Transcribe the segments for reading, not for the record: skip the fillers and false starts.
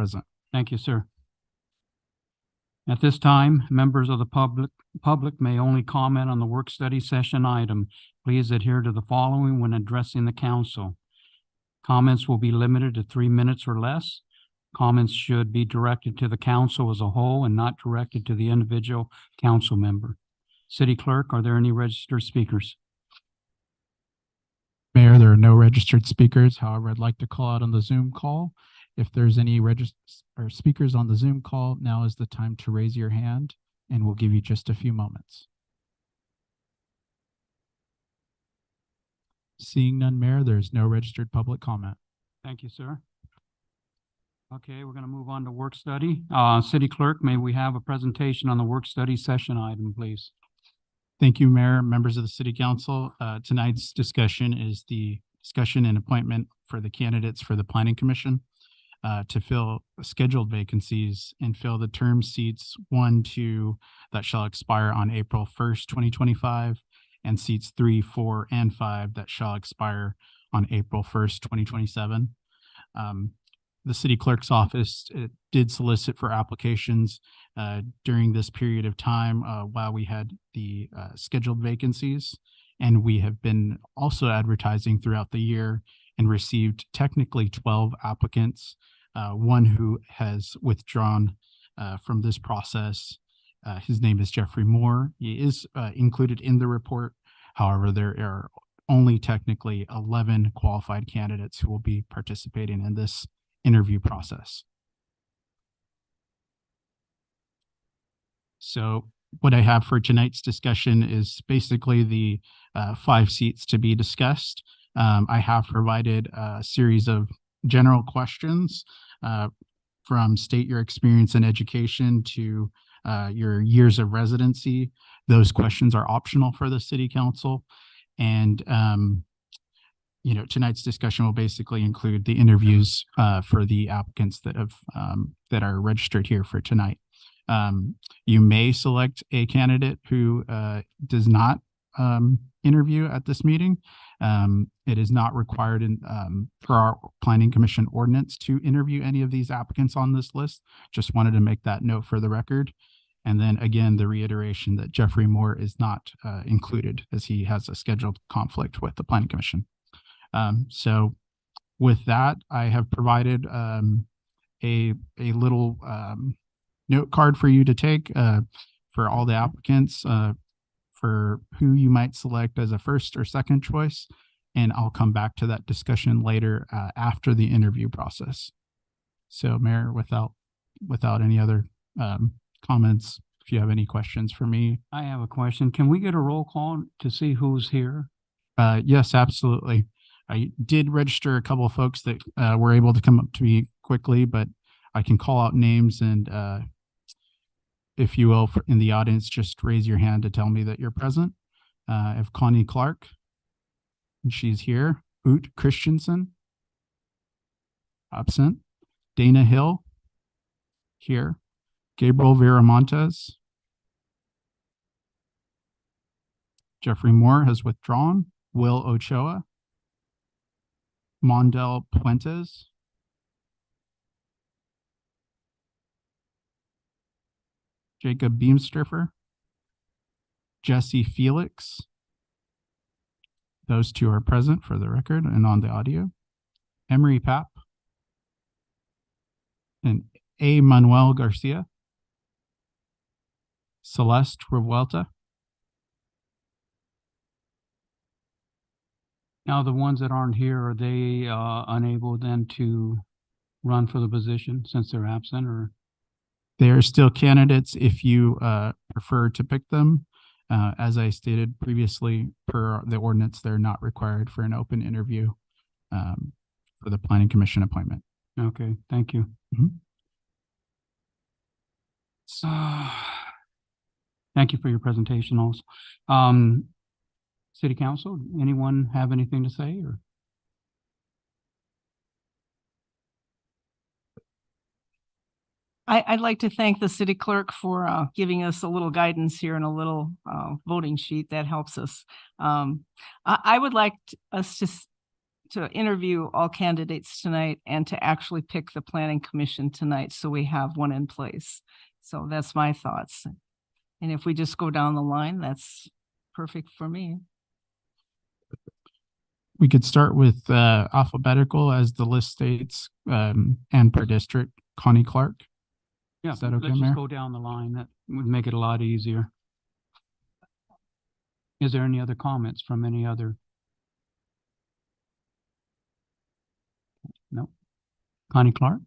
present. Thank you, sir. At this time, members of the public may only comment on the work study session item. Please adhere to the following when addressing the council. Comments will be limited to 3 minutes or less. Comments should be directed to the council as a whole and not directed to the individual council member. City Clerk, are there any registered speakers? Mayor, there are no registered speakers. However, I'd like to call out on the Zoom call. If there's any speakers on the Zoom call, now is the time to raise your hand, and we'll give you just a few moments. Seeing none, Mayor, there's no registered public comment. Thank you, sir. Okay, we're going to move on to work study. City Clerk, may we have a presentation on the work study session item, please? Thank you, Mayor, members of the City Council. Tonight's discussion is the discussion and appointment for the candidates for the Planning Commission to fill scheduled vacancies and fill the term seats 1, 2 that shall expire on April 1st, 2025, and seats 3, 4, and 5 that shall expire on April 1st, 2027. The City Clerk's office did solicit for applications during this period of time while we had the scheduled vacancies, and we have been also advertising throughout the year and received technically 12 applicants. One who has withdrawn from this process. His name is Jeffrey Moore. He is included in the report. However, there are only technically 11 qualified candidates who will be participating in this interview process. So what I have for tonight's discussion is basically the 5 seats to be discussed. I have provided a series of general questions from state your experience in education to your years of residency. Those questions are optional for the City Council. And tonight's discussion will basically include the interviews for the applicants that have that are registered here for tonight. You may select a candidate who does not interview at this meeting. It is not required for our Planning Commission ordinance to interview any of these applicants on this list. Just wanted to make that note for the record. And then again, the reiteration that Jeffrey Moore is not included as he has a scheduled conflict with the Planning Commission. So with that, I have provided a little note card for you to take for all the applicants for who you might select as a first or second choice. And I'll come back to that discussion later after the interview process. So Mayor, without any other comments, if you have any questions for me. I have a question. Can we get a roll call to see who's here? Yes, absolutely. I did register a couple of folks that were able to come up to me quickly, but I can call out names and if you will, in the audience, just raise your hand to tell me that you're present. I have Connie Clark, and she's here. Oot Christensen, absent. Dana Hill, here. Gabriel Viramontes. Jeffrey Moore has withdrawn. Will Ochoa. Mondel Puentes. Jacob Beamster. Jesse Felix. Those two are present for the record and on the audio. Emory Pap. And A. Manuel Garcia. Celeste Rta. Now, the ones that aren't here, are they unable then to run for the position since they're absent, or? They are still candidates if you prefer to pick them. As I stated previously, per the ordinance, they're not required for an open interview for the Planning Commission appointment. Okay, thank you. So, thank you for your presentation also. City Council, anyone have anything to say? Or? I'd like to thank the city clerk for giving us a little guidance here and a little voting sheet that helps us. I would like us to interview all candidates tonight and to actually pick the planning commission tonight, so we have one in place. So that's my thoughts. And if we just go down the line, that's perfect for me. We could start with alphabetical as the list states, and per district. Connie Clark. Yeah, Is that okay, let's Mayor? just go down the line. That would make it a lot easier. Is there any other comments from any other? No. Connie Clark?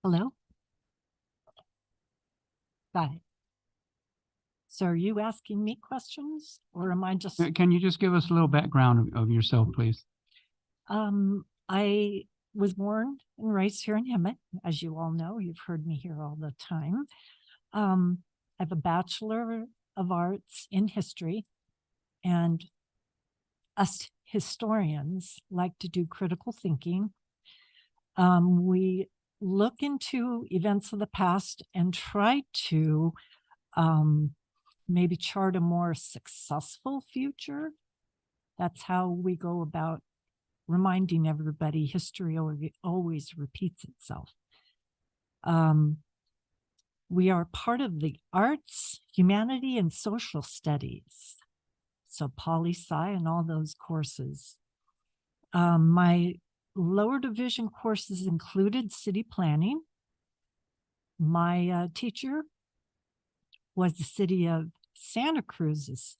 Hello? Got it. So are you asking me questions or am I just, Can you just give us a little background of yourself, please? I was born and raised here in Hemet, as you all know, you've heard me here all the time. I have a Bachelor of Arts in History, and us historians like to do critical thinking. We look into events of the past and try to maybe chart a more successful future. That's how we go about reminding everybody history always repeats itself. We are part of the arts, humanity, and social studies. So poli-sci and all those courses. My lower division courses included city planning. My teacher was the city of Santa Cruz's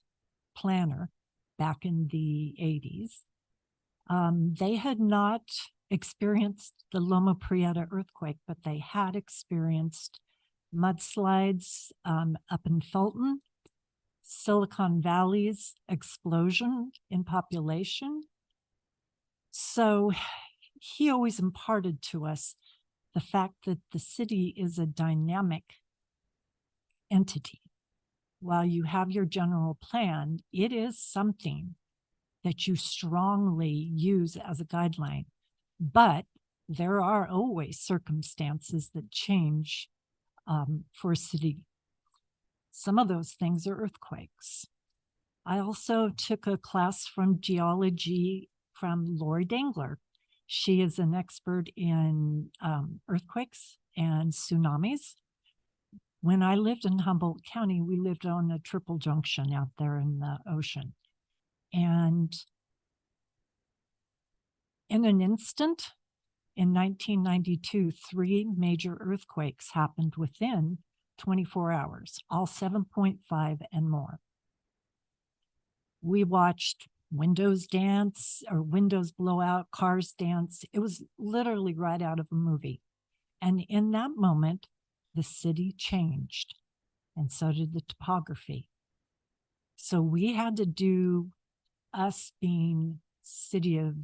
planner back in the 80s. They had not experienced the Loma Prieta earthquake, but they had experienced mudslides up in Felton, Silicon Valley's explosion in population. So he always imparted to us the fact that the city is a dynamic entity. While you have your general plan, it is something that you strongly use as a guideline. But there are always circumstances that change for a city. Some of those things are earthquakes. I also took a class from geology from Lori Dangler. She is an expert in earthquakes and tsunamis. When I lived in Humboldt County, we lived on a triple junction out there in the ocean. And in an instant, in 1992, 3 major earthquakes happened within 24 hours, all 7.5 and more. We watched windows dance or windows blow out, cars dance. It was literally right out of a movie. And in that moment, the city changed, and so did the topography. So we had to do, us being city of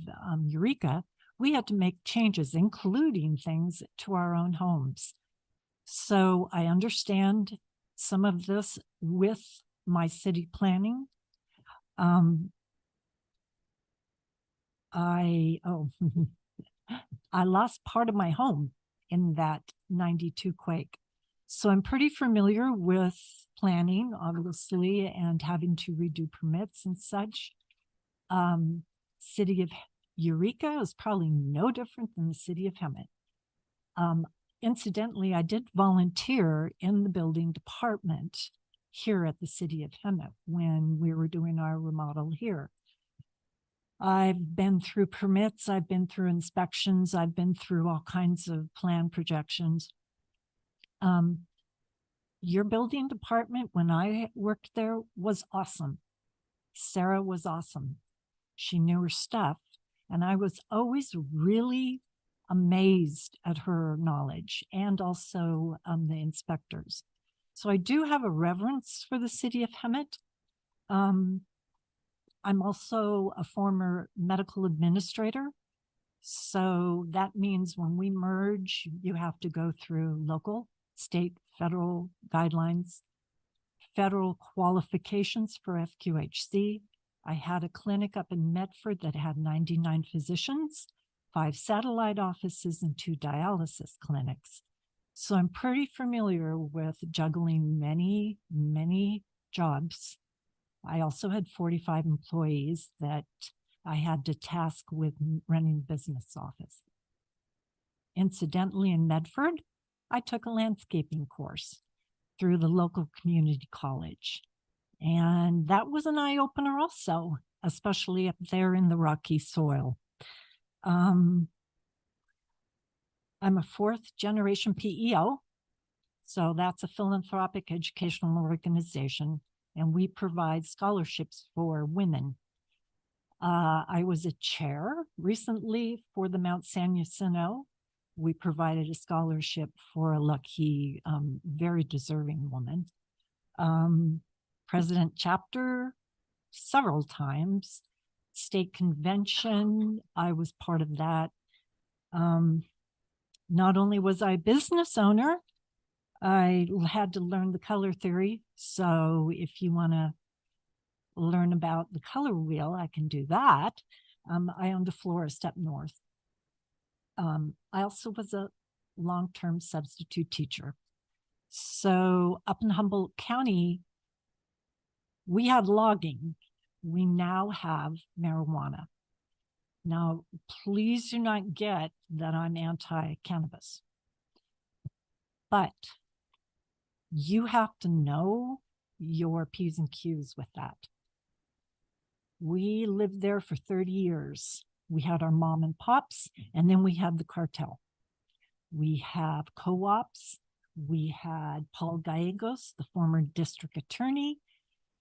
Eureka, we had to make changes, including things to our own homes. So I understand some of this with my city planning. I lost part of my home in that 92 quake. So I'm pretty familiar with planning, obviously, and having to redo permits and such. City of Eureka is probably no different than the city of Hemet. Incidentally, I did volunteer in the building department here at the city of Hemet when we were doing our remodel here. I've been through permits, I've been through inspections, I've been through all kinds of plan projections. Your building department, when I worked there, was awesome. Sarah was awesome. She knew her stuff, and I was always really amazed at her knowledge and also the inspectors. So I do have a reverence for the city of Hemet. I'm also a former medical administrator. So that means when we merge, you have to go through local, state, federal guidelines. federal qualifications for FQHC. I had a clinic up in Medford that had 99 physicians, 5 satellite offices, and 2 dialysis clinics. So I'm pretty familiar with juggling many, many jobs. I also had 45 employees that I had to task with running the business office. Incidentally, in Medford, I took a landscaping course through the local community college. And that was an eye-opener also, especially up there in the rocky soil. I'm a 4th generation PEO. So that's a philanthropic educational organization, and we provide scholarships for women. I was a chair recently for the Mount San Jacinto. We provided a scholarship for a lucky, very deserving woman. President chapter several times. State convention, I was part of that. Not only was I a business owner, I had to learn the color theory. So if you want to learn about the color wheel, I can do that. I owned a florist up north. I also was a long-term substitute teacher. So up in Humboldt County, we had logging. We now have marijuana. Now, please do not get that I'm anti-cannabis, but you have to know your P's and Q's with that. We lived there for 30 years. We had our mom and pops, and then we had the cartel. We have co-ops. We had Paul Gallegos, the former district attorney.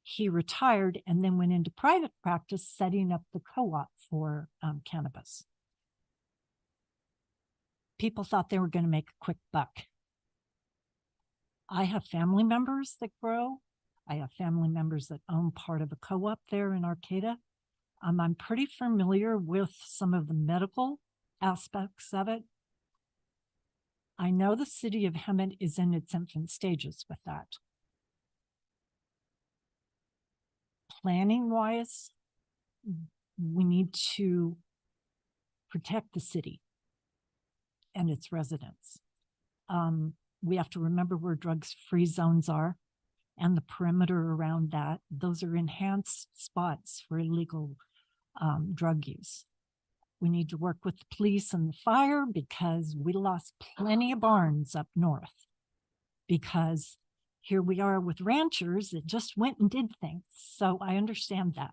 He retired and then went into private practice, setting up the co-op for cannabis. People thought they were going to make a quick buck. I have family members that grow. I have family members that own part of a co-op there in Arcata. I'm pretty familiar with some of the medical aspects of it. I know the city of Hemet is in its infant stages with that. Planning-wise, we need to protect the city and its residents. We have to remember where drugs-free zones are and the perimeter around that. Those are enhanced spots for illegal drug use. We need to work with the police and the fire because we lost plenty of barns up north because here we are with ranchers that just went and did things. So I understand that.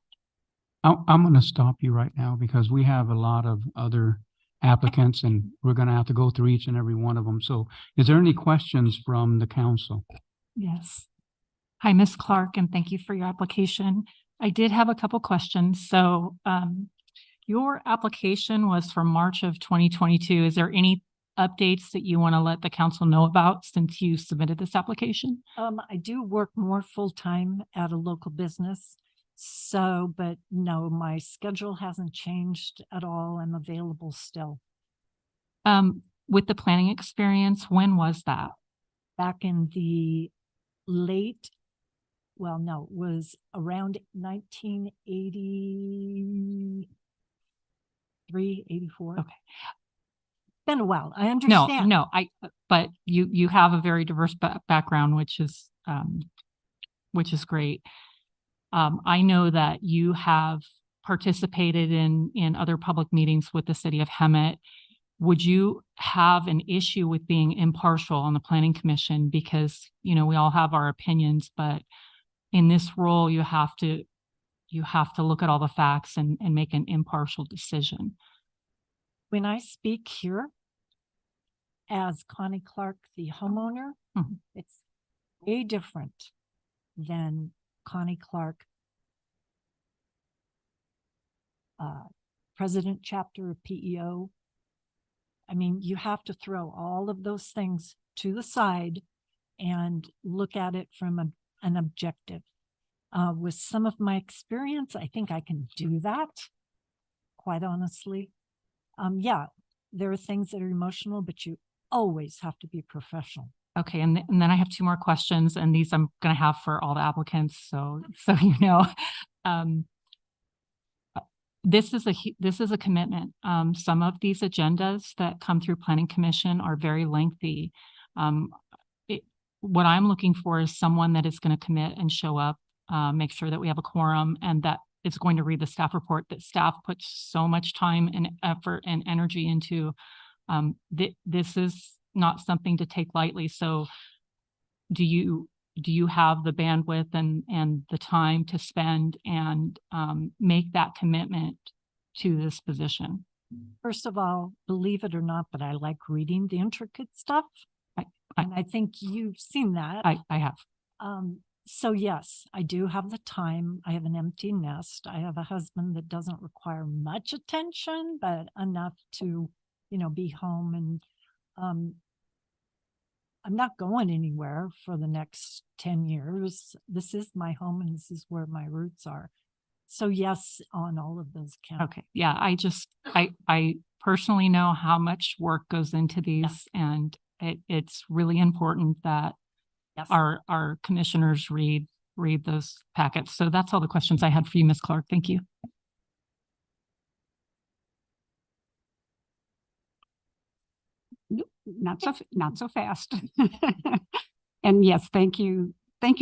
I'm going to stop you right now because we have a lot of other applicants and we're going to have to go through each and every one of them. So is there any questions from the council? Yes. Hi, Ms. Clark, and thank you for your application. I did have a couple questions. So your application was from March of 2022. Is there any updates that you want to let the council know about since you submitted this application? I do work more full-time at a local business. So, but no, my schedule hasn't changed at all. I'm available still. With the planning experience, when was that? Back in the late, well, no, it was around 1983, 84. Okay. Been a while. I understand. But you have a very diverse background, which is great. I know that you have participated in other public meetings with the city of Hemet. Would you have an issue with being impartial on the planning commission? Because, you know, we all have our opinions, but in this role, you have to look at all the facts and make an impartial decision. When I speak here as Connie Clark, the homeowner, it's way different than Connie Clark, president chapter of PEO. I mean, you have to throw all of those things to the side and look at it from an objective. With some of my experience, I think I can do that, quite honestly. Yeah, there are things that are emotional, but you always have to be professional. Okay, and then I have two more questions, and these I'm gonna have for all the applicants, so you know. Um, this is a commitment. Some of these agendas that come through Planning Commission are very lengthy. Um, what I'm looking for is someone that is gonna commit and show up, make sure that we have a quorum, and that is going to read the staff report that staff puts so much time and effort and energy into. This is not something to take lightly. So do you have the bandwidth and the time to spend and make that commitment to this position? First of all, believe it or not, but I like reading the intricate stuff. And I think you've seen that. I have. So yes, I do have the time. I have an empty nest. I have a husband that doesn't require much attention, but enough to, be home. And I'm not going anywhere for the next 10 years. This is my home and this is where my roots are. So yes, on all of those counts. Okay. Yeah. I personally know how much work goes into these, and it's really important that our commissioners read those packets. So that's all the questions I had for you, Ms. Clark. Thank you. Not so fast. And yes, thank you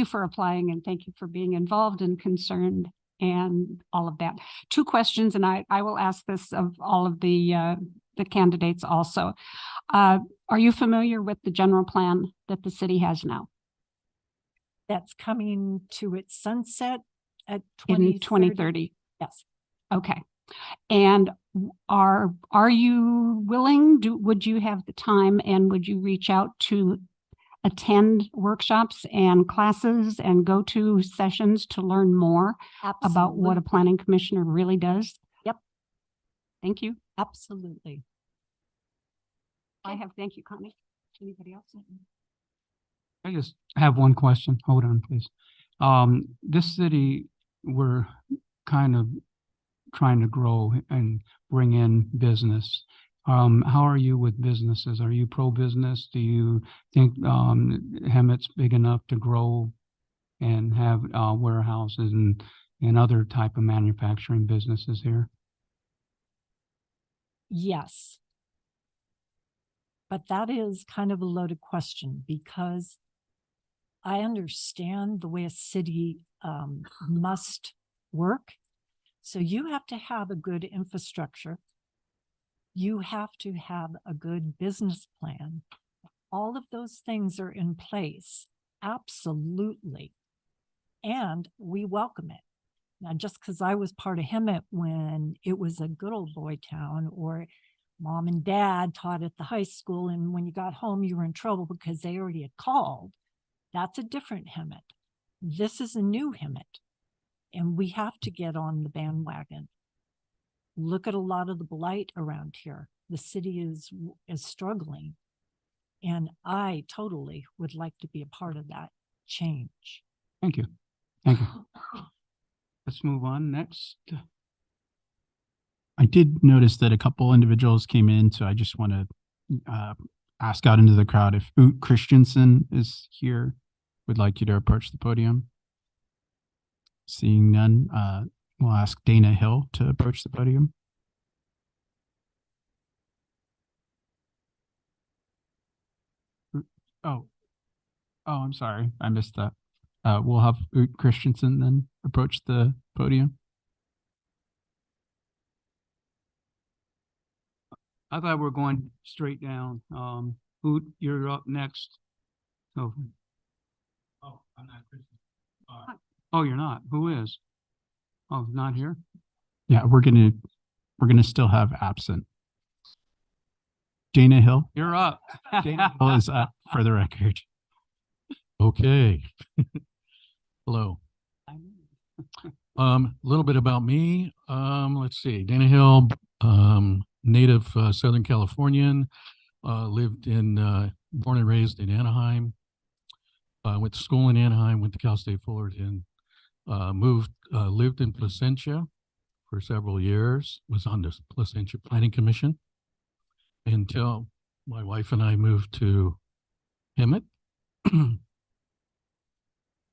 for applying, and thank you for being involved and concerned and all of that. Two questions, and I will ask this of all of the candidates also. Are you familiar with the general plan that the city has now? That's coming to its sunset at In 2030. Yes. Okay. And are you willing, would you have the time, and would you reach out to attend workshops and classes and go to sessions to learn more about what a planning commissioner really does? Yep. Thank you. Absolutely. Thank you, Connie. Anybody else? I just have one question. Hold on, please. This city, we're kind of trying to grow and bring in business. How are you with businesses? Are you pro-business? Do you think Hemet's big enough to grow and have warehouses and other type of manufacturing businesses here? Yes. But that is kind of a loaded question, because I understand the way a city must work. So you have to have a good infrastructure. You have to have a good business plan. All of those things are in place. Absolutely. And we welcome it. Now, just because I was part of Hemet when it was a good old boy town, or mom and dad taught at the high school, and when you got home, you were in trouble because they already had called. That's a different Hemet. This is a new Hemet, and we have to get on the bandwagon. Look at a lot of the blight around here. The city is struggling, and I totally would like to be a part of that change. Thank you. Thank you. Let's move on next. I did notice that a couple individuals came in, so I just want to ask out into the crowd if Oot Christensen is here, would like you to approach the podium. Seeing none, we'll ask Dana Hill to approach the podium. Oh, I'm sorry, I missed that. We'll have Oot Christensen then approach the podium. I thought we were going straight down. Oot, you're up next. Oh, I'm not Christensen. Oh, you're not. Who is? Oh, not here? Yeah, we're gonna still have absent. Dana Hill. You're up. Dana Hill is up for the record. Okay. Hello. A little bit about me. Let's see. Dana Hill, native Southern Californian, lived in, born and raised in Anaheim. Went to school in Anaheim, went to Cal State Fullerton, lived in Placentia for several years, was on the Placentia Planning Commission until my wife and I moved to Hemet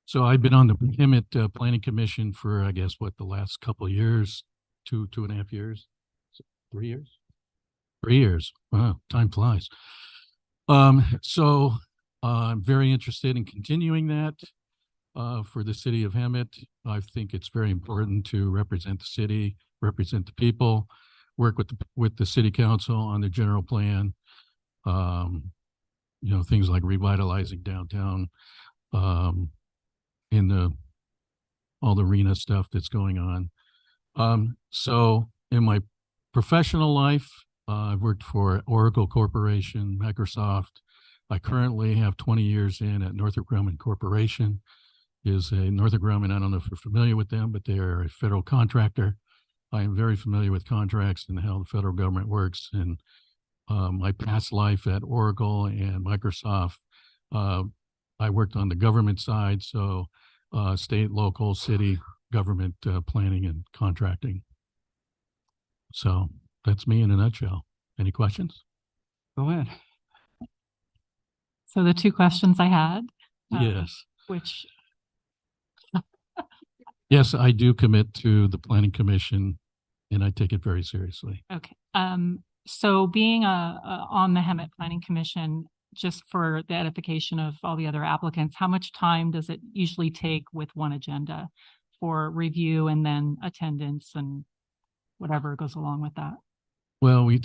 So I've been on the Hemet Planning Commission for, I guess, what, the last couple of years, 2.5 years, 3 years? 3 years. Wow, time flies. So I'm very interested in continuing that for the city of Hemet. I think it's very important to represent the city, represent the people, work with the city council on the general plan. Things like revitalizing downtown, in all the arena stuff that's going on. So in my professional life, I've worked for Oracle Corporation, Microsoft. I currently have 20 years in at Northrop Grumman Corporation. Northrop Grumman, I don't know if you're familiar with them, but they are a federal contractor. I am very familiar with contracts and how the federal government works. And my past life at Oracle and Microsoft, I worked on the government side, so state, local, city government planning and contracting. So that's me in a nutshell. Any questions? Go ahead. So the two questions I had. Yes. Which, Yes, I do commit to the Planning Commission, and I take it very seriously. okay. So being on the Hemet Planning Commission, just for the edification of all the other applicants, how much time does it usually take with one agenda for review and then attendance and whatever goes along with that? Well, we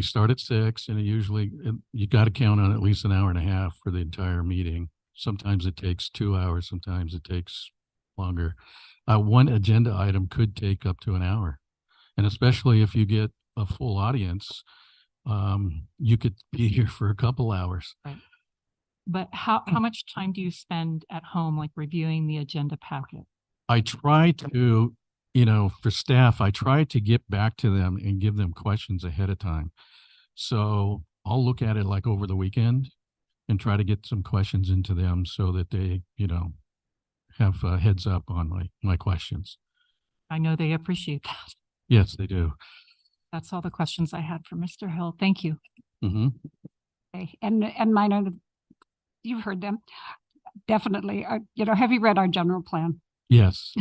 start at 6, and you got to count on at least an hour and a half for the entire meeting. Sometimes it takes 2 hours, sometimes it takes longer. One agenda item could take up to an hour. And especially if you get a full audience, you could be here for a couple hours. Right. But how much time do you spend at home, like reviewing the agenda packet? I try to, for staff, I try to get back to them and give them questions ahead of time. So I'll look at it like over the weekend and try to get some questions into them so that they, have a heads up on my questions. I know they appreciate that. Yes, they do. That's all the questions I had for Mr. Hill. Thank you. Mm-hmm. Okay. And mine are you've heard them. Definitely. Have you read our general plan? Yes.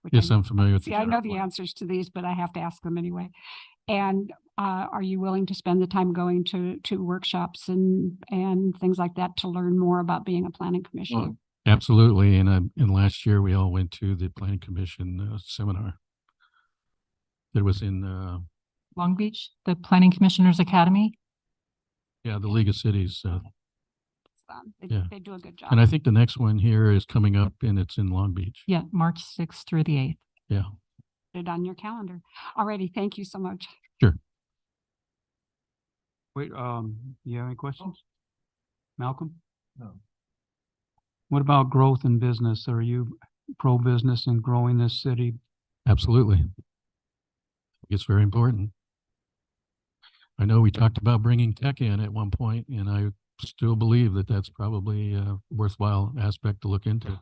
Which Yes, I'm familiar with I know the answers to these, but I have to ask them anyway. And are you willing to spend the time going to workshops and things like that to learn more about being a planning commissioner? Well, absolutely. And last year we all went to the Planning Commission seminar. That was in Long Beach, the Planning Commissioners Academy. the League of Cities. They do a good job. And I think the next one here is coming up, and it's in Long Beach. Yeah, March 6th through the 8th. Yeah. Put it on your calendar. Alrighty, thank you so much. Sure. Wait, you have any questions? Malcolm? No. What about growth in business? Are you pro-business and growing this city? Absolutely. It's very important. I know we talked about bringing tech in at one point, and I still believe that that's probably a worthwhile aspect to look into.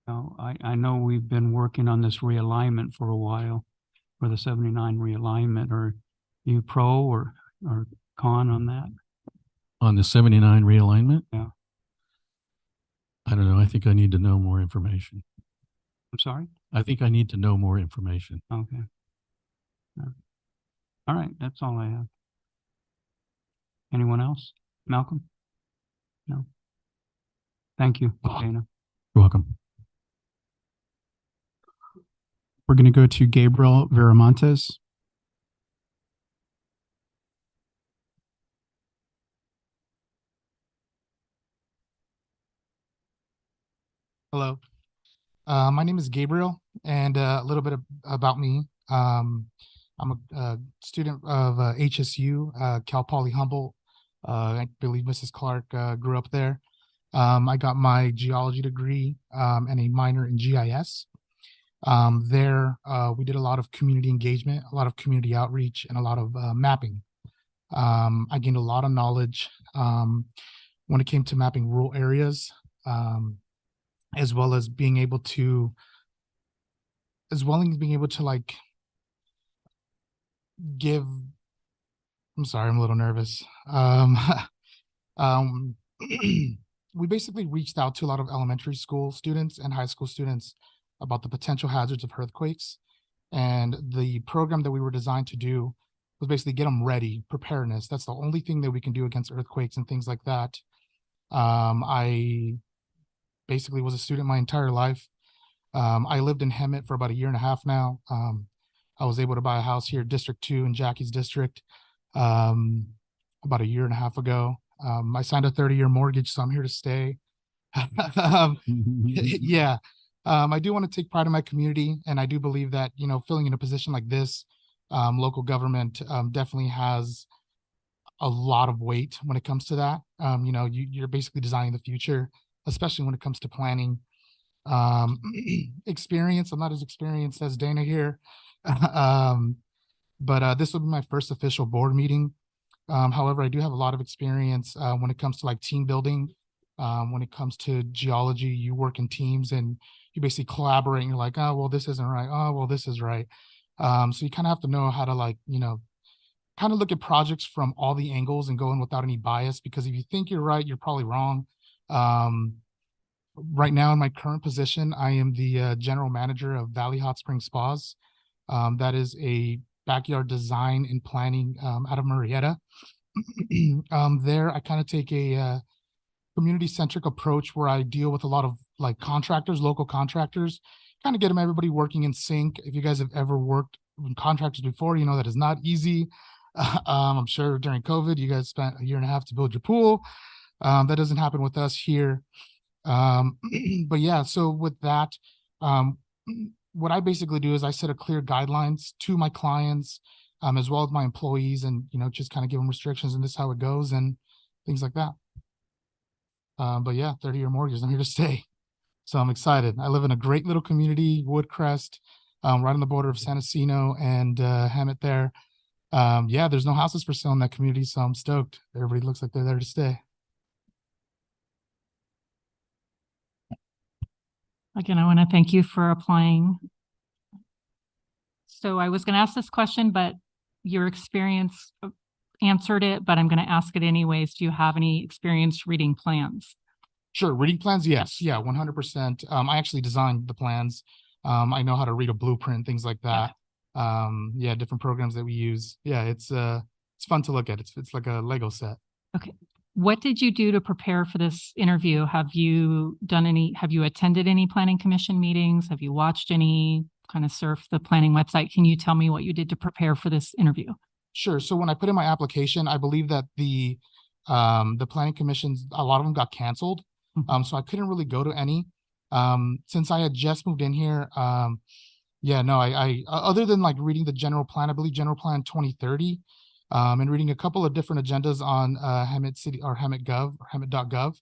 Now, I know we've been working on this realignment for a while, for the 79 realignment. Are you pro or con on that? On the 79 realignment? Yeah. I don't know. I think I need to know more information. I'm sorry? I think I need to know more information. Okay. All right, that's all I have. Anyone else? Malcolm? No. Thank you, Dana. You're welcome. We're going to go to Gabriel Viramontes. Hello, my name is Gabriel, and a little bit about me. I'm a student of HSU, Cal Poly Humboldt. I believe Mrs. Clark grew up there. I got my geology degree and a minor in GIS. There, we did a lot of community engagement, a lot of community outreach, and a lot of mapping. I gained a lot of knowledge when it came to mapping rural areas, as well as being able to like give, I'm sorry, I'm a little nervous. We basically reached out to a lot of elementary school students and high school students about the potential hazards of earthquakes. And the program that we were designed to do was basically get them ready, preparedness. That's the only thing that we can do against earthquakes and things like that. I basically was a student my entire life. I lived in Hemet for about 1.5 years now. I was able to buy a house here, District 2 in Jackie's district, about 1.5 years ago. I signed a 30-year mortgage, so I'm here to stay. Yeah. I do want to take pride in my community, and I do believe that, you know, filling in a position like this, local government definitely has a lot of weight when it comes to that. You know, you're basically designing the future, especially when it comes to planning. Experience, I'm not as experienced as Dana here, but this will be my first official board meeting. However, I do have a lot of experience when it comes to like team building. When it comes to geology, you work in teams and you basically collaborate and you're like, oh, well, this isn't right. Oh, well, this is right. So you kind of have to know how to, like, you know, kind of look at projects from all the angles and go in without any bias, because if you think you're right, you're probably wrong. Right now in my current position, I am the general manager of Valley Hot Spring Spas. That is a backyard design and planning out of Marietta. There, I kind of take a community-centric approach where I deal with a lot of like contractors, local contractors, kind of get them everybody working in sync. If you guys have ever worked with contractors before, you know that is not easy. I'm sure during COVID, you guys spent 1.5 years to build your pool. That doesn't happen with us here. But yeah, so with that, what I basically do is I set a clear guidelines to my clients, as well as my employees, and, you know, just kind of give them restrictions and this is how it goes and things like that. But yeah, 30-year mortgage, I'm here to stay. So I'm excited. I live in a great little community, Woodcrest, right on the border of San Jacinto and Hemet there. Yeah, there's no houses for sale in that community, so I'm stoked. Everybody looks like they're there to stay. Again, I want to thank you for applying. So I was going to ask this question, but your experience answered it, but I'm going to ask it anyways. Do you have any experience reading plans? Sure. Reading plans? Yes. Yeah, 100%. I actually designed the plans. I know how to read a blueprint, things like that. Yeah, different programs that we use. Yeah, it's fun to look at. It's like a Lego set. Okay. What did you do to prepare for this interview? Have you attended any planning commission meetings? Have you watched any, kind of surf the planning website? Can you tell me what you did to prepare for this interview? Sure. So when I put in my application, I believe that the planning commissions, a lot of them got canceled. So I couldn't really go to any. Since I had just moved in here, yeah, no, I other than like reading the general plan, I believe general plan 2030, and reading a couple of different agendas on Hemet City or Hemet.gov.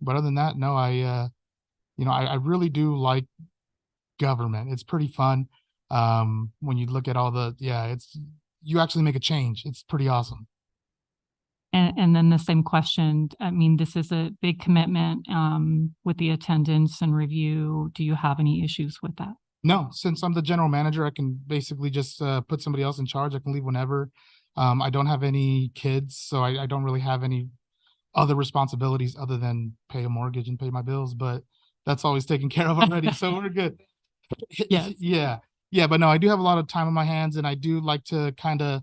But other than that, no, you know, I really do like government. It's pretty fun. When you look at all the, yeah, you actually make a change. It's pretty awesome. And then the same question, I mean, this is a big commitment with the attendance and review. Do you have any issues with that? No, since I'm the general manager, I can basically just put somebody else in charge. I can leave whenever. I don't have any kids, so I don't really have any other responsibilities other than pay a mortgage and pay my bills, but that's always taken care of already, so we're good. Yes. Yeah, but no, I do have a lot of time on my hands, and I do like to kind of,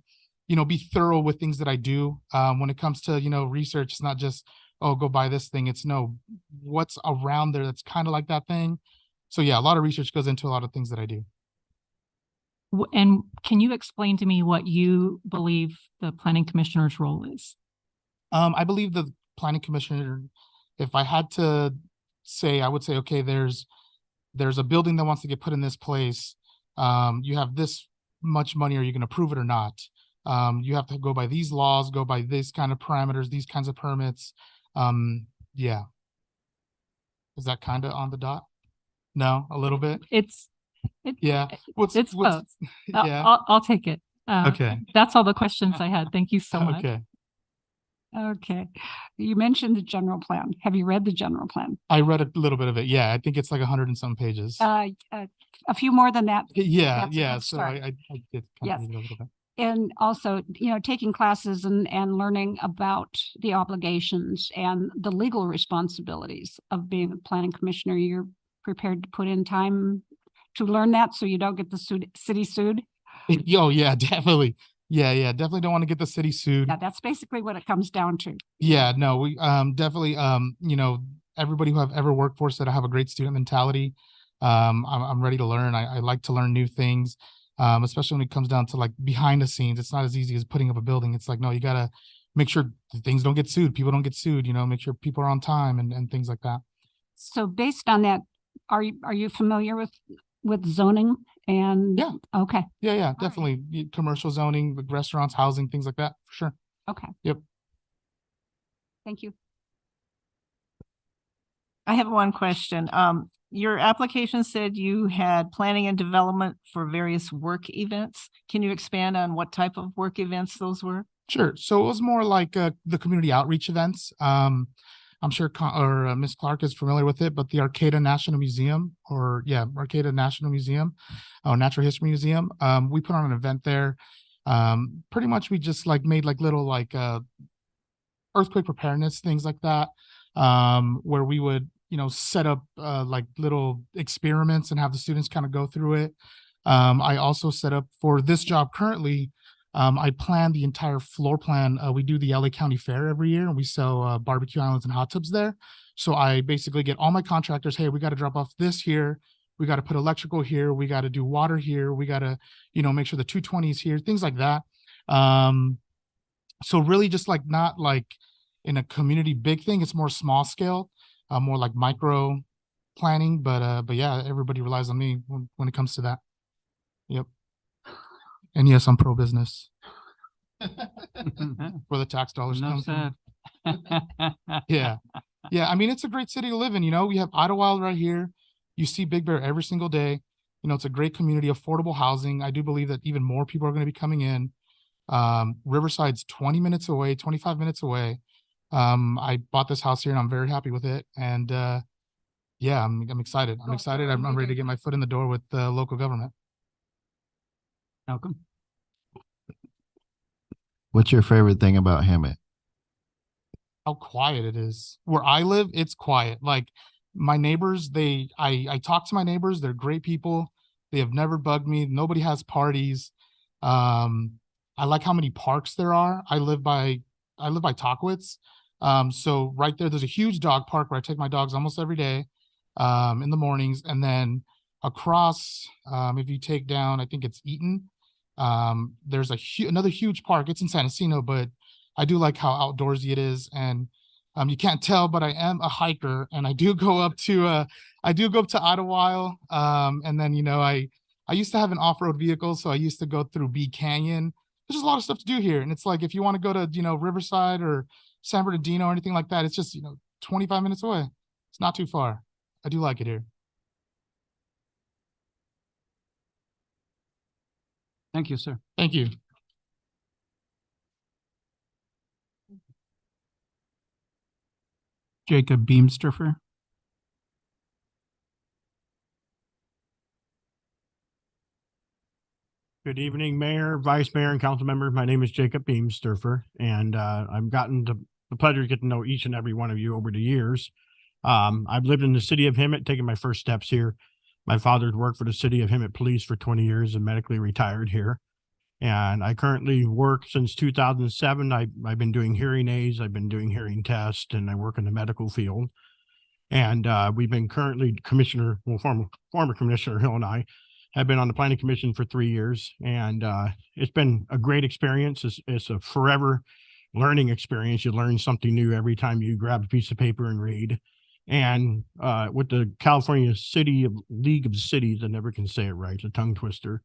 you know, be thorough with things that I do. When it comes to, you know, research, it's not just, oh, go buy this thing. It's no, what's around there that's kind of like that thing. So yeah, a lot of research goes into a lot of things that I do. And can you explain to me what you believe the planning commissioner's role is? I believe the planning commissioner, if I had to say, I would say, okay, there's a building that wants to get put in this place. You have this much money. Are you going to approve it or not? You have to go by these laws, go by this kind of parameters, these kinds of permits. Yeah. Is that kind of on the dot? No, a little bit. Yeah. What's both. Yeah. I'll take it. Okay. That's all the questions I had. Thank you so much. Okay. Okay. You mentioned the general plan. Have you read the general plan? I read a little bit of it. Yeah. I think it's like 100 and some pages. A few more than that. Yeah. That's a Yeah. good So start. I did kind of read it a little bit. And also, taking classes and learning about the obligations and the legal responsibilities of being a planning commissioner. You're prepared to put in time to learn that so you don't get the city sued? Yo, yeah, definitely. Yeah, definitely don't want to get the city sued. Yeah, that's basically what it comes down to. Yeah, no, we definitely everybody who I've ever worked for said I have a great student mentality. I'm ready to learn. I like to learn new things. Especially when it comes down to like behind the scenes. It's not as easy as putting up a building. It's like, no, you gotta make sure things don't get sued, people don't get sued, make sure people are on time and things like that. So based on that, are you familiar with zoning and? Yeah. Okay. Yeah, definitely. Commercial zoning, like restaurants, housing, things like that, for sure. Okay. Yep. Thank you. I have one question. Your application said you had planning and development for various work events. Can you expand on what type of work events those were? Sure. So it was more like the community outreach events. I'm sure Miss Clark is familiar with it, but the Arcata National Museum, Arcata National Museum, Natural History Museum. We put on an event there. Pretty much we just like made like little like earthquake preparedness, things like that, where we would set up like little experiments and have the students kind of go through it. I also set up for this job currently. I plan the entire floor plan. We do the LA County Fair every year, and we sell barbecue islands and hot tubs there. So I basically get all my contractors, hey, we got to drop off this here. We got to put electrical here. We got to do water here. We got to, make sure the 220 is here, things like that. So really just like not like in a community big thing, it's more small scale, more like micro planning, but yeah, everybody relies on me when it comes to that. Yep. And yes, I'm pro business. For the tax dollars. Enough said. Yeah. I mean, it's a great city to live in. We have Idlewild right here. You see Big Bear every single day. It's a great community, affordable housing. I do believe that even more people are going to be coming in. Riverside's 20 minutes away, 25 minutes away. I bought this house here and I'm very happy with it. And yeah, I'm excited. I'm excited. I'm ready to get my foot in the door with the local government. Malcolm? What's your favorite thing about Hemet? How quiet it is. Where I live, it's quiet. Like my neighbors, I talk to my neighbors. They're great people. They have never bugged me. Nobody has parties. I like how many parks there are. I live by Tockwitz. So right there's a huge dog park where I take my dogs almost every day, in the mornings. And then across, if you take down, I think it's Eaton, there's another huge park. It's in San Jacinto, but I do like how outdoorsy it is. And you can't tell, but I am a hiker, and I do go up to Idlewild. And then I used to have an off-road vehicle, so I used to go through Bee Canyon. There's just a lot of stuff to do here, and it's like if you want to go to Riverside or San Bernardino or anything like that, it's just 25 minutes away. It's not too far. I do like it here. Thank you, sir. Thank you. Jacob Beamster. Good evening, Mayor, Vice Mayor, and Council members. My name is Jacob Beamster, and I've gotten the pleasure to get to know each and every one of you over the years. I've lived in the city of Hemet, taking my first steps here. My father's worked for the city of Hemet Police for 20 years and medically retired here. And I currently work since 2007. I've been doing hearing aids, I've been doing hearing tests, and I work in the medical field. And we've been currently former Commissioner Hill and I have been on the Planning Commission for 3 years. And it's been a great experience. It's a forever learning experience. You learn something new every time you grab a piece of paper and read. And with the California League of Cities, I never can say it right, it's a tongue twister.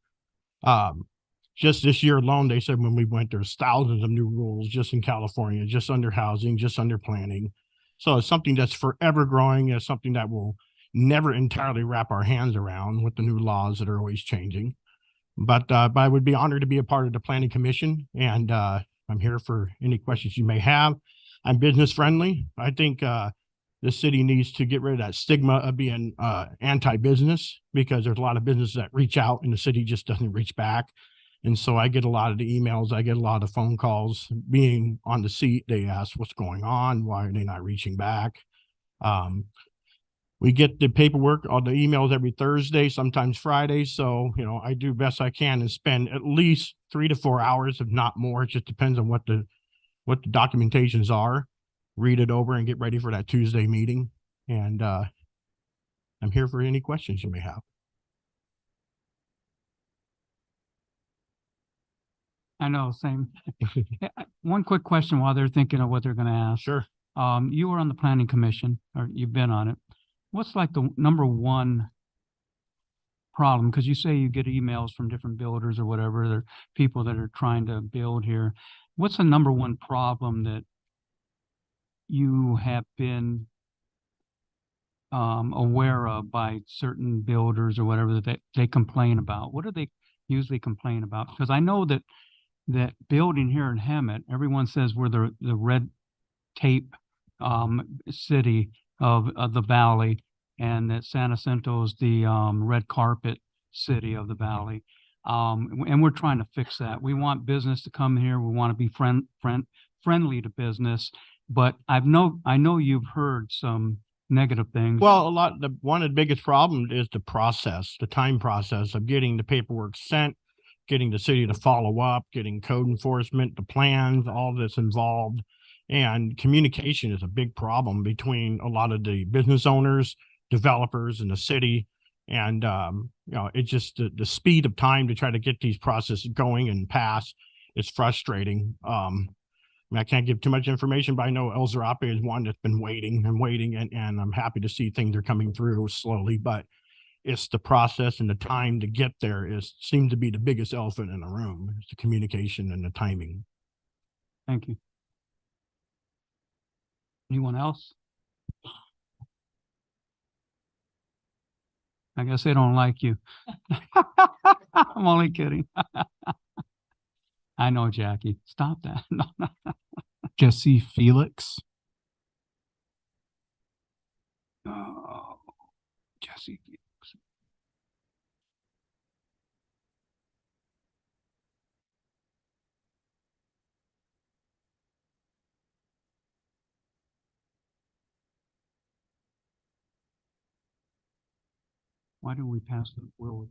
Just this year alone, they said when we went, there's thousands of new rules just in California, just under housing, just under planning. So it's something that's forever growing. It's something that will never entirely wrap our hands around with the new laws that are always changing. But I would be honored to be a part of the Planning Commission, and I'm here for any questions you may have. I'm business friendly. I think the city needs to get rid of that stigma of being anti-business, because there's a lot of businesses that reach out and the city just doesn't reach back. And so I get a lot of the emails, I get a lot of phone calls. Being on the seat, they ask what's going on, why are they not reaching back? We get the paperwork or the emails every Thursday, sometimes Friday. So, I do best I can and spend at least 3 to 4 hours, if not more. It just depends on what the documentations are. Read it over and get ready for that Tuesday meeting. And I'm here for any questions you may have. I know, same. One quick question while they're thinking of what they're gonna ask. Sure. You were on the planning commission, or you've been on it. What's like the number one problem? Because you say you get emails from different builders or whatever, they're people that are trying to build here. What's the number one problem that you have been aware of by certain builders or whatever that they complain about? What do they usually complain about? Because I know that building here in Hemet, everyone says we're the red tape city of the valley, and that San Jacinto is the red carpet city of the valley. And we're trying to fix that. We want business to come here. We want to be friendly to business. But I know you've heard some negative things. Well, one of the biggest problems is the time process of getting the paperwork sent, getting the city to follow up, getting code enforcement, the plans, all this involved. And communication is a big problem between a lot of the business owners, developers, and the city. And, it's just the speed of time to try to get these processes going and pass is frustrating. I can't give too much information, but I know Celeste Rta is one that's been waiting and waiting, and I'm happy to see things are coming through slowly, but it's the process and the time to get there seems to be the biggest elephant in the room. It's the communication and the timing. Thank you. Anyone else? I guess they don't like you. I'm only kidding. I know, Jackie. Stop that. No. Jesse Felix. Oh, Jesse Felix. Why do we pass the Will?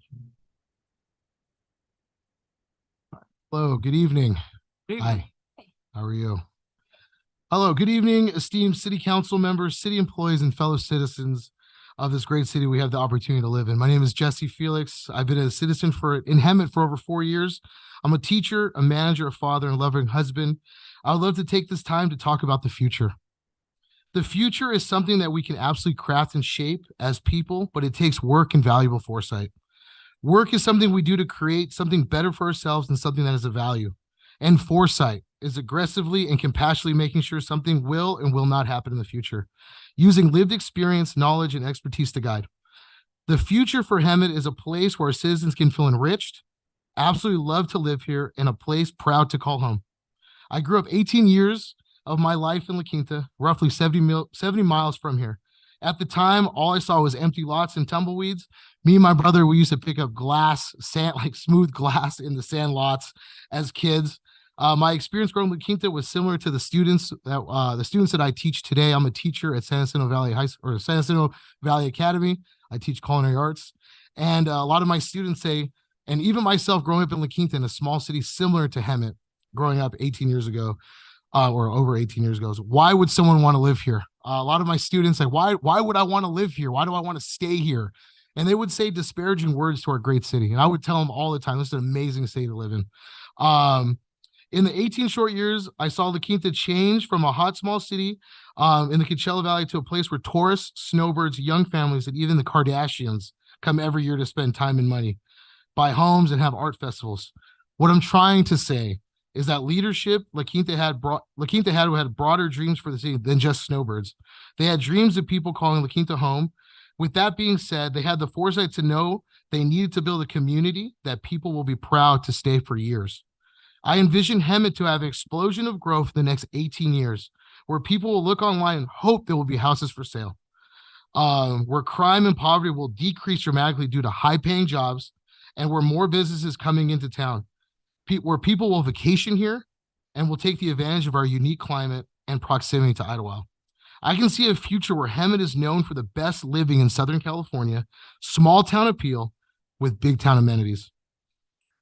Hello, good evening. Hi, how are you? Hello, good evening, esteemed city council members, city employees, and fellow citizens of this great city we have the opportunity to live in. My name is Jesse Felix. I've been a citizen in Hemet for over 4 years. I'm a teacher, a manager, a father, and loving husband. I would love to take this time to talk about the future. The future is something that we can absolutely craft and shape as people, but it takes work and valuable foresight. Work is something we do to create something better for ourselves and something that is of value. And foresight is aggressively and compassionately making sure something will and will not happen in the future, using lived experience, knowledge, and expertise to guide. The future for Hemet is a place where our citizens can feel enriched, absolutely love to live here, and a place proud to call home. I grew up 18 years of my life in La Quinta, roughly 70 miles from here. At the time, all I saw was empty lots and tumbleweeds. Me and my brother, we used to pick up sand, like smooth glass in the sand lots as kids. My experience growing in La Quinta was similar to the students that I teach today. I'm a teacher at San Jacinto Valley San Jacinto Valley Academy. I teach culinary arts. And a lot of my students say, and even myself growing up in La Quinta in a small city similar to Hemet, growing up 18 years ago, or over 18 years ago, why would someone want to live here? A lot of my students say, why would I want to live here? Why do I want to stay here? And they would say disparaging words to our great city. And I would tell them all the time, this is an amazing city to live in. In the 18 short years, I saw La Quinta change from a hot, small city in the Coachella Valley to a place where tourists, snowbirds, young families, and even the Kardashians come every year to spend time and money, buy homes, and have art festivals. What I'm trying to say is that leadership La Quinta had broader dreams for the city than just snowbirds. They had dreams of people calling La Quinta home. With that being said, they had the foresight to know they needed to build a community that people will be proud to stay for years. I envision Hemet to have an explosion of growth in the next 18 years, where people will look online and hope there will be houses for sale, where crime and poverty will decrease dramatically due to high-paying jobs, and where more businesses coming into town. where people will vacation here and will take the advantage of our unique climate and proximity to Idlewild. I can see a future where Hemet is known for the best living in Southern California, small town appeal with big town amenities.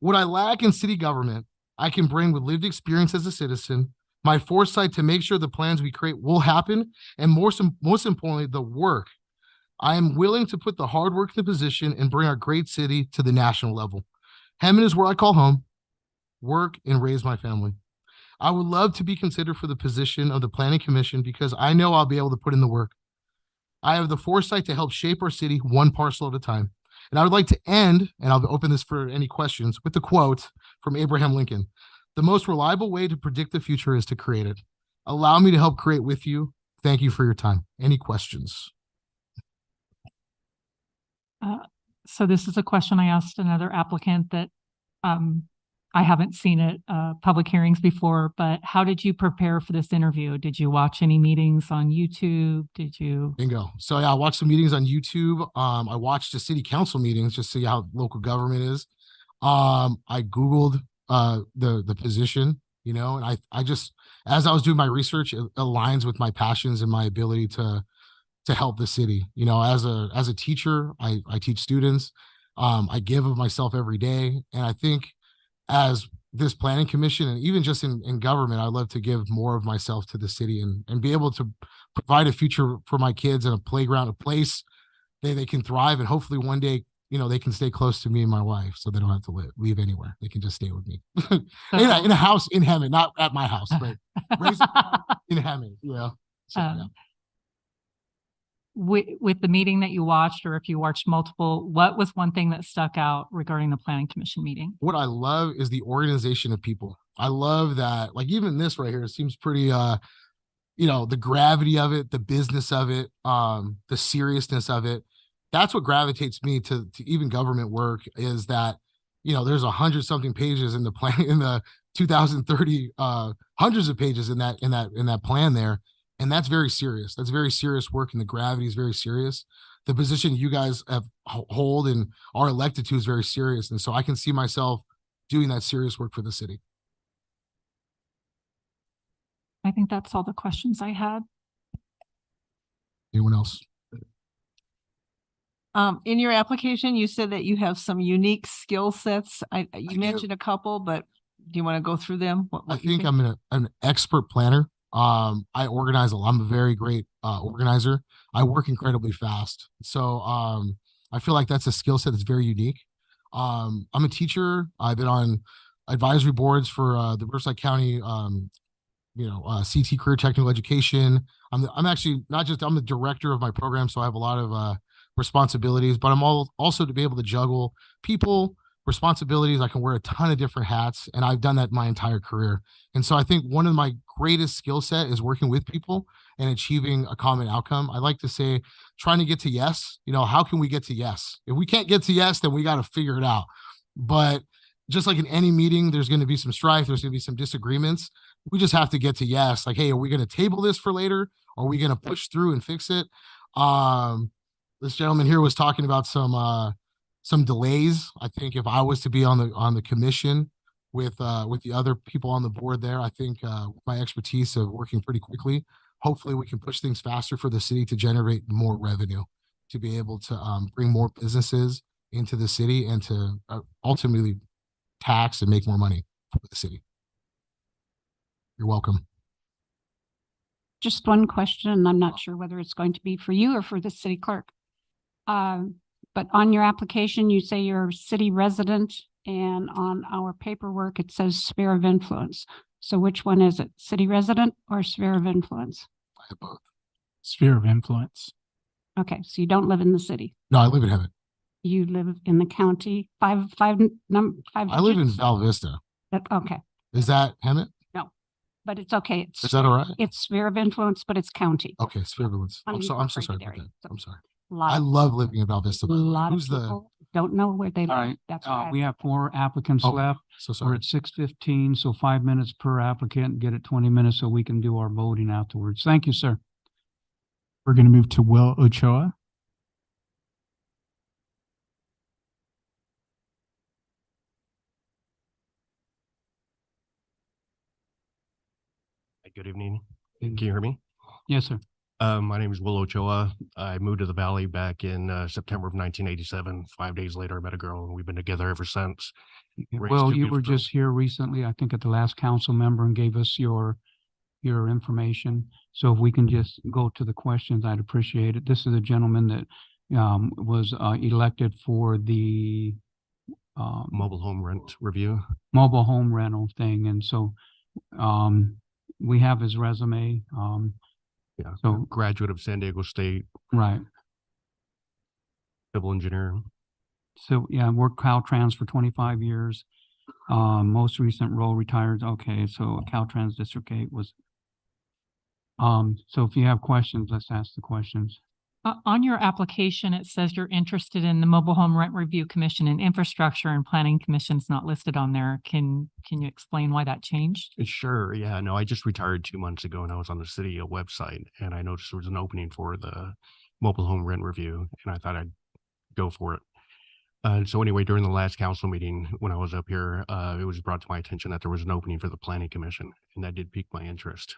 What I lack in city government, I can bring with lived experience as a citizen, my foresight to make sure the plans we create will happen, and most importantly, the work. I am willing to put the hard work in the position and bring our great city to the national level. Hemet is where I call home, work, and raise my family. I would love to be considered for the position of the Planning Commission because I know I'll be able to put in the work. I have the foresight to help shape our city one parcel at a time. And I would like to end, and I'll open this for any questions, with the quote from Abraham Lincoln. The most reliable way to predict the future is to create it. Allow me to help create with you. Thank you for your time. Any questions? So this is a question I asked another applicant that I haven't seen at public hearings before, but how did you prepare for this interview? Did you watch any meetings on YouTube? Did you? Bingo. So yeah, I watched some meetings on YouTube. I watched the city council meetings just to see how local government is. I Googled the position, and I just, as I was doing my research, it aligns with my passions and my ability to help the city. As a teacher, I teach students. I give of myself every day. And I think as this planning commission and even just in government, I love to give more of myself to the city and be able to provide a future for my kids and a playground, a place they can thrive. And hopefully one day, they can stay close to me and my wife so they don't have to leave anywhere. They can just stay with me in a house in Hemet, not at my house, but in Hemet. Yeah. So, yeah. With the meeting that you watched, or if you watched multiple, what was one thing that stuck out regarding the planning commission meeting? What I love is the organization of people. I love that, like even this right here, it seems pretty, the gravity of it, the business of it, the seriousness of it. That's what gravitates me to even government work is that, there's 100-something pages in the plan, in the 2030, hundreds of pages in that plan there. And that's very serious. That's very serious work, and the gravity is very serious. The position you guys have hold and are elected to is very serious. And so I can see myself doing that serious work for the city. I think that's all the questions I had. Anyone else? In your application, you said that you have some unique skill sets. You mentioned a couple, but do you want to go through them? I think I'm an expert planner. I organize a lot. I'm a very great organizer. I work incredibly fast. So I feel like that's a skill set that's very unique. I'm a teacher. I've been on advisory boards for the Riverside County CT career technical education. I'm actually I'm the director of my program, so I have a lot of responsibilities, but I'm also to be able to juggle people, responsibilities. I can wear a ton of different hats, and I've done that my entire career. And so I think one of my greatest skill set is working with people and achieving a common outcome. I like to say, trying to get to yes. How can we get to yes? If we can't get to yes, then we got to figure it out. But just like in any meeting, there's going to be some strife. There's going to be some disagreements. We just have to get to yes. Like, hey, are we going to table this for later? Are we going to push through and fix it? This gentleman here was talking about some delays. I think if I was to be on the commission with the other people on the board there, I think my expertise of working pretty quickly, hopefully we can push things faster for the city to generate more revenue, to be able to bring more businesses into the city and to ultimately tax and make more money for the city. You're welcome. Just one question. I'm not sure whether it's going to be for you or for the city clerk. But on your application, you say you're a city resident, and on our paperwork, it says sphere of influence. So which one is it? City resident or sphere of influence? I have both. Sphere of influence. Okay, so you don't live in the city. No, I live in Hemet. You live in the county. Five. I live in digits? Val Vista. Okay, Is that Hemet? but it's okay. Is that all right? It's sphere of influence, but it's county. Okay, sphere of influence. I'm so sorry about Secondary. that. I'm sorry. A lot I of- love living in Val Vista. A lot Who's of people don't know where they All live. right, That's why we have 4 applicants Oh, left. so We're sorry. at 6:15, so 5 minutes per applicant. Get it 20 minutes so we can do our voting afterwards. Thank you, sir. We're going to move to Will Ooa. Good evening. Can you hear me? Yes, sir. My name is Will Ooa. I moved to the Valley back in September of 1987. 5 days later, I met a girl, and we've been together ever since. Raised Well, two you were beautiful girls. just here recently, I think at the last council member, and gave us your information. So if we can just go to the questions, I'd appreciate it. This is a gentleman that was elected for the Mobile home rent review. mobile home rental thing. And so we have his resume. Yeah. So- Graduate of San Diego State, Right. civil engineer. So yeah, worked Caltrans for 25 years. Most recent role retired. Okay, so Caltrans District 8 was. So if you have questions, let's ask the questions. On your application, it says you're interested in the Mobile Home Rent Review Commission and Infrastructure and Planning Commission's not listed on there. Can you explain why that changed? Sure. Yeah. No, I just retired 2 months ago, and I was on the city website, and I noticed there was an opening for the mobile home rent review, and I thought I'd go for it. So anyway, during the last council meeting, when I was up here, it was brought to my attention that there was an opening for the planning commission, and that did pique my interest.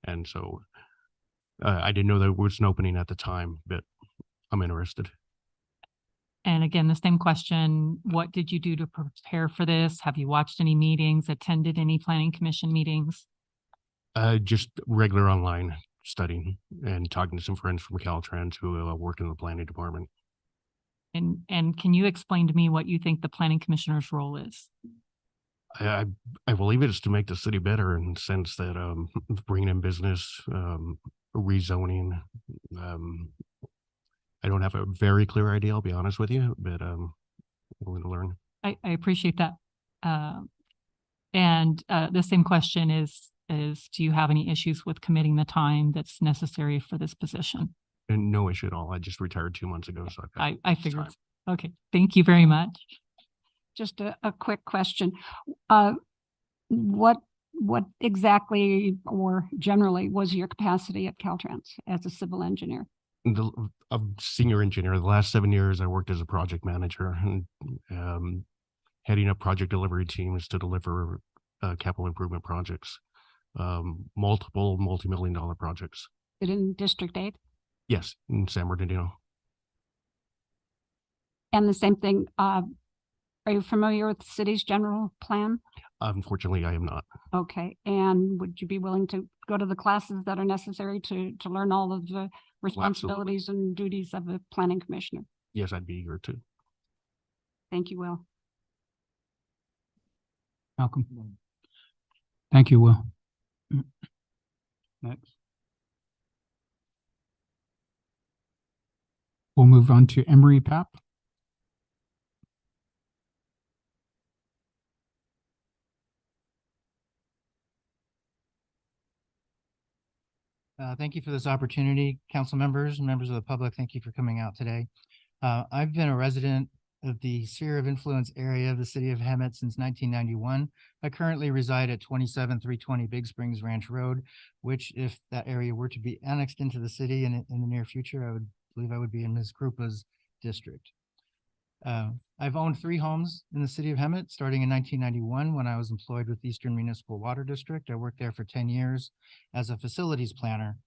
And so I didn't know there was an opening at the time, but I'm interested. And again, the same question, what did you do to prepare for this? Have you watched any meetings, attended any planning commission meetings? Just regular online studying and talking to some friends from Caltrans who work in the planning department. And can you explain to me what you think the planning commissioner's role is? I believe it is to make the city better in the sense that bringing in business, rezoning. I don't have a very clear idea, I'll be honest with you, but we're going to learn. I appreciate that. And the same question is do you have any issues with committing the time that's necessary for this position? And no issue at all. I just retired 2 months ago, so I figured. Okay, thank you very much. Just a quick question. What exactly or generally was your capacity at Caltrans as a civil engineer? A senior engineer. The last 7 years, I worked as a project manager and heading up project delivery teams to deliver capital improvement projects, multiple multi-million-dollar projects. In District 8? Yes, in San Bernardino. And the same thing, are you familiar with the city's general plan? Unfortunately, I am not. Okay, and would you be willing to go to the classes that are necessary to learn all of the responsibilities and duties of the planning commissioner? Yes, I'd be eager to. Thank you, Will. Malcolm. Thank you, Will. Next. We'll move on to Emory Pap. Thank you for this opportunity, council members and members of the public. Thank you for coming out today. I've been a resident of the sphere of influence area of the city of Hemet since 1991. I currently reside at 27320 Big Springs Ranch Road, which if that area were to be annexed into the city in the near future, I would believe I would be in Ms. Krupa's district. I've owned 3 homes in the city of Hemet, starting in 1991 when I was employed with Eastern Municipal Water District. I worked there for 10 years as a facilities planner.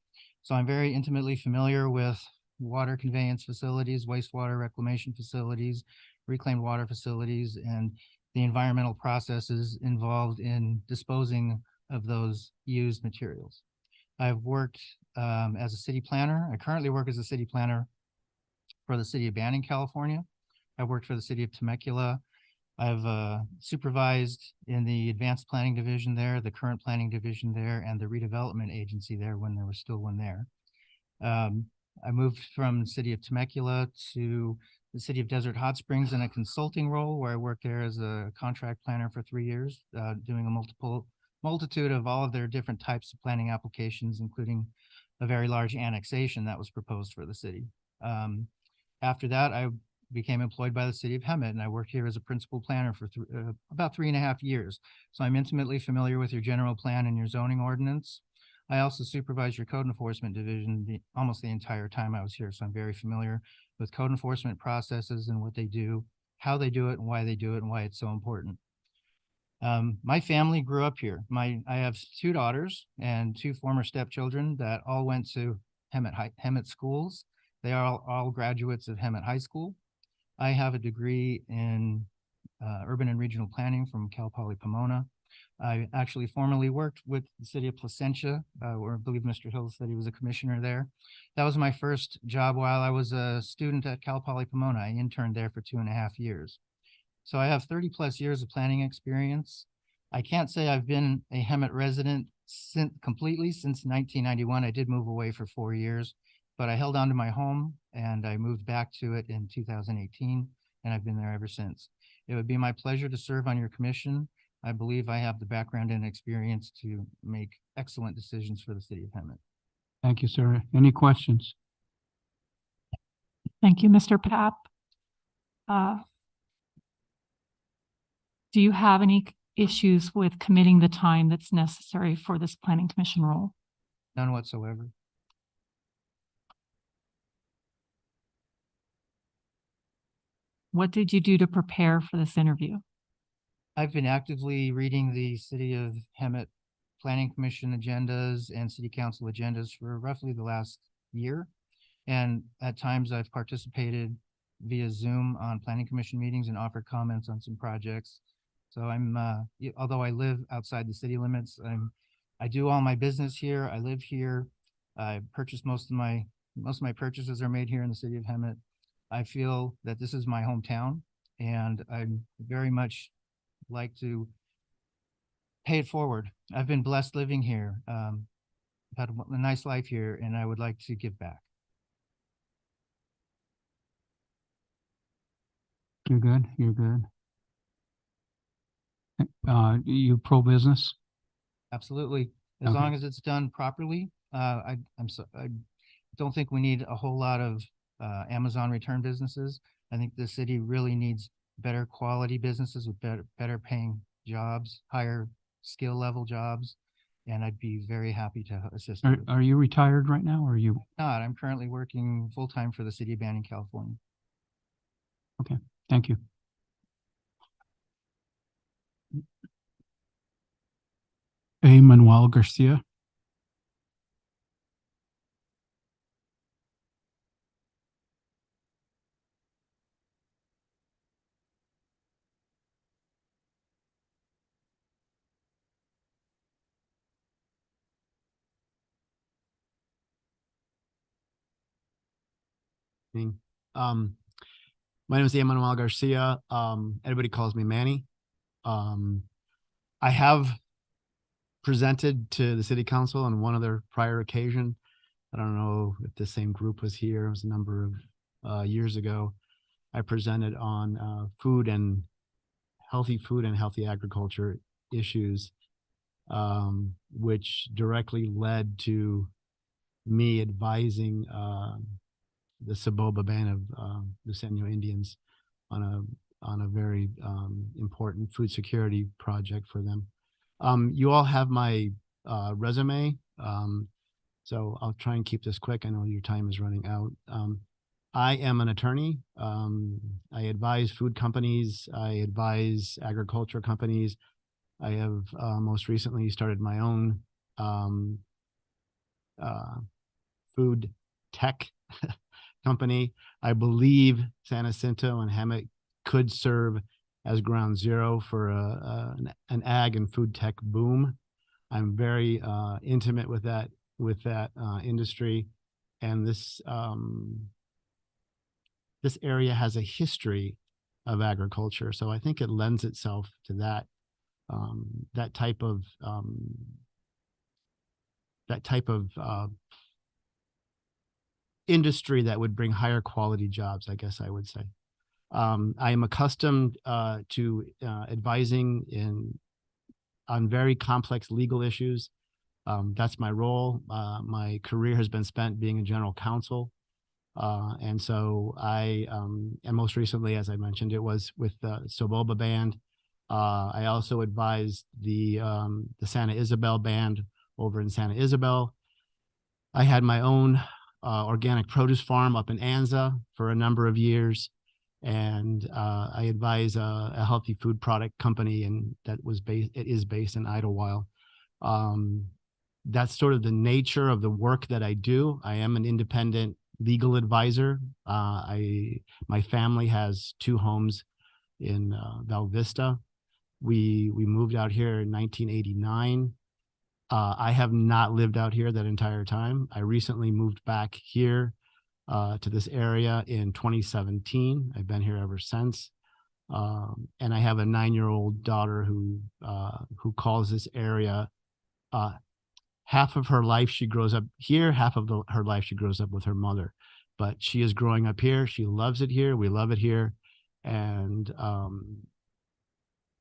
So I'm very intimately familiar with water conveyance facilities, wastewater reclamation facilities, reclaimed water facilities, and the environmental processes involved in disposing of those used materials. I've worked as a city planner. I currently work as a city planner for the city of Banning, California. I've worked for the city of Temecula. I've supervised in the advanced planning division there, the current planning division there, and the redevelopment agency there when there was still one there. I moved from the city of Temecula to the city of Desert Hot Springs in a consulting role where I worked there as a contract planner for 3 years, doing a multitude of all of their different types of planning applications, including a very large annexation that was proposed for the city. After that, I became employed by the city of Hemet, and I worked here as a principal planner for about 3.5 years. So I'm intimately familiar with your general plan and your zoning ordinance. I also supervised your code enforcement division almost the entire time I was here. So I'm very familiar with code enforcement processes and what they do, how they do it, and why they do it, and why it's so important. My family grew up here. I have 2 daughters and 2 former stepchildren that all went to Hemet schools. They are all graduates of Hemet High School. I have a degree in urban and regional planning from Cal Poly Pomona. I actually formerly worked with the city of Placentia, where I believe Mr. Hill said he was a commissioner there. That was my first job while I was a student at Cal Poly Pomona. I interned there for 2.5 years. So I have 30+ years of planning experience. I can't say I've been a Hemet resident completely since 1991. I did move away for 4 years, but I held on to my home and I moved back to it in 2018, and I've been there ever since. It would be my pleasure to serve on your commission. I believe I have the background and experience to make excellent decisions for the city of Hemet. Thank you, sir. Any questions? Thank you, Mr. Pap. Do you have any issues with committing the time that's necessary for this planning commission role? None whatsoever. What did you do to prepare for this interview? I've been actively reading the City of Hemet Planning Commission agendas and City Council agendas for roughly the last year. And at times I've participated via Zoom on Planning Commission meetings and offered comments on some projects. So although I live outside the city limits, I do all my business here. I live here. I purchase most of my purchases are made here in the city of Hemet. I feel that this is my hometown, and I very much like to pay it forward. I've been blessed living here. Had a nice life here, and I would like to give back. You're good. You're good. You pro-business? Absolutely. As Okay. long as it's done properly. I don't think we need a whole lot of Amazon return businesses. I think the city really needs better quality businesses with better paying jobs, higher skill level jobs, and I'd be very happy to assist. Are you retired right now, or are you? Not. I'm currently working full-time for the city of Banning, California. Okay, thank you. Manuel Garcia. My name is Manuel Garcia. Everybody calls me Manny. I have presented to the city council on one other prior occasion. I don't know if the same group was here. It was a number of years ago. I presented on healthy food and healthy agriculture issues, which directly led to me advising the Saboba Band of Luiseño Indians on a very important food security project for them. You all have my resume, so I'll try and keep this quick. I know your time is running out. I am an attorney. I advise food companies. I advise agriculture companies. I have most recently started my own food tech company. I believe San Jacinto and Hemet could serve as ground zero for an ag and food tech boom. I'm very intimate with that industry, and this area has a history of agriculture, so I think it lends itself to that type of industry that would bring higher quality jobs, I guess I would say. I am accustomed to advising on very complex legal issues. That's my role. My career has been spent being a general counsel. And so and most recently, as I mentioned, it was with the Saboba Band. I also advised the Santa Isabel Band over in Santa Isabel. I had my own organic produce farm up in Anza for a number of years. and I advise a healthy food product company, and it is based in Idlewild. That's sort of the nature of the work that I do. I am an independent legal advisor. My family has 2 homes in Val Vista. We moved out here in 1989. I have not lived out here that entire time. I recently moved back here to this area in 2017. I've been here ever since. And I have a 9-year-old daughter who calls this area, half of her life she grows up here, half of her life she grows up with her mother. But she is growing up here. She loves it here. We love it here. And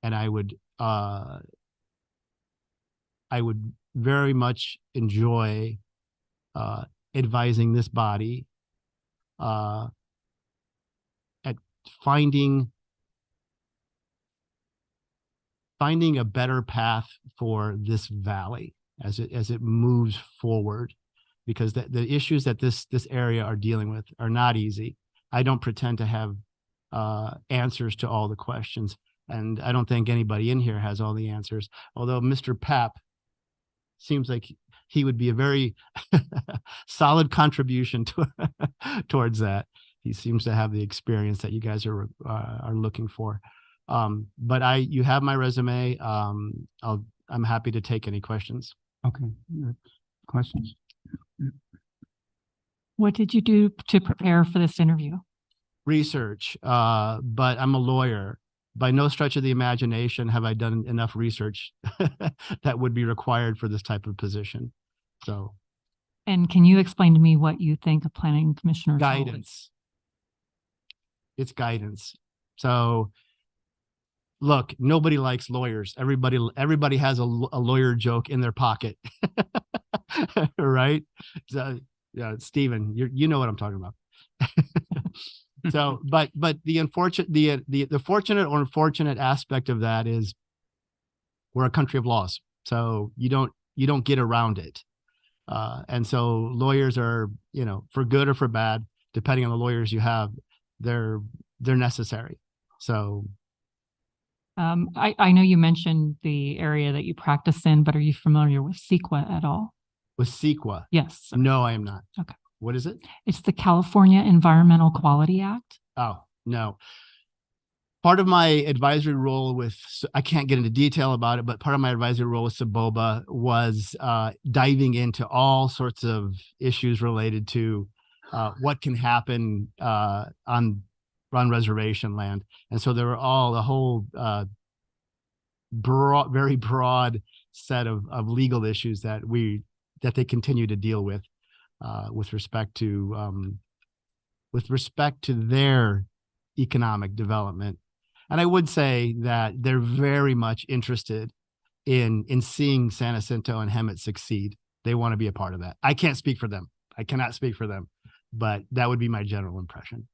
I would very much enjoy advising this body at finding a better path for this valley as it moves forward, because the issues that this area are dealing with are not easy. I don't pretend to have answers to all the questions, and I don't think anybody in here has all the answers, although Mr. Pap seems like he would be a very solid contribution towards that. He seems to have the experience that you guys are looking for. But you have my resume. I'm happy to take any questions. Okay, good. Questions? What did you do to prepare for this interview? Research, but I'm a lawyer. By no stretch of the imagination have I done enough research that would be required for this type of position. So. And can you explain to me what you think a planning commissioner's role is? Guidance. It's guidance. So look, nobody likes lawyers. Everybody has a lawyer joke in their pocket, right? So, yeah, Stephen, you know what I'm talking about. So, but the fortunate or unfortunate aspect of that is we're a country of laws, so you don't get around it. And so lawyers are, for good or for bad, depending on the lawyers you have, they're necessary. So. I know you mentioned the area that you practice in, but are you familiar with CEQA at all? With CEQA? Yes. No, I am not. Okay. What is it? It's the California Environmental Quality Act. Oh, no. Part of my advisory role I can't get into detail about it, but part of my advisory role with Saboba was diving into all sorts of issues related to what can happen on reservation land. And so there were a whole very broad set of legal issues that they continue to deal with respect to their economic development. And I would say that they're very much interested in seeing San Jacinto and Hemet succeed. They want to be a part of that. I can't speak for them. I cannot speak for them, but that would be my general impression.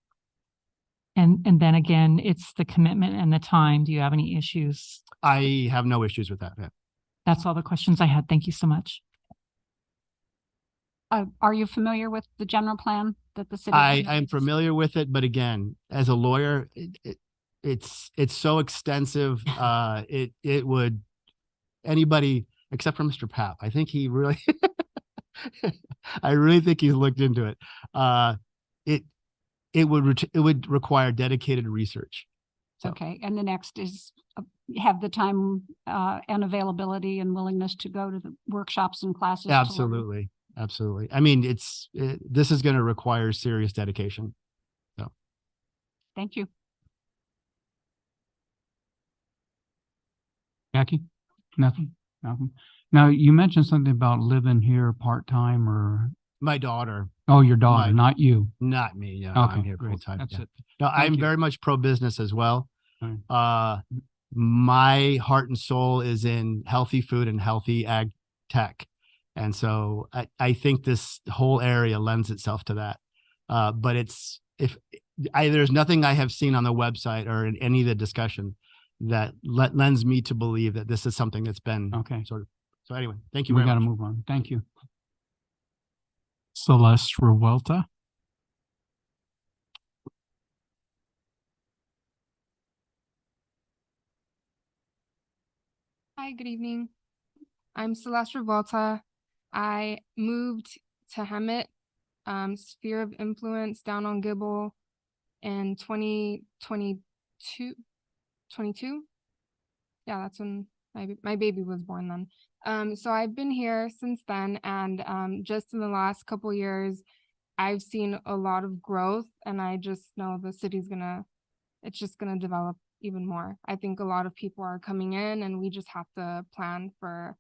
And then again, it's the commitment and the time. Do you have any issues? I have no issues with that. Yeah. That's all the questions I had. Thank you so much. Are you familiar with the general plan that the city? I'm familiar with it, but again, as a lawyer, it's so extensive. It would, anybody except for Mr. Pap, I think he really, I really think he's looked into it. It would require dedicated research. So. Okay, and the next is have the time and availability and willingness to go to the workshops and classes. Absolutely. Absolutely. I mean, this is going to require serious dedication. So. Thank you. Jackie? Nothing? Now, you mentioned something about living here part-time or. My daughter. Oh, your daughter, not you. Not me. Yeah. Okay, I'm here great. full-time. That's it. No, I'm very much pro-business as well. Right. My heart and soul is in healthy food and healthy ag tech. And so I think this whole area lends itself to that. But there's nothing I have seen on the website or in any of the discussion that lends me to believe that this is something that's been sort of. So anyway, thank you very much. We got to move on. Thank you. Celeste Rta. Hi, good evening. I'm Celeste Rta. I moved to Hemet, sphere of influence down on Gibble in 2022. 22? Yeah, that's when my baby was born then. So I've been here since then, and just in the last couple years, I've seen a lot of growth, and I just know the city's it's just gonna develop even more. I think a lot of people are coming in, and we just have to plan for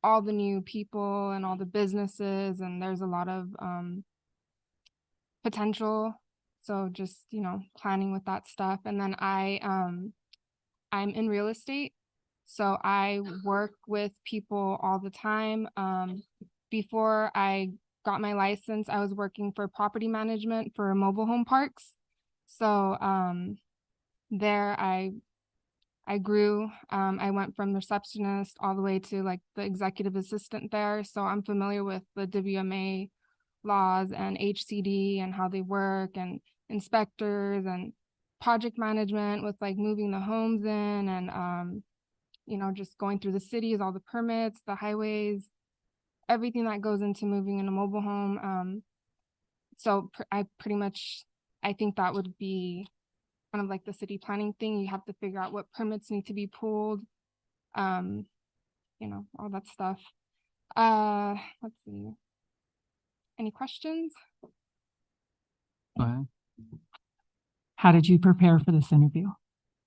all the new people and all the businesses, and there's a lot of potential. So just, planning with that stuff. And then I'm in real estate. So I work with people all the time. Before I got my license, I was working for property management for mobile home parks. So there I grew. I went from the receptionist all the way to like the executive assistant there. So I'm familiar with the WMA laws and HCD and how they work, and inspectors and project management with like moving the homes in, and just going through the cities, all the permits, the highways, everything that goes into moving in a mobile home. So I think that would be kind of like the city planning thing. You have to figure out what permits need to be pulled, all that stuff. Let's see. Any questions? How did you prepare for this interview?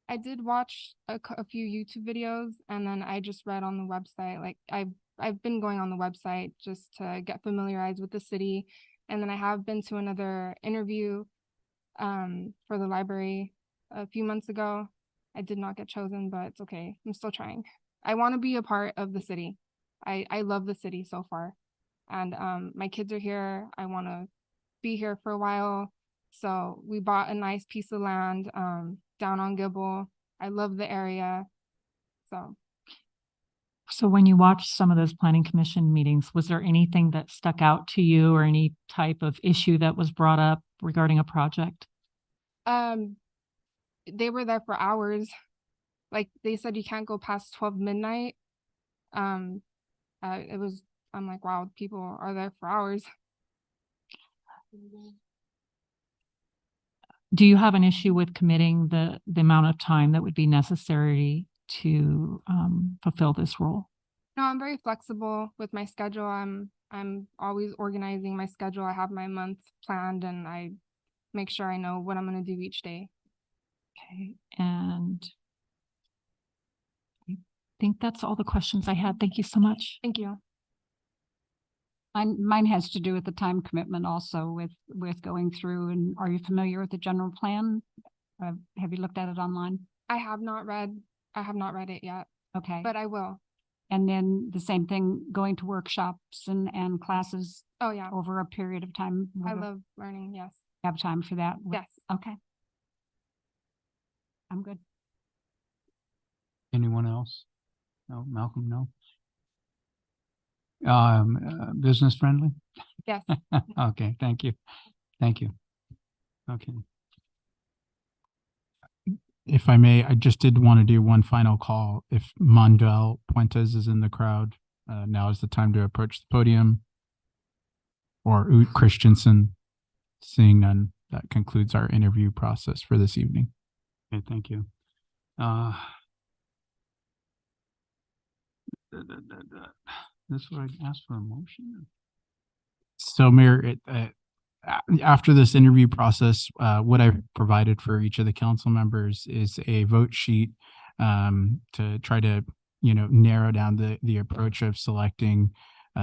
I did watch a few YouTube videos, and then I just read on the website. Like I've been going on the website just to get familiarized with the city, and then I have been to another interview for the library a few months ago. I did not get chosen, but it's okay. I'm still trying. I want to be a part of the city. I love the city so far, and my kids are here. I want to be here for a while. So we bought a nice piece of land down on Gibble. I love the area. So when you watched some of those planning commission meetings, was there anything that stuck out to you, or any type of issue that was brought up regarding a project? They were there for hours. Like they said, you can't go past 12 midnight. I'm like, wow, people are there for hours. Do you have an issue with committing the amount of time that would be necessary to fulfill this role? No, I'm very flexible with my schedule. I'm always organizing my schedule. I have my month planned, and I make sure I know what I'm going to do each day. Okay, and I think that's all the questions I had. Thank you so much. Thank you. Mine has to do with the time commitment also with going through. And are you familiar with the general plan? Have you looked at it online? I have not read it yet. Okay. But I will. And then the same thing, going to workshops and classes. Oh yeah. Over a period of time. I love learning. Yes. Have time for that? Yes. Okay. I'm good. Anyone else? No, Malcolm, no. Business friendly? Yes. Okay, thank you. Thank you. Okay. If I may, I just did want to do one final call. If Manuel Puentes is in the crowd, now is the time to approach the podium. Or Oot Christensen. Seeing none, that concludes our interview process for this evening. Okay, thank you. This is what I asked for a motion. So, Mayor, after this interview process, what I've provided for each of the council members is a vote sheet to try to, narrow down the approach of selecting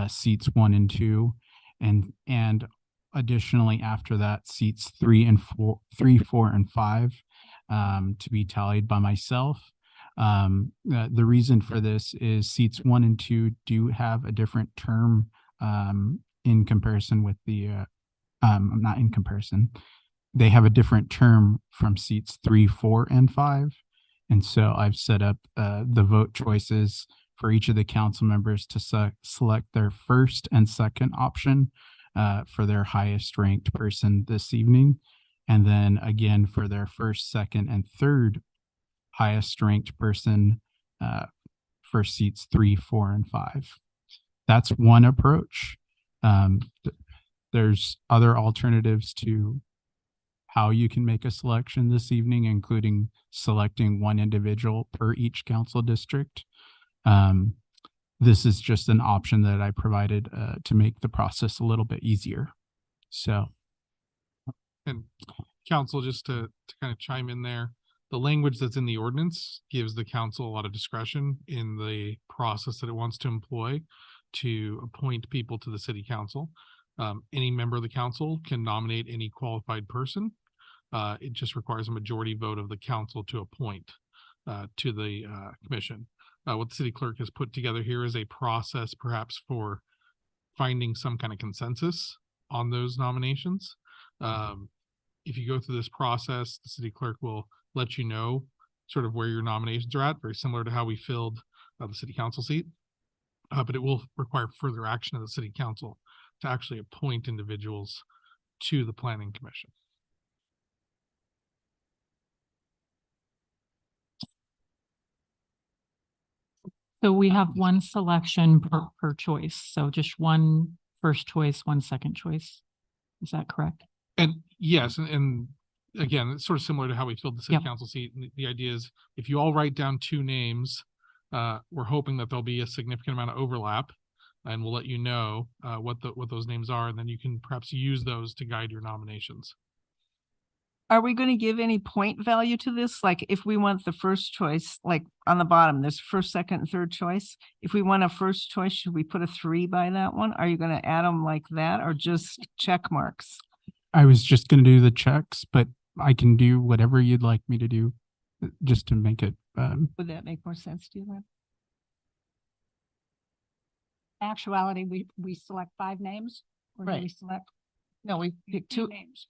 seats 1 and 2, and additionally after that, seats 3, 4, and 5 to be tallied by myself. The reason for this is seats 1 and 2 do have a different term in comparison with the not in comparison. They have a different term from seats 3, 4, and 5. And so I've set up the vote choices for each of the council members to select their first and second option for their highest ranked person this evening. And then again for their first, second, and third highest ranked person for seats 3, 4, and 5. That's one approach. There's other alternatives to how you can make a selection this evening, including selecting one individual per each council district. This is just an option that I provided to make the process a little bit easier. So. And council, just to kind of chime in there, the language that's in the ordinance gives the council a lot of discretion in the process that it wants to employ to appoint people to the city council. Any member of the council can nominate any qualified person. It just requires a majority vote of the council to appoint to the commission. What the city clerk has put together here is a process perhaps for finding some kind of consensus on those nominations. If you go through this process, the city clerk will let you know sort of where your nominations are at, very similar to how we filled the city council seat. But it will require further action of the city council to actually appoint individuals to the planning commission. So we have one selection per choice. So just one first choice, one second choice. Is that correct? And yes, and again, it's sort of similar to how we filled the city Yep. council seat. And the idea is if you all write down 2 names, we're hoping that there'll be a significant amount of overlap, and we'll let you know what those names are, and then you can perhaps use those to guide your nominations. Are we going to give any point value to this? Like if we want the first choice, like on the bottom, there's first, second, and third choice. If we want a first choice, should we put a 3 by that one? Are you going to add them like that or just check marks? I was just going to do the checks, but I can do whatever you'd like me to do just to make it. Would that make more sense to you then? Actuality, we select 5 names, or do we Right. select No, we pick 2. names?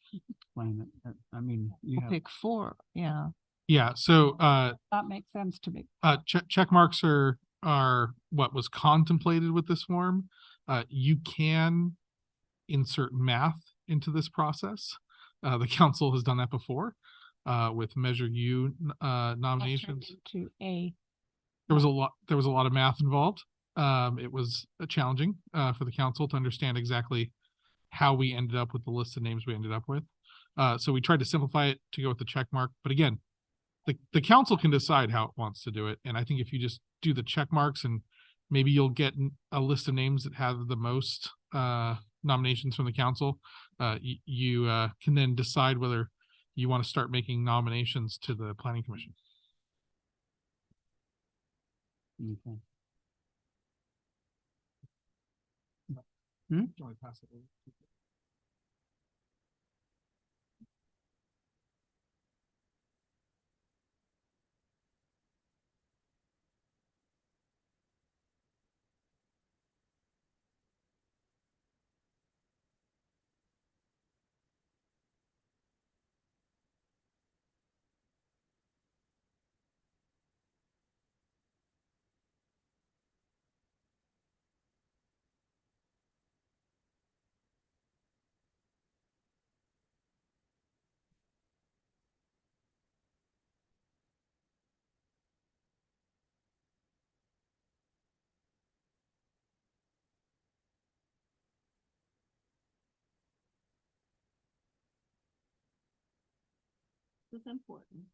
I mean, you We'll have. pick 4. Yeah. Yeah, so That makes sense to me. check marks are what was contemplated with this form. You can insert math into this process. The council has done that before with Measure U nominations. To a. There was a lot of math involved. It was challenging for the council to understand exactly how we ended up with the list of names we ended up with. So we tried to simplify it to go with the check mark. But again, the council can decide how it wants to do it. And I think if you just do the check marks, and maybe you'll get a list of names that have the most nominations from the council, you can then decide whether you want to start making nominations to the planning commission. Okay. Do you want to pass it over? This is important.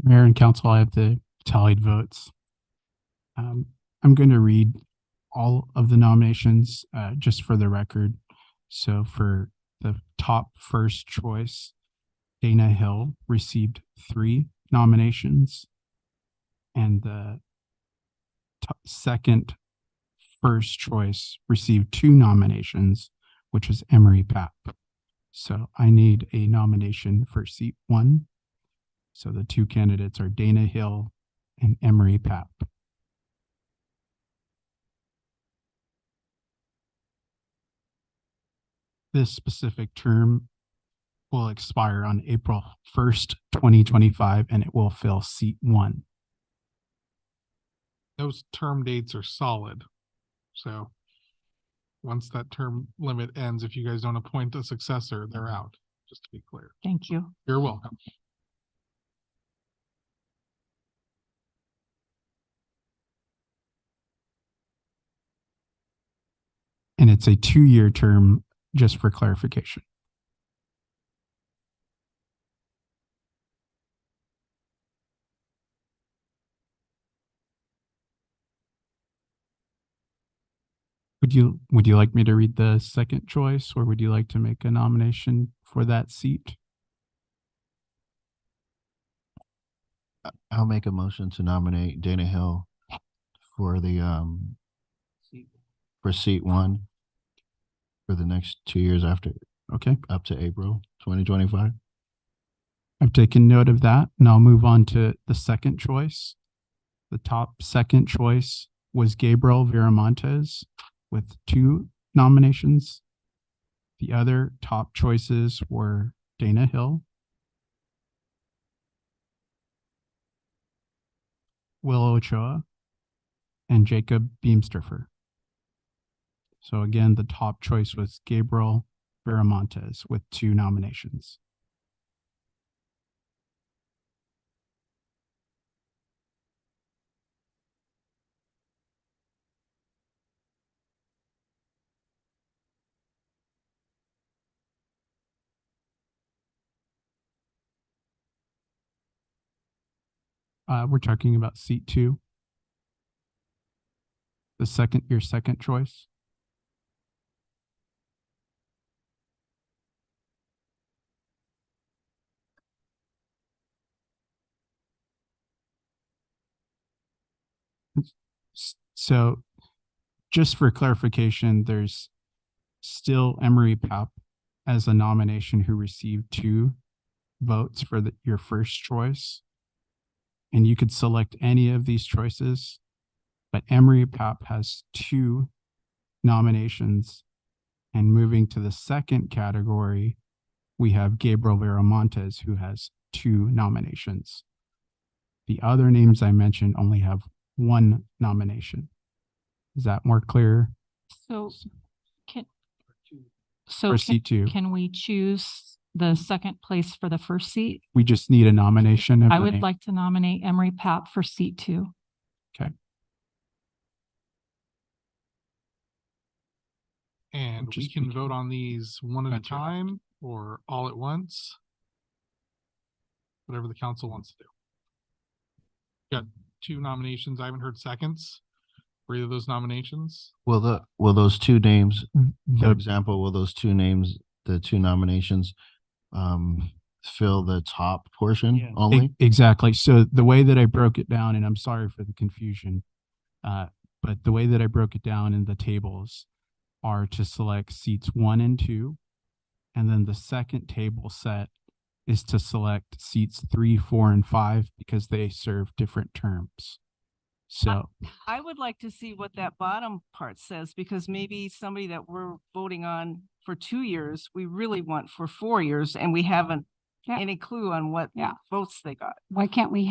Mayor and council, I have the tallied votes. I'm going to read all of the nominations just for the record. So for the top first choice, Dana Hill received 3 nominations, and the second first choice received 2 nominations, which was Emory Pap. So I need a nomination for seat 1. So the 2 candidates are Dana Hill and Emory Pap. This specific term will expire on April 1st, 2025, and it will fill seat 1. Those term dates are solid. So once that term limit ends, if you guys don't appoint a successor, they're out, just to be clear. Thank you. You're welcome. And it's a 2-year term, just for clarification. Would you like me to read the second choice, or would you like to make a nomination for that seat? I'll make a motion to nominate Dana Hill for the for seat 1 for the next 2 years after. Okay. Up to April 2025. I've taken note of that, and I'll move on to the second choice. The top second choice was Gabriel Viramontes with 2 nominations. The other top choices were Dana Hill, Will Ooa, and Jacob Beamster. So again, the top choice was Gabriel Viramontes with 2 nominations. We're talking about seat 2. Your second choice. So just for clarification, there's still Emory Pap as a nomination who received 2 votes for your first choice. And you could select any of these choices, but Emory Pap has 2 nominations. And moving to the second category, we have Gabriel Viramontes, who has 2 nominations. The other names I mentioned only have 1 nomination. Is that more clear? So For seat 2. Can we choose the second place for the first seat? We just need a nomination. I would like to nominate Emory Pap for seat 2. Okay. And we can vote on these one at a time or all at once. Whatever the council wants to do. Got 2 nominations. I haven't heard seconds for either of those nominations. Will those 2 names, for The- example, will those 2 names, the 2 nominations, fill the top portion only? Exactly. So the way that I broke it down, and I'm sorry for the confusion, but the way that I broke it down in the tables are to select seats 1 and 2. And then the second table set is to select seats 3, 4, and 5 because they serve different terms. So I would like to see what that bottom part says, because maybe somebody that we're voting on for 2 years, we really want for 4 years, and we haven't any clue on what votes they got. Why can't we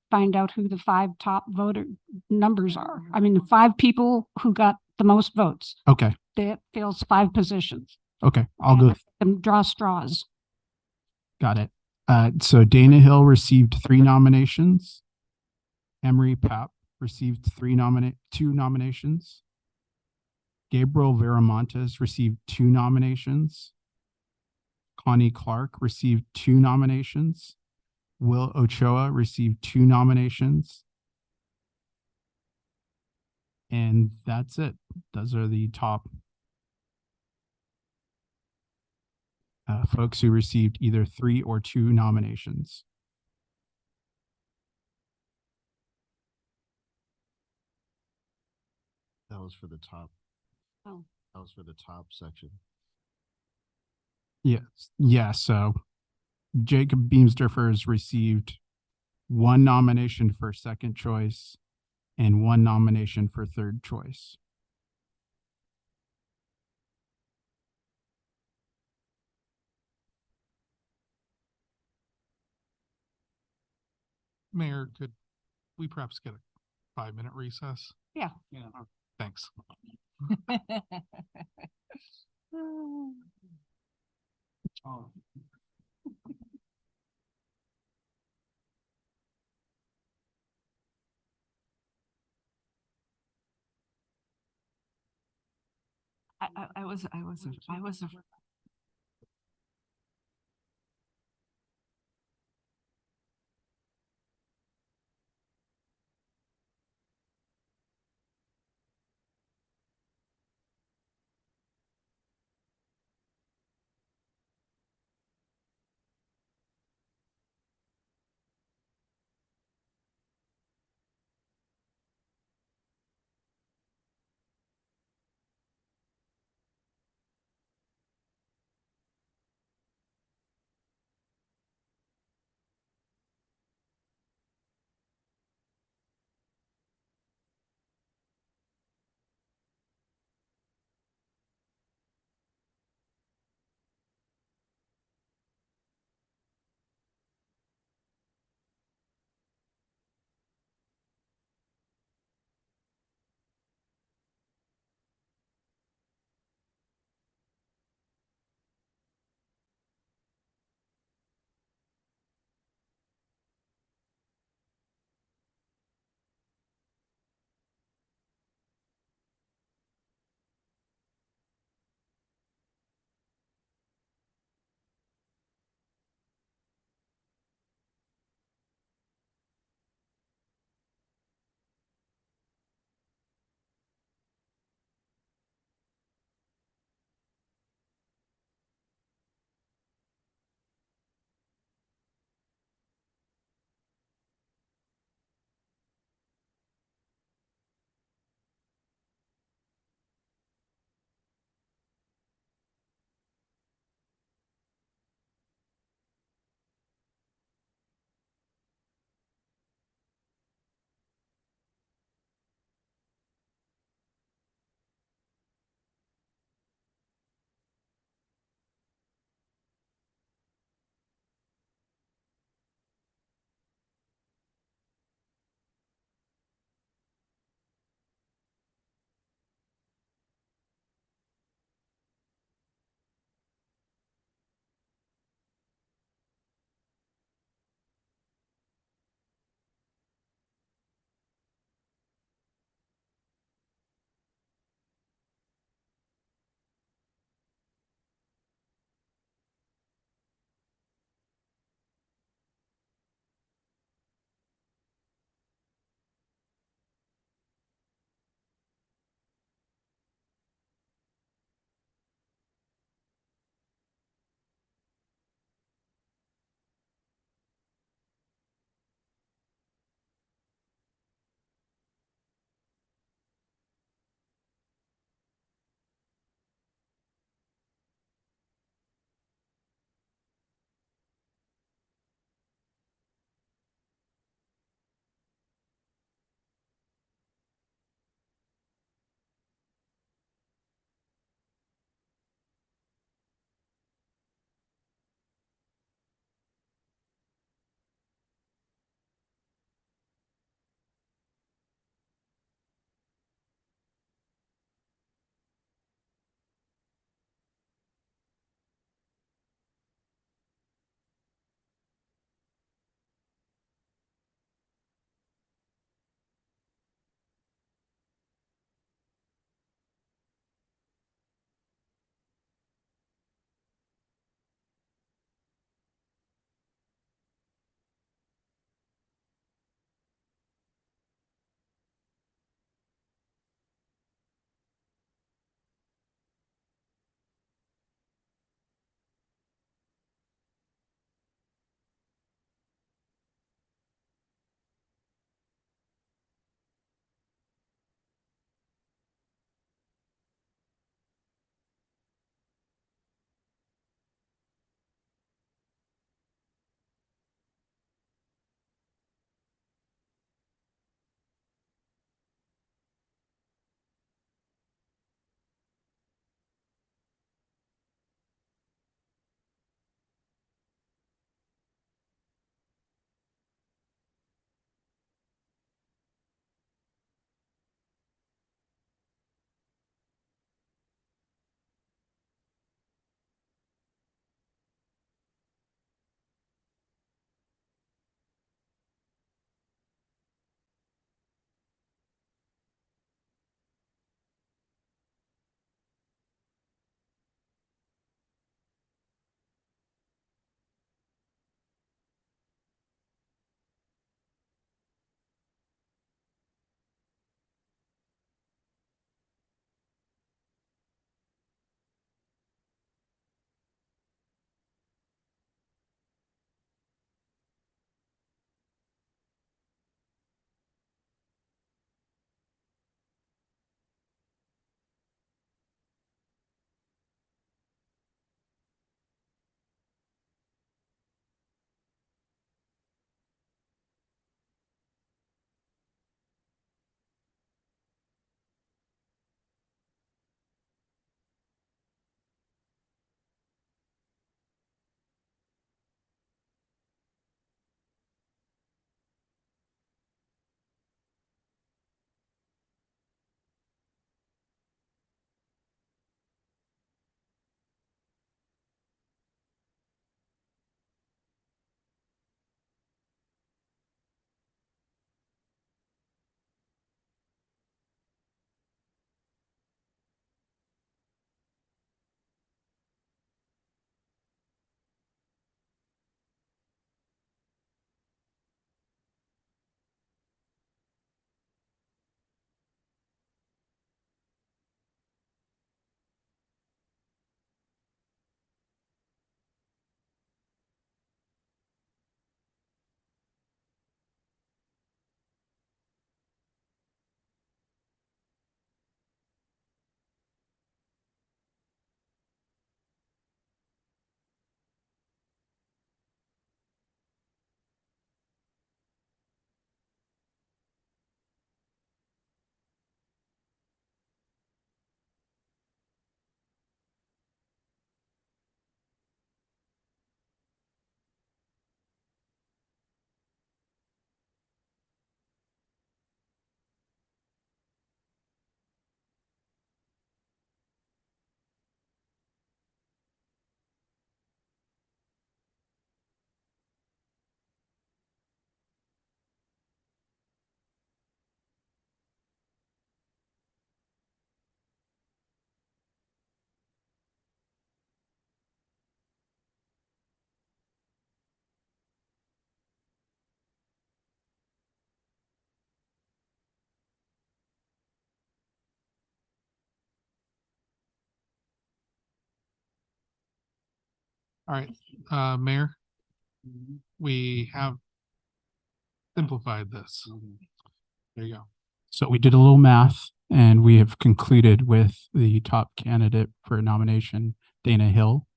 find out who the 5 top voter numbers are? I mean, the 5 people who got the most votes. okay. That fills 5 positions. Okay. I'll go. And draw straws. Got it. So Dana Hill received 3 nominations. Emory Pap received 2 nominations. Gabriel Viramontes received 2 nominations. Connie Clark received 2 nominations. Will Ochoa received 2 nominations. And that's it. Those are the top folks who received either 3 or 2 nominations. That was for the top. Oh. That was for the top section. Yes. Yeah. So Jacob Beamster has received 1 nomination for second choice and 1 nomination for third choice. Mayor, could we perhaps get a 5-minute recess? Yeah. Thanks. I was. All right, Mayor, we have simplified this. There you go. So we did a little math and we have concluded with the top candidate for nomination, Dana Hill,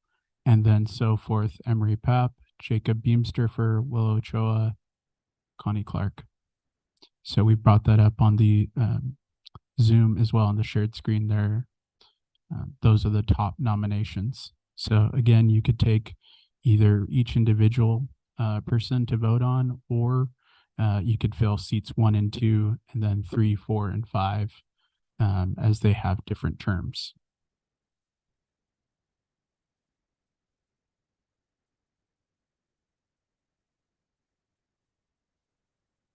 and then so forth, Emory Pap, Jacob Beamster for Will Ooa, Connie Clark. So we brought that up on the Zoom as well on the shared screen there. Those are the top nominations. So again, you could take either each individual person to vote on, or you could fill seats 1 and 2, and then 3, 4, and 5 as they have different terms.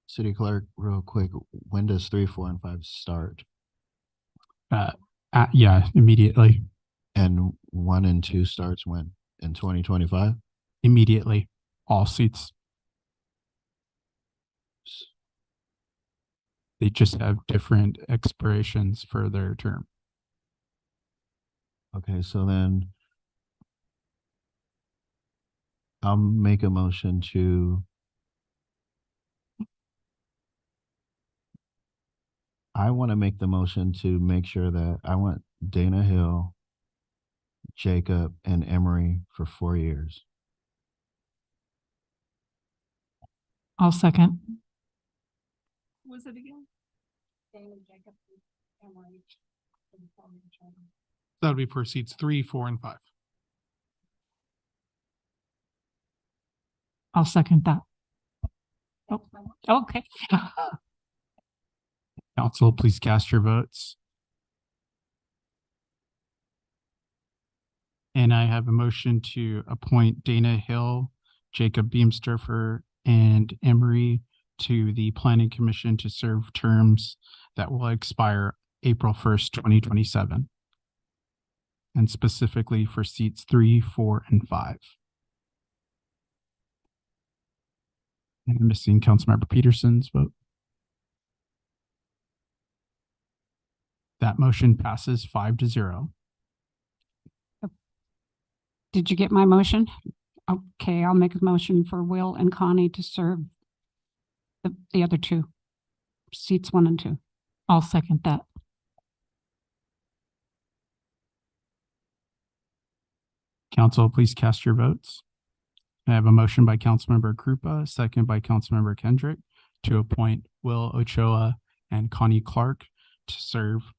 City Clerk, real quick, when does 3, 4, and 5 start? Yeah, immediately. And 1 and 2 starts when? In 2025? Immediately, all seats. They just have different expirations for their term. Okay, so then I'll make a motion to I want to make the motion to make sure that I want Dana Hill, Jacob, and Emory for 4 years. I'll second. Was it again? That would be for seats 3, 4, and 5. I'll second that. Oh, okay. Council, please cast your votes. And I have a motion to appoint Dana Hill, Jacob Beamster, and Emory to the Planning Commission to serve terms that will expire April 1st, 2027. And specifically for seats 3, 4, and 5. And I'm missing Councilmember Peterson's vote. That motion passes 5-0. Did you get my motion? Okay, I'll make a motion for Will and Connie to serve the other 2, seats 1 and 2. I'll second that. Council, please cast your votes. I have a motion by Councilmember Krupa, second by Councilmember Kendrick, to appoint Will Ooa and Connie Clark to serve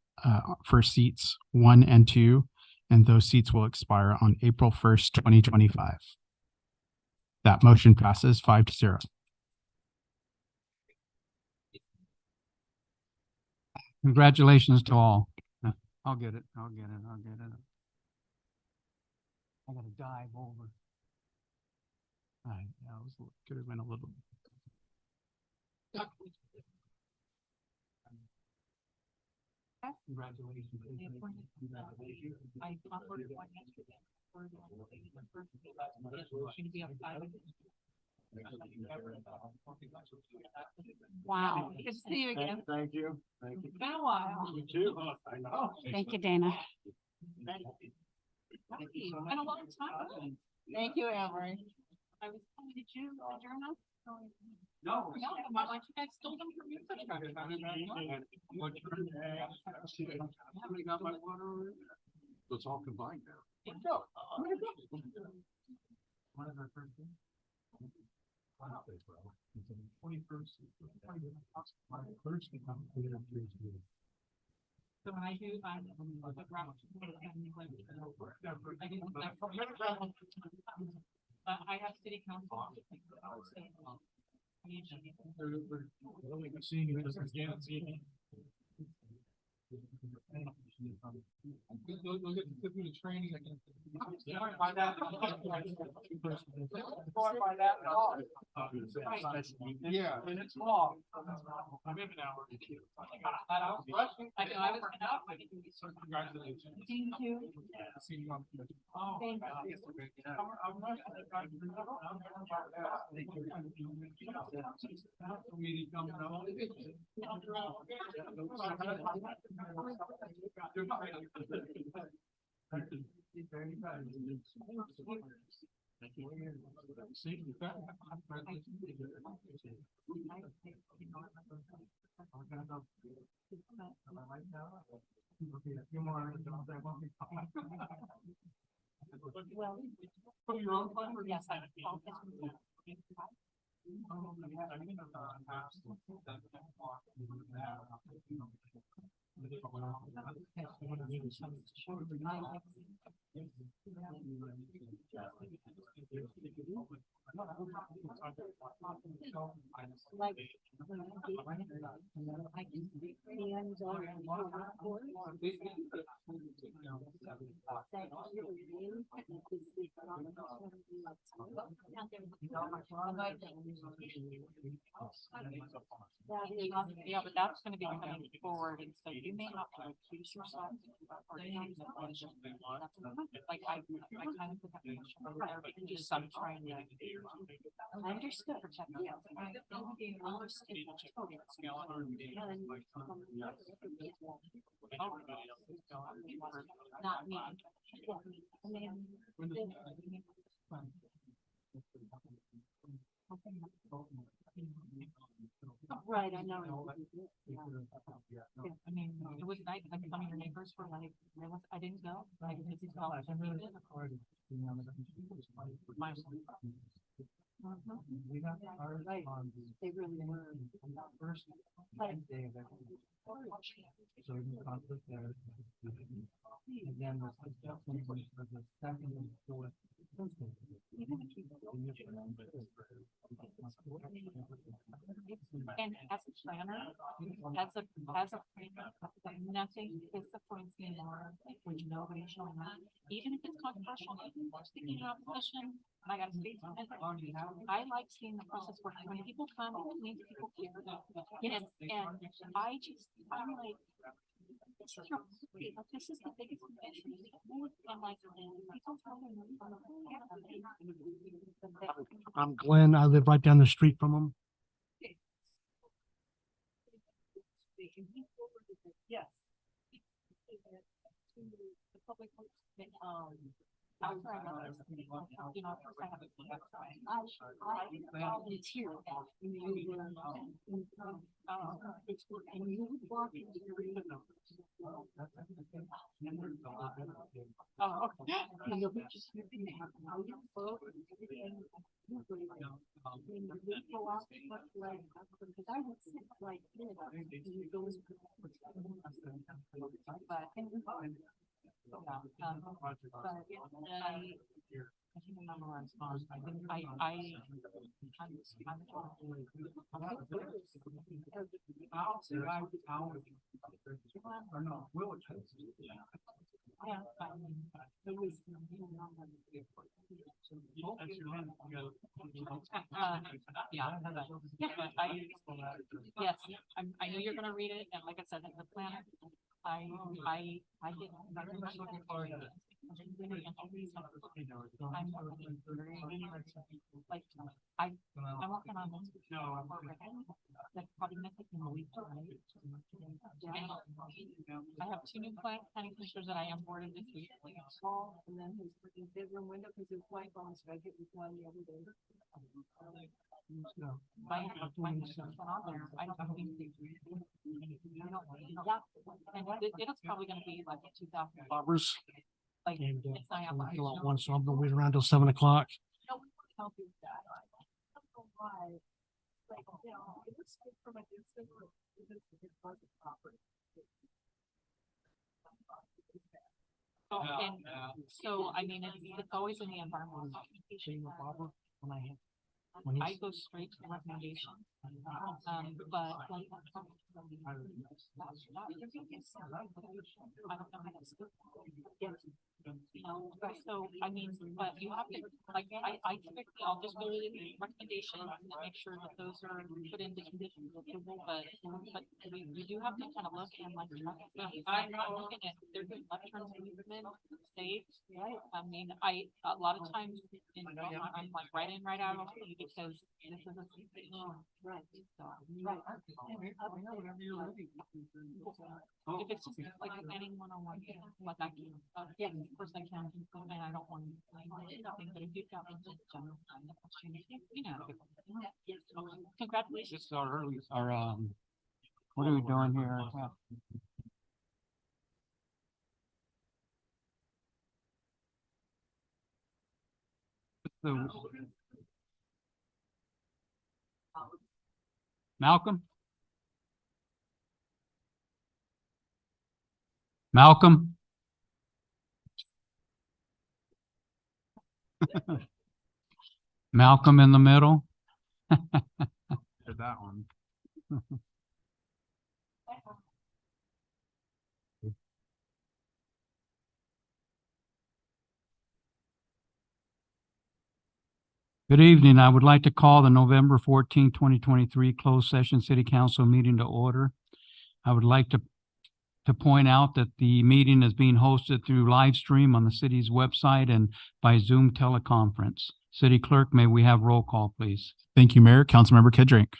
for seats 1 and 2, and those seats will expire on April 1st, 2025. That motion passes 5-0. Congratulations to all. I'll get it. I gotta dive over. Could have been a little. Congratulations. Wow. Good to see you again. Thank you. Thank you. It's been a while. You too. I know. Thank you, Dana. It's been a long time. Thank you, Emory. I was calling, did you adjourn us? No. No, why don't you guys stole them from your It's all combined now. So when I do, I have city council. They'll get to do the training. Yeah, and it's long. I'm in an hour. I know, I was out. Congratulations. Thank you. See you on. Thank Yes, yeah, but that's gonna be coming forward, and so you may have to recuse yourself. Or change the question. Like I kind of put that question over there, but just I'm trying to. I understood. Protect you. Not me. Right, I know. I mean, it was nice, like some of your neighbors were like, I didn't go, like, this is all. We got ours on They really were. the first Wednesday of every week. So we can conflict there. And then the suggestion was for the second and fourth. And as a planner, as a planner, nothing disappoints me more when nobody's showing up, even if it's controversial, even if it's speaking in opposition. And I gotta say, I like seeing the process work. When people come, it means people care. And I'm like, this is the biggest convention. I'm like, I'm Glenn. I live right down the street from them. Yes. The public works, I'm sorry about this. You know, of course I have I volunteer. And you would walk into your room. Oh, okay. And you'll be just how you vote. Go out, because I would sit like this. I can't remember where I'm from. Yes, I know you're gonna read it, and like I said, the plan, I did. Like, I'm working on this. Like probably next week. I have two new planning commissioners that I am boarded this week. And then his freaking bedroom window because his wife almost got hit with one the other day. I have on there. I don't think they. And it's probably gonna be like 2,000. Barbers. Like, it's not One, so I'm gonna wait around till 7 o'clock. Help you with that. I don't know why. Like, you know, it looks good from a distance, but it wasn't proper. And so, I mean, it's always in the environmental documentation. I go straight to the recommendation. But like, I don't know how that's good. You know, so I mean, but you have to, like, I typically, I'll just go to the recommendation and make sure that those are put into conditions of approval, but we do have to kind of look and like, I'm not looking at, they're doing left turns movement, safe, right? I mean, a lot of times, I'm like right in, right out because this is a right. So, right. If it's just like any one-on-one, like I can, yeah, of course I can, and I don't want to. Nothing, but if you've got like just general kind of question, you know. Congratulations. This is our early, what are we doing here? Malcolm? Malcolm? Malcolm in the middle? That one. Good evening. I would like to call the November 14, 2023 closed session city council meeting to order. I would like to point out that the meeting is being hosted through live stream on the city's website and by Zoom teleconference. City Clerk, may we have roll call, please? Thank you, Mayor. Councilmember Kedrink,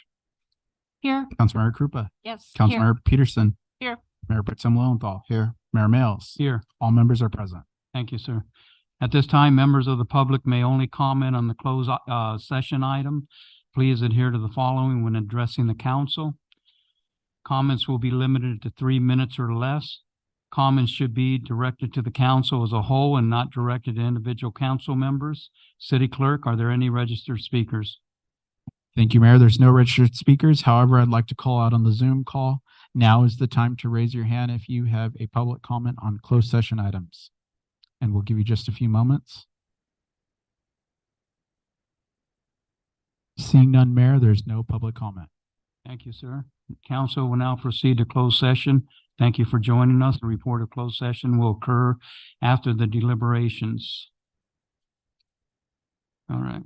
Here. Councilmember Krupa, Yes. Councilmember Peterson, Here. Mayor Pro Tem Lowenthal, here, Mayor Mills. Here. All members are present. Thank you, sir. At this time, members of the public may only comment on the closed session item. Please adhere to the following when addressing the council. Comments will be limited to 3 minutes or less. Comments should be directed to the council as a whole and not directed to individual council members. City Clerk, are there any registered speakers? Thank you, Mayor. There's no registered speakers. However, I'd like to call out on the Zoom call. Now is the time to raise your hand if you have a public comment on closed session items. And we'll give you just a few moments. Seeing none, Mayor, there's no public comment. Thank you, sir. Council will now proceed to closed session. Thank you for joining us. The report of closed session will occur after the deliberations. All right.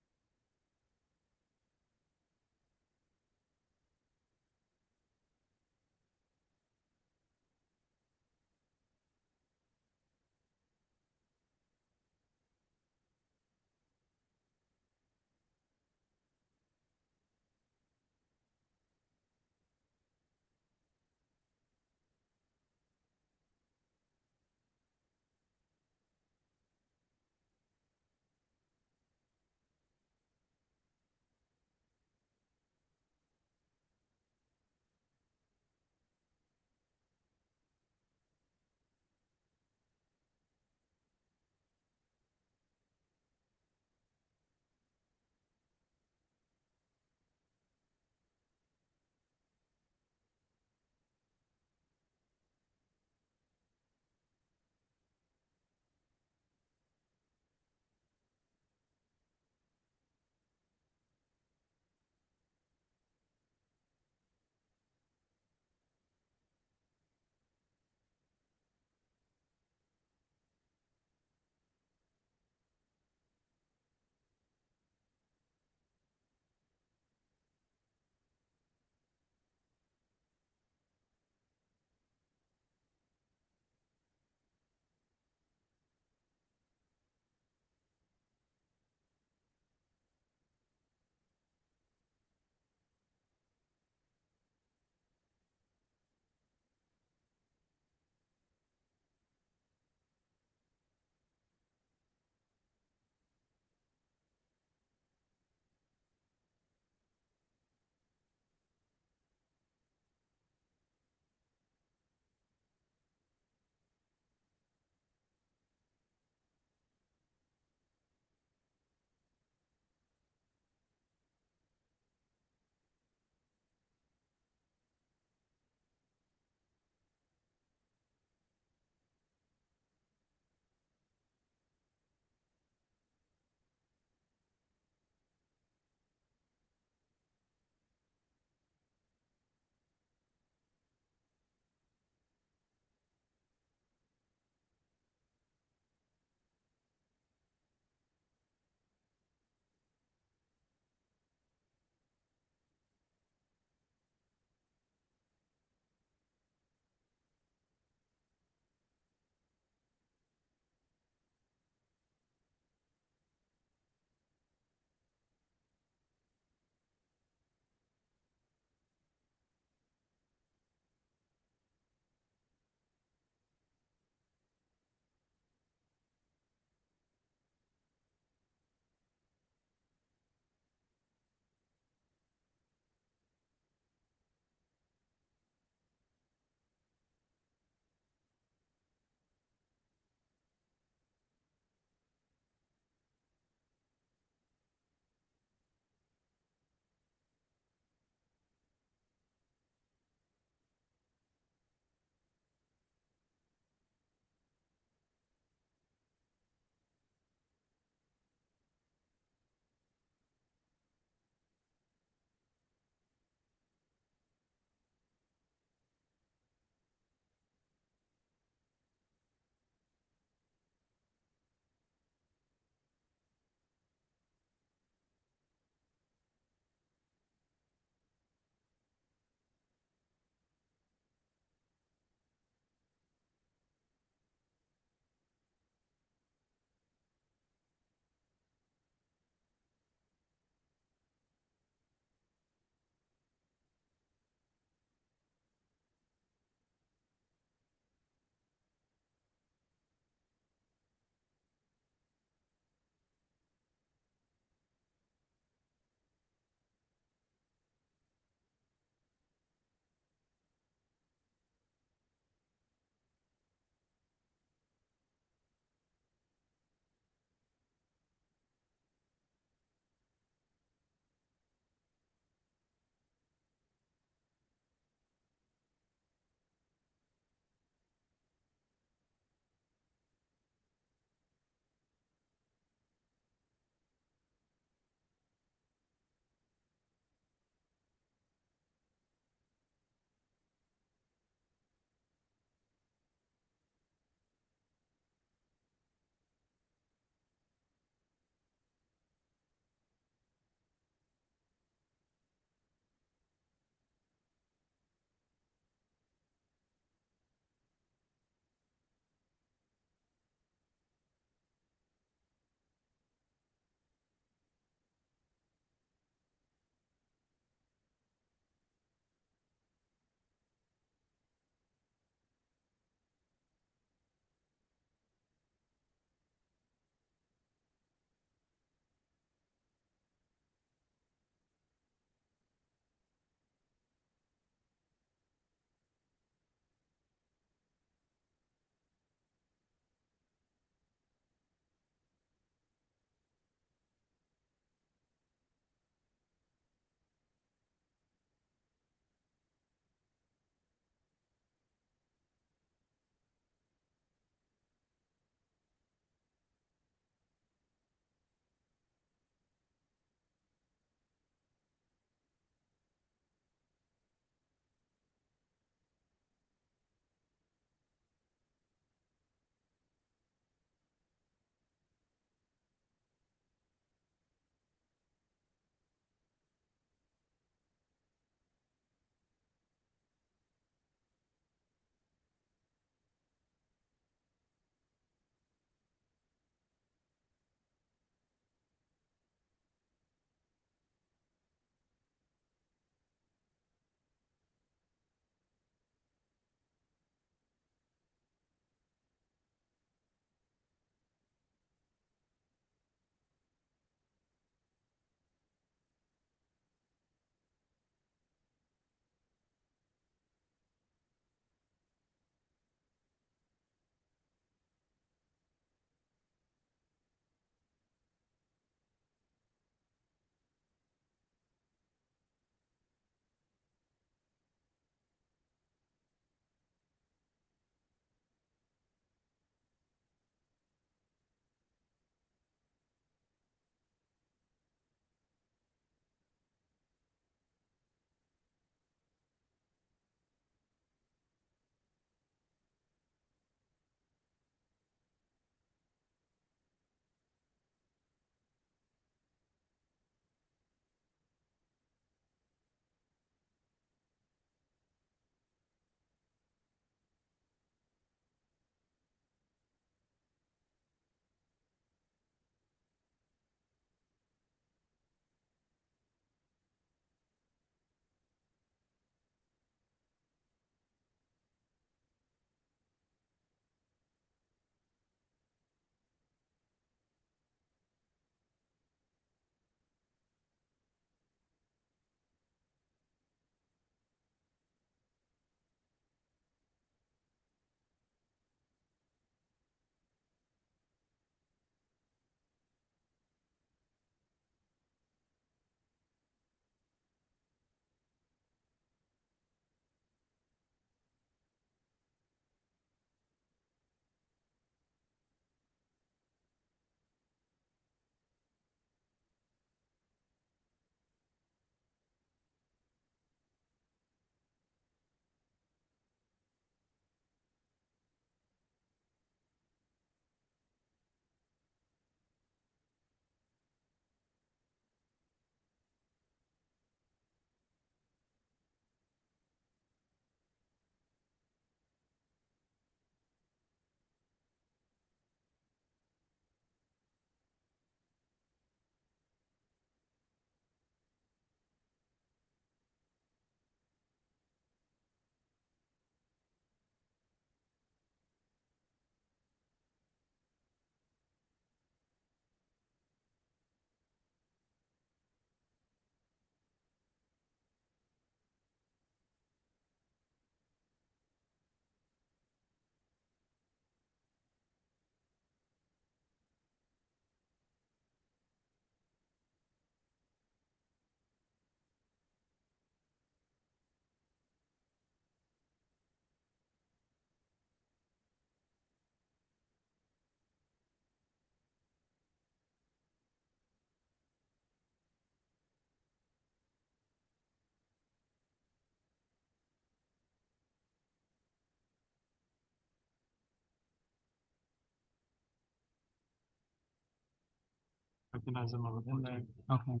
recognize them over there. Okay.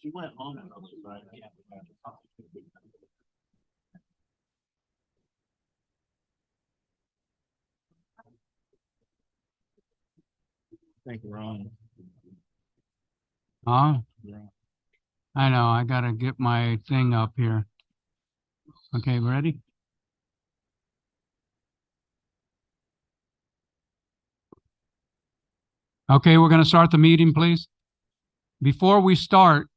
She went on and right? Thank you, Ron. Huh? I know, I gotta get my thing up here. Okay, ready? Okay, we're gonna start the meeting, please. Before we start,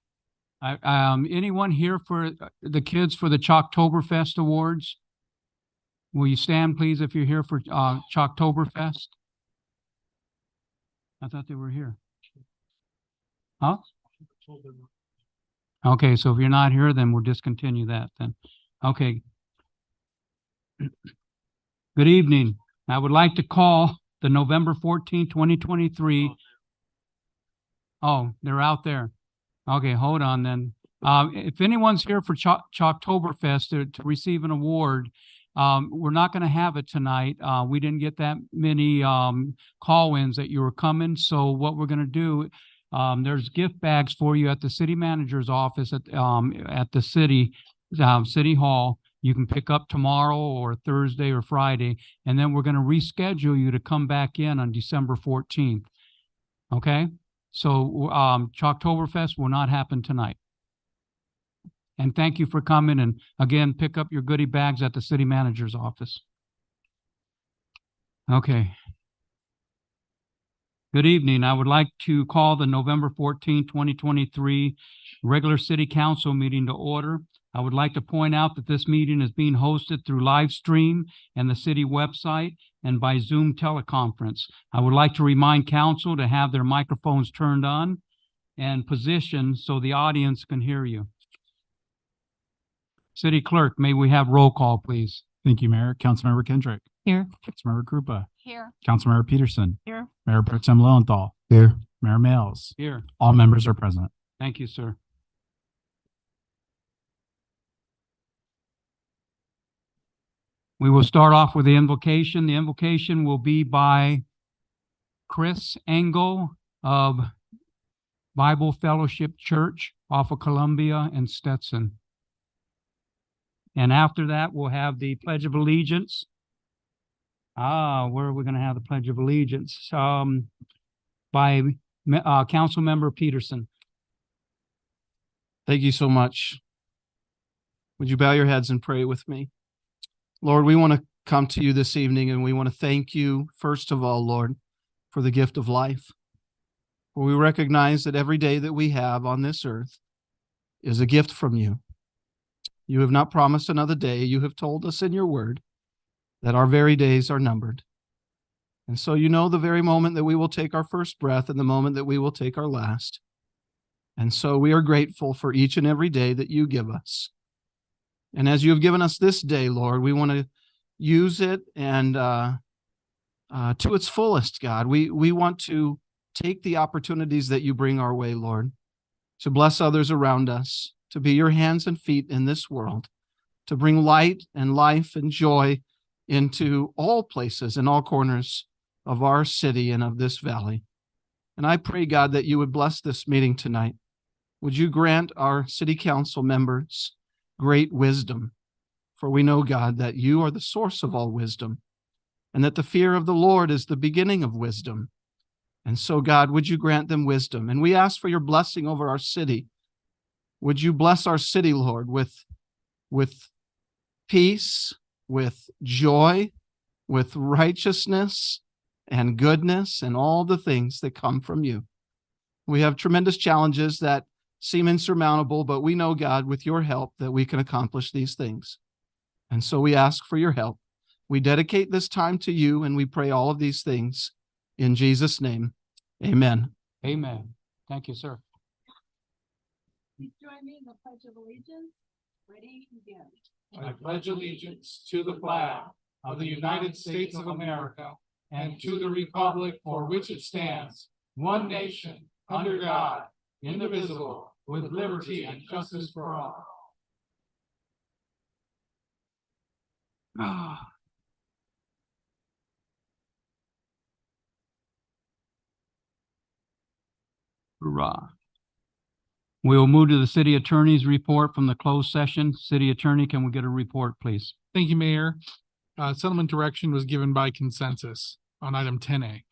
anyone here for the kids for the Chalktoberfest Awards? Will you stand, please, if you're here for Chalktoberfest? I thought they were here. Huh? Okay, so if you're not here, then we'll discontinue that then. Okay. Good evening. I would like to call the November 14th, 2023. Oh, they're out there. Okay, hold on then. If anyone's here for Chalktoberfest to receive an award, we're not going to have it tonight. We didn't get that many call-ins that you were coming. So what we're going to do, there's gift bags for you at the city manager's office at the city hall. You can pick up tomorrow or Thursday or Friday, and then we're going to reschedule you to come back in on December 14th. Okay? So Chalktoberfest will not happen tonight. And thank you for coming, and again, pick up your goodie bags at the city manager's office. Okay. Good evening. I would like to call the November 14th, 2023 regular city council meeting to order. I would like to point out that this meeting is being hosted through live stream and the city website and by Zoom teleconference. I would like to remind council to have their microphones turned on and positioned so the audience can hear you. City Clerk, may we have roll call, please? Thank you, Mayor. Councilmember Kendrick. Here. Councilmember Krupa. Here. Councilmember Peterson. Here. Mayor Pro Tem Lowenthal. Here. Mayor Males. Here. All members are present. Thank you, sir. We will start off with the invocation. The invocation will be by Chris Engel of Bible Fellowship Church off of Columbia and Stetson. And after that, we'll have the Pledge of Allegiance. Where are we going to have the Pledge of Allegiance? By Councilmember Peterson. Thank you so much. Would you bow your heads and pray with me? Lord, we want to come to you this evening and we want to thank you, first of all, Lord, for the gift of life. For we recognize that every day that we have on this earth is a gift from you. You have not promised another day. You have told us in your word that our very days are numbered. And so you know the very moment that we will take our first breath and the moment that we will take our last. And so we are grateful for each and every day that you give us. And as you have given us this day, Lord, we want to use it and to its fullest, God. We want to take the opportunities that you bring our way, Lord, to bless others around us, to be your hands and feet in this world, to bring light and life and joy into all places and all corners of our city and of this valley. And I pray, God, that you would bless this meeting tonight. Would you grant our city council members great wisdom? For we know, God, that you are the source of all wisdom, and that the fear of the Lord is the beginning of wisdom. And so, God, would you grant them wisdom? And we ask for your blessing over our city. Would you bless our city, Lord, with peace, with joy, with righteousness and goodness and all the things that come from you. We have tremendous challenges that seem insurmountable, but we know, God, with your help, that we can accomplish these things. And so we ask for your help. We dedicate this time to you, and we pray all of these things in Jesus' name. Amen. Amen. Thank you, sir. Please join me in the Pledge of Allegiance. Ready, begin. I pledge allegiance to the flag of the United States of America and to the republic for which it stands, one nation, under God, indivisible, with liberty and justice for all. Hurrah. We'll move to the city attorney's report from the closed session. City attorney, can we get a report, please? Thank you, Mayor. Settlement direction was given by consensus on item 10A.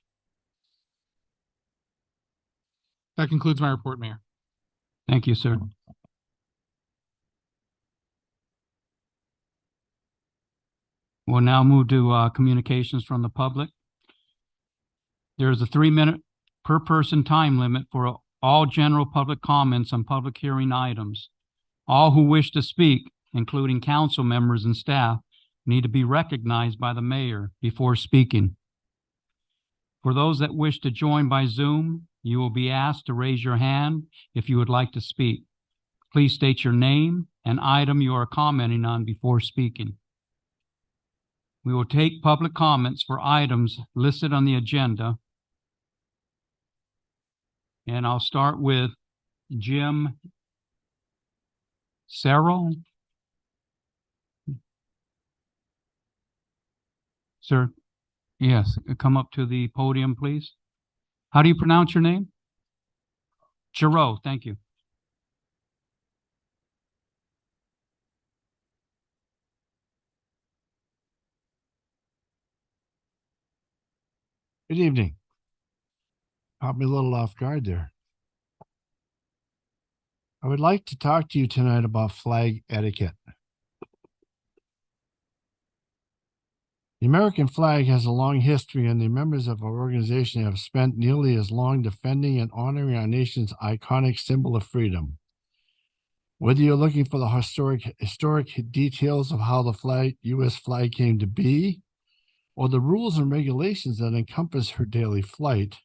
That concludes my report, Mayor. Thank you, sir. We'll now move to communications from the public. There's a 3-minute per person time limit for all general public comments on public hearing items. All who wish to speak, including council members and staff, need to be recognized by the mayor before speaking. For those that wish to join by Zoom, you will be asked to raise your hand if you would like to speak. Please state your name and item you are commenting on before speaking. We will take public comments for items listed on the agenda. And I'll start with Jim Serrell. Sir, yes, come up to the podium, please. How do you pronounce your name? Giroux, thank you. Good evening. Caught me a little off guard there. I would like to talk to you tonight about flag etiquette. The American flag has a long history, and the members of our organization have spent nearly as long defending and honoring our nation's iconic symbol of freedom. Whether you're looking for the historic details of how the U.S. flag came to be, or the rules and regulations that encompass her daily flight,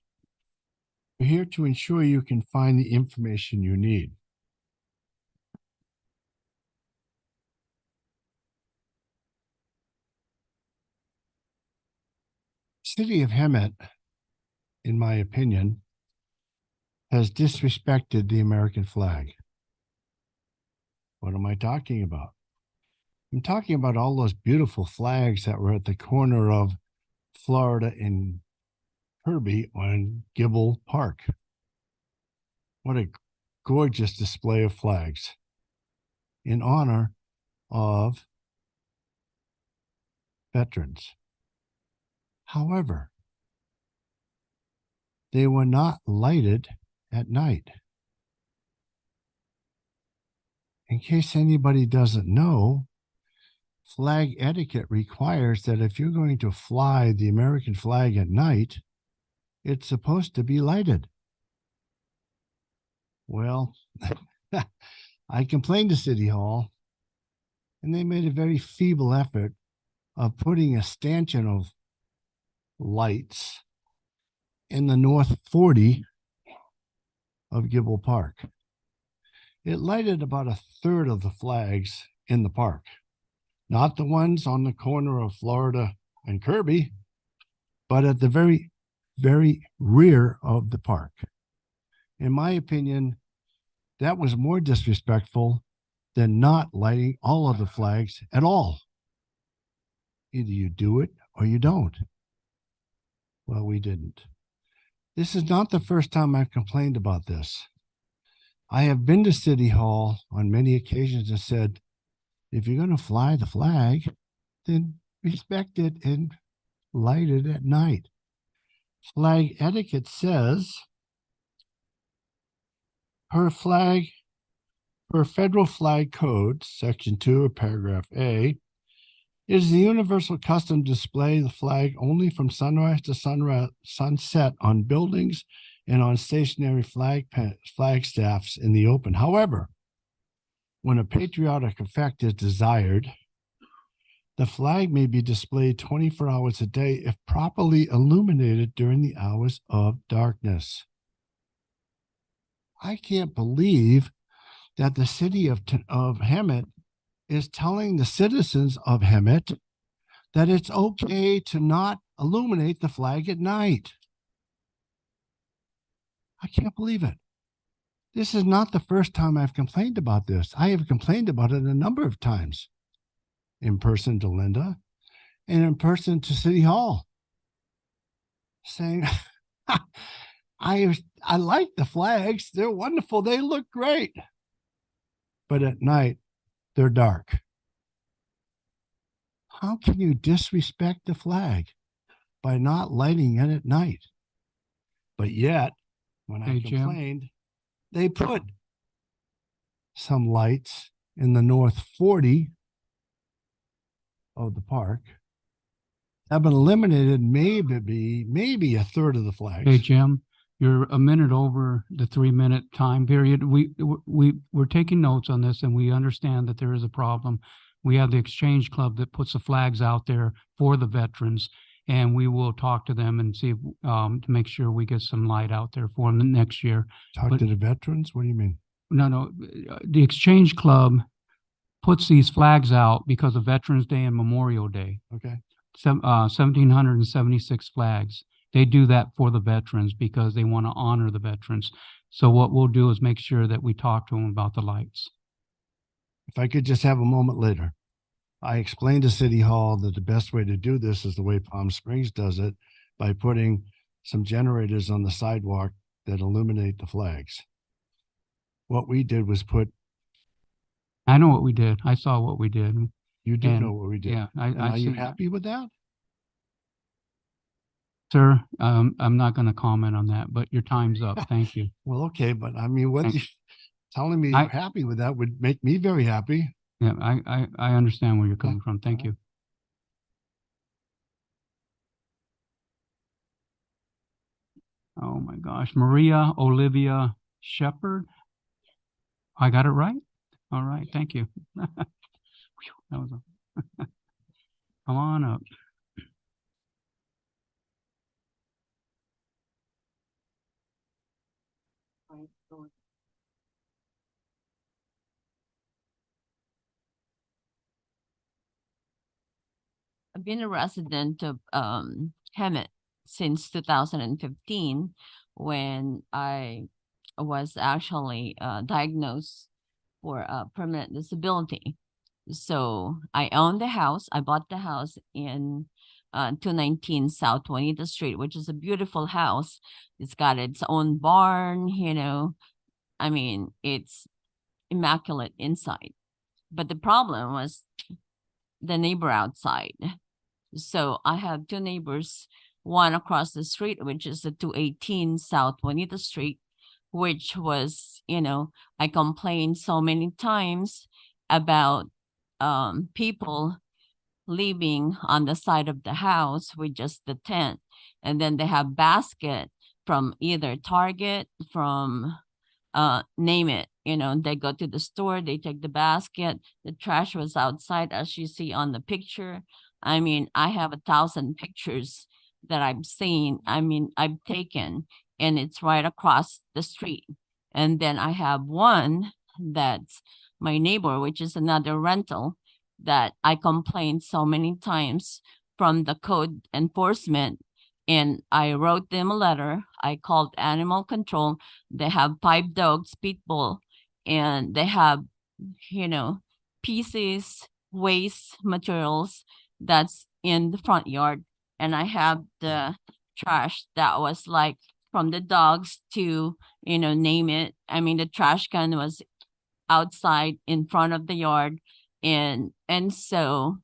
we're here to ensure you can find the information you need. City of Hemet, in my opinion, has disrespected the American flag. What am I talking about? I'm talking about all those beautiful flags that were at the corner of Florida and Kirby on Gibble Park. What a gorgeous display of flags in honor of veterans. However, they were not lighted at night. In case anybody doesn't know, flag etiquette requires that if you're going to fly the American flag at night, it's supposed to be lighted. Well, I complained to City Hall, and they made a very feeble effort of putting a stanchion of lights in the North 40 of Gibble Park. It lighted about a third of the flags in the park, not the ones on the corner of Florida and Kirby, but at the very, very rear of the park. In my opinion, that was more disrespectful than not lighting all of the flags at all. Either you do it or you don't. Well, we didn't. This is not the first time I've complained about this. I have been to City Hall on many occasions and said, if you're going to fly the flag, then respect it and light it at night. Flag etiquette says, per federal flag code, section 2 of paragraph A, It is the universal custom to display the flag only from sunrise to sunset on buildings and on stationary flag staffs in the open. However, when a patriotic effect is desired, the flag may be displayed 24 hours a day if properly illuminated during the hours of darkness. I can't believe that the city of Hemet is telling the citizens of Hemet that it's okay to not illuminate the flag at night. I can't believe it. This is not the first time I've complained about this. I have complained about it a number of times, in person to Linda and in person to City Hall, saying, I like the flags. They're wonderful. They look great. But at night, they're dark. How can you disrespect the flag by not lighting it at night? But yet, when I complained, they put some lights in the north 40 of the park, have been eliminated, maybe a third of the flags. Hey, Jim, you're a minute over the 3-minute time period. We're taking notes on this, and we understand that there is a problem. We have the Exchange Club that puts the flags out there for the veterans, and we will talk to them and see if, to make sure we get some light out there for them next year. Talk to the veterans? What do you mean? No, the Exchange Club puts these flags out because of Veterans Day and Memorial Day. Okay. 1,776 flags. They do that for the veterans because they want to honor the veterans. So what we'll do is make sure that we talk to them about the lights. If I could just have a moment later. I explained to City Hall that the best way to do this is the way Palm Springs does it, by putting some generators on the sidewalk that illuminate the flags. What we did was put. I know what we did. I saw what we did. You do know what we did. Yeah. Are you happy with that? Sir, I'm not going to comment on that, but your time's up. Thank you. Well, okay, but I mean, what you telling me you're happy with that would make me very happy. Yeah, I understand where you're coming from. Thank you. Oh my gosh, Maria Olivia Shepherd. I got it right? All right, thank you. That was come on up. I've been a resident of Hemet since 2015, when I was actually diagnosed for a permanent disability. So I own the house. I bought the house in 219 South 20th Street, which is a beautiful house. It's got its own barn, I mean, it's immaculate inside. But the problem was the neighbor outside. So I have two neighbors, one across the street, which is the 218 South 20th Street, which was, I complained so many times about people leaving on the side of the house with just the tent. And then they have basket from either Target, from name it, they go to the store, they take the basket, the trash was outside, as you see on the picture. I mean, I have 1,000 pictures that I've seen. I mean, I've taken, and it's right across the street. And then I have one that's my neighbor, which is another rental, that I complained so many times from the code enforcement. And I wrote them a letter. I called animal control. They have 5 dogs, pit bull, and they have, pieces, waste materials that's in the front yard. And I have the trash that was like from the dogs to, name it. I mean, the trash can was outside in front of the yard. And so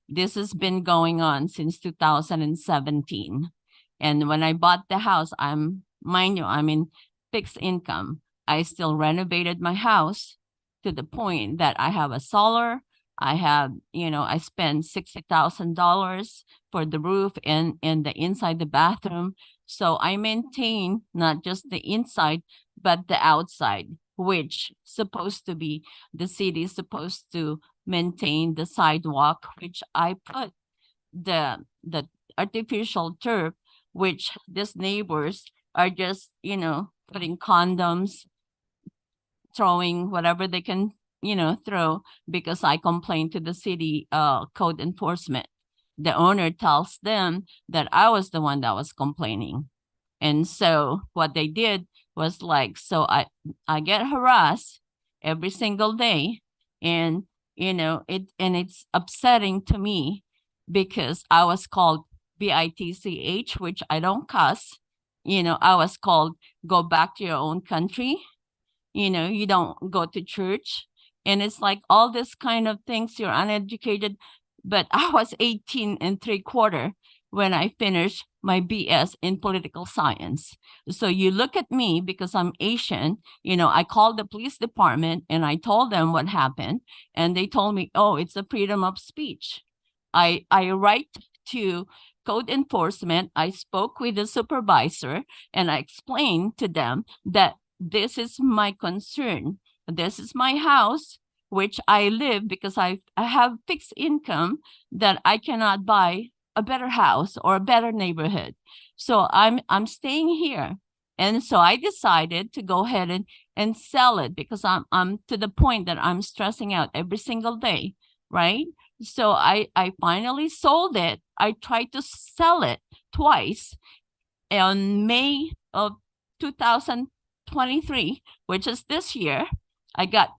this has been going on since 2017. And when I bought the house, mind you, I'm in fixed income. I still renovated my house to the point that I have a solar, I have, I spent $60,000 for the roof and the inside the bathroom. So I maintain not just the inside, but the outside, which supposed to be, the city is supposed to maintain the sidewalk, which I put the artificial turf, which these neighbors are just, putting condoms, throwing whatever they can, throw, because I complained to the city code enforcement. The owner tells them that I was the one that was complaining. And so what they did was like, so I get harassed every single day, and it's upsetting to me because I was called BITCH, which I don't cuss. I was called go back to your own country. You don't go to church. And it's like all this kind of things, you're uneducated. But I was 18 3/4 when I finished my BS in political science. So you look at me because I'm Asian, I called the police department and I told them what happened. And they told me, oh, it's a freedom of speech. I write to code enforcement. I spoke with the supervisor and I explained to them that this is my concern. This is my house, which I live because I have fixed income that I cannot buy a better house or a better neighborhood. So I'm staying here. And so I decided to go ahead and sell it because I'm to the point that I'm stressing out every single day, right? So I finally sold it. I tried to sell it twice. On May of 2023, which is this year, I got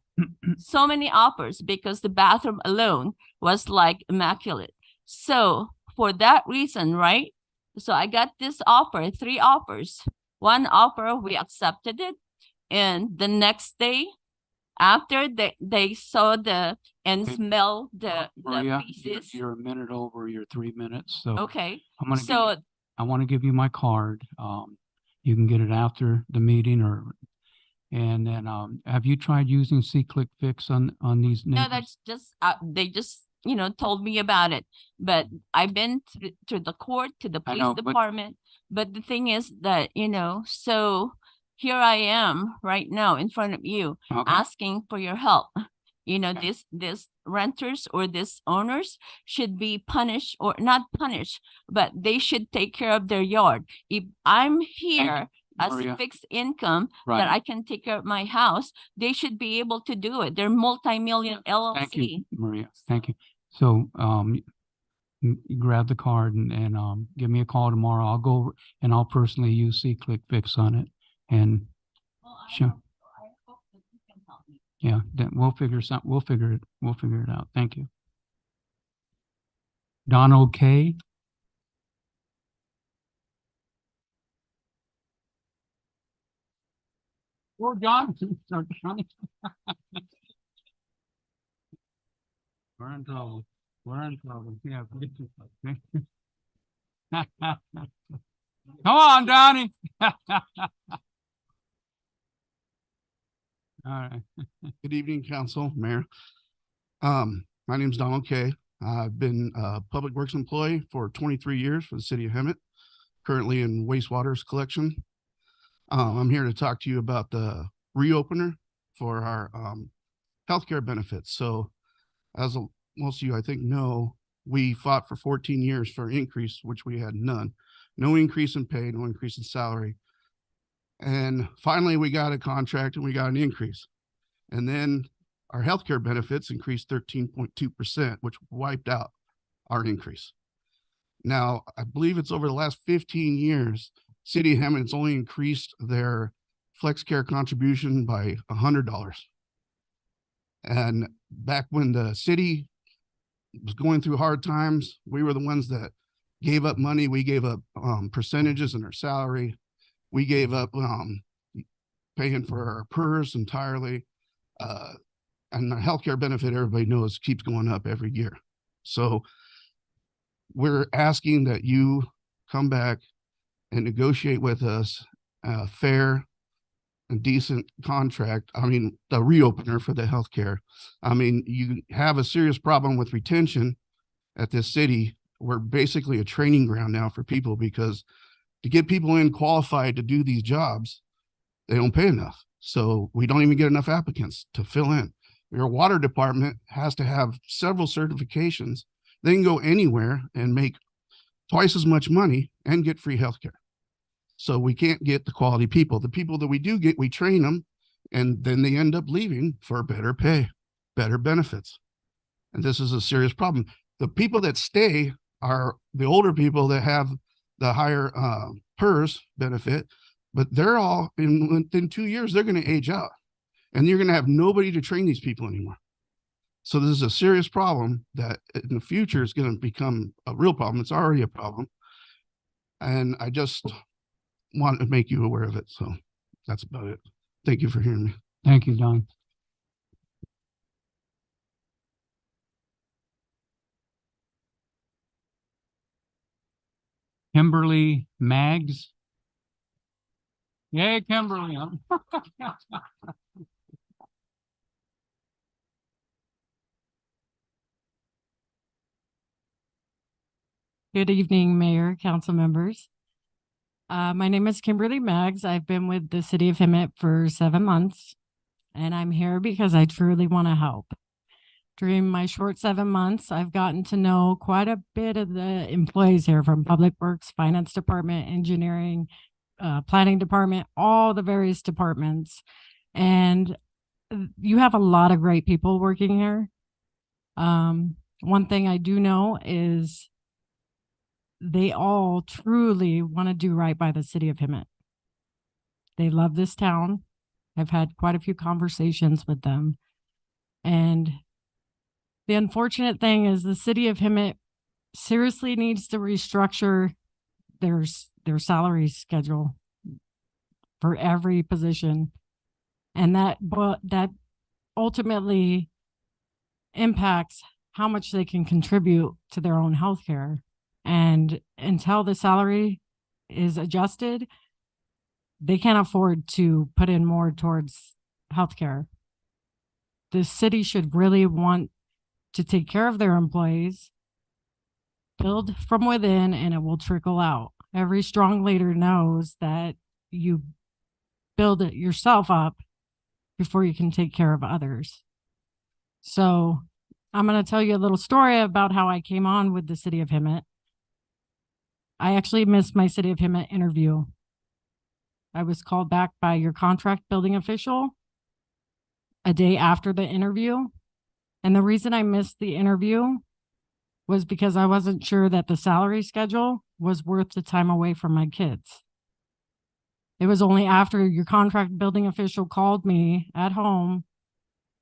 so many offers because the bathroom alone was like immaculate. So for that reason, right? So I got this offer, 3 offers. One offer, we accepted it. And the next day, after they saw and smell the Maria, pieces. you're a minute over your 3 minutes, so. Okay, I want to give you my card. You can get it after the meeting and then, have you tried using C-Click Fix on these neighbors? No, that's just, they just, told me about it. But I've been to the court, to the police department. But the thing is that, so here I am right now in front of you, asking for your help. This renters or this owners should be punished, or not punished, but they should take care of their yard. If I'm here as Maria. a fixed income that I can take care of my house, they should be able to do it. They're multi-million LLC. Thank you, Maria. Thank you. So, you grab the card and give me a call tomorrow. I'll go over and I'll personally use C-Click Fix on it. And sure. Yeah, then we'll figure it out. Thank you. Donald K. Oh, John. No, Johnny. We're in trouble. We're in trouble. Yeah. Come on, Donnie. All right. Good evening, Council, Mayor. My name is Donald Kay. I've been a public works employee for 23 years for the city of Hemet, currently in wastewaters collection. I'm here to talk to you about the reopener for our healthcare benefits. So as most of you, I think, know, we fought for 14 years for an increase, which we had none. No increase in pay, no increase in salary. And finally, we got a contract and we got an increase. And then our healthcare benefits increased 13.2%, which wiped out our increase. Now, I believe it's over the last 15 years, City of Hemet's only increased their flex care contribution by $100. And back when the city was going through hard times, we were the ones that gave up money. We gave up percentages in our salary. We gave up paying for our PERS entirely. And the healthcare benefit, everybody knows, keeps going up every year. So we're asking that you come back and negotiate with us a fair a decent contract, I mean, the reopener for the healthcare. I mean, you have a serious problem with retention at this city. We're basically a training ground now for people because to get people in qualified to do these jobs, they don't pay enough. So we don't even get enough applicants to fill in. Your water department has to have several certifications. They can go anywhere and make twice as much money and get free healthcare. So we can't get the quality people. The people that we do get, we train them, and then they end up leaving for better pay, better benefits. And this is a serious problem. The people that stay are the older people that have the higher PERS benefit, but they're all within 2 years, they're going to age out, and you're going to have nobody to train these people anymore. So this is a serious problem that in the future is going to become a real problem. It's already a problem. And I just want to make you aware of it. So that's about it. Thank you for hearing me. Thank you, Don. Kimberly Maggs. Yay, Kimberly. Good evening, Mayor, council members. My name is Kimberly Maggs. I've been with the city of Hemet for 7 months, and I'm here because I truly want to help. During my short 7 months, I've gotten to know quite a bit of the employees here from Public Works, Finance Department, Engineering, Planning Department, all the various departments. And you have a lot of great people working here. One thing I do know is they all truly want to do right by the city of Hemet. They love this town. I've had quite a few conversations with them. And the unfortunate thing is the city of Hemet seriously needs to restructure their salary schedule for every position. And that ultimately impacts how much they can contribute to their own health care. And until the salary is adjusted, they can't afford to put in more towards healthcare. The city should really want to take care of their employees, build from within, and it will trickle out. Every strong leader knows that you build it yourself up before you can take care of others. So I'm going to tell you a little story about how I came on with the city of Hemet. I actually missed my city of Hemet interview. I was called back by your contract building official a day after the interview. And the reason I missed the interview was because I wasn't sure that the salary schedule was worth the time away from my kids. It was only after your contract building official called me at home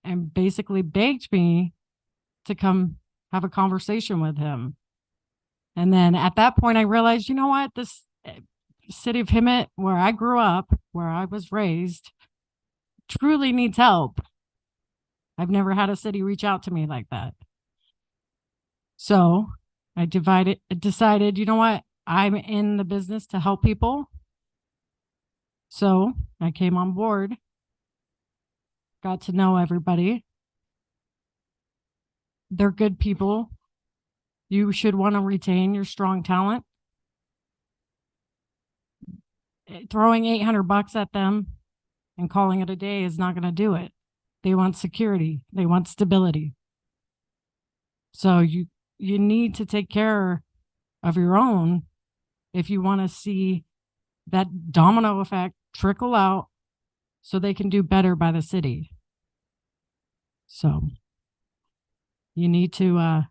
and basically begged me to come have a conversation with him. And then at that point, I realized, you know what, this city of Hemet, where I grew up, where I was raised, truly needs help. I've never had a city reach out to me like that. So I decided, you know what, I'm in the business to help people. So I came on board, got to know everybody. They're good people. You should want to retain your strong talent. Throwing $800 at them and calling it a day is not going to do it. They want security. They want stability. So you need to take care of your own if you want to see that domino effect trickle out so they can do better by the city. So you need to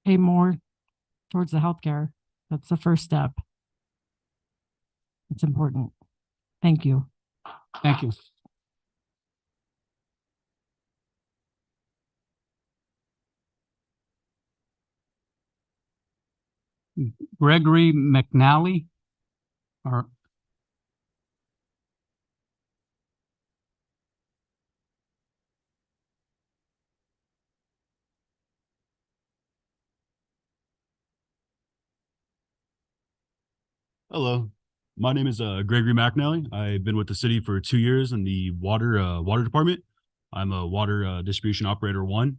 pay more towards the healthcare. That's the first step. It's important. Thank you. Thank you. Gregory McNally, or Hello, My name is Gregory McNally. I've been with the city for 2 years in the water department. I'm a water distribution operator 1.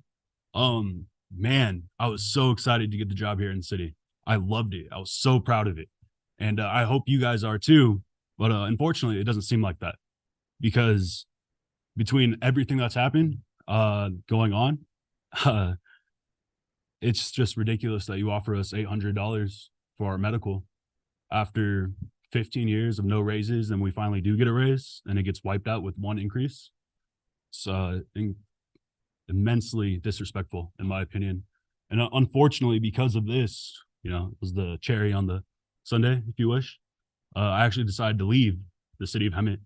Man, I was so excited to get the job here in the city. I loved it. I was so proud of it. And I hope you guys are too. But unfortunately, it doesn't seem like that, because between everything that's happened going on, it's just ridiculous that you offer us $800 for our medical after 15 years of no raises, and we finally do get a raise and it gets wiped out with 1 increase. It's immensely disrespectful, in my opinion. And unfortunately, because of this, you know, it was the cherry on the sundae, if you wish. I actually decided to leave the city of Hemet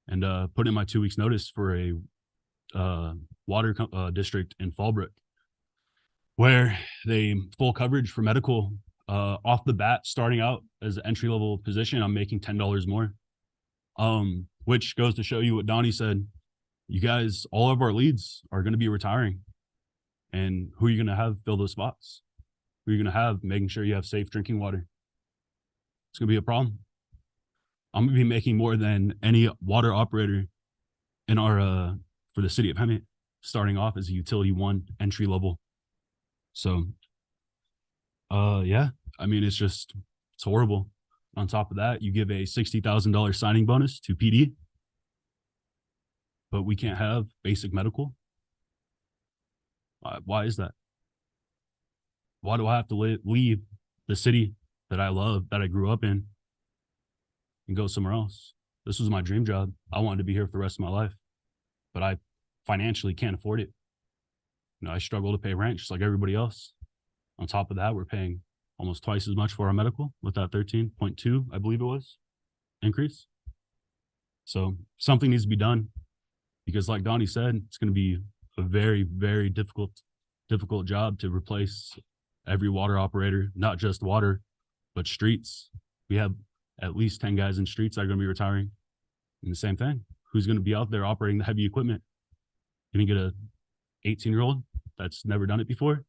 and put in my 2 weeks notice for a water district in Fallbrook, where they full coverage for medical off the bat, starting out as an entry-level position. I'm making $10 more, which goes to show you what Donnie said. You guys, all of our leads are going to be retiring, and who are you going to have fill those spots? Who are you going to have making sure you have safe drinking water? It's going to be a problem. I'm going to be making more than any water operator in our for the city of Hemet, starting off as a utility 1 entry level. So yeah, I mean, it's horrible. On top of that, you give a $60,000 signing bonus to PD, but we can't have basic medical. Why is that? Why do I have to leave the city that I love, that I grew up in, and go somewhere else? This was my dream job. I wanted to be here for the rest of my life, but I financially can't afford it. You know, I struggle to pay rent just like everybody else. On top of that, we're paying almost twice as much for our medical with that 13.2, I believe it was, increase. So something needs to be done, because like Donnie said, it's going to be a very, very difficult job to replace every water operator, not just water, but streets. We have at least 10 guys in streets that are going to be retiring. And the same thing, who's going to be out there operating the heavy equipment? Going to get a 18-year-old that's never done it before?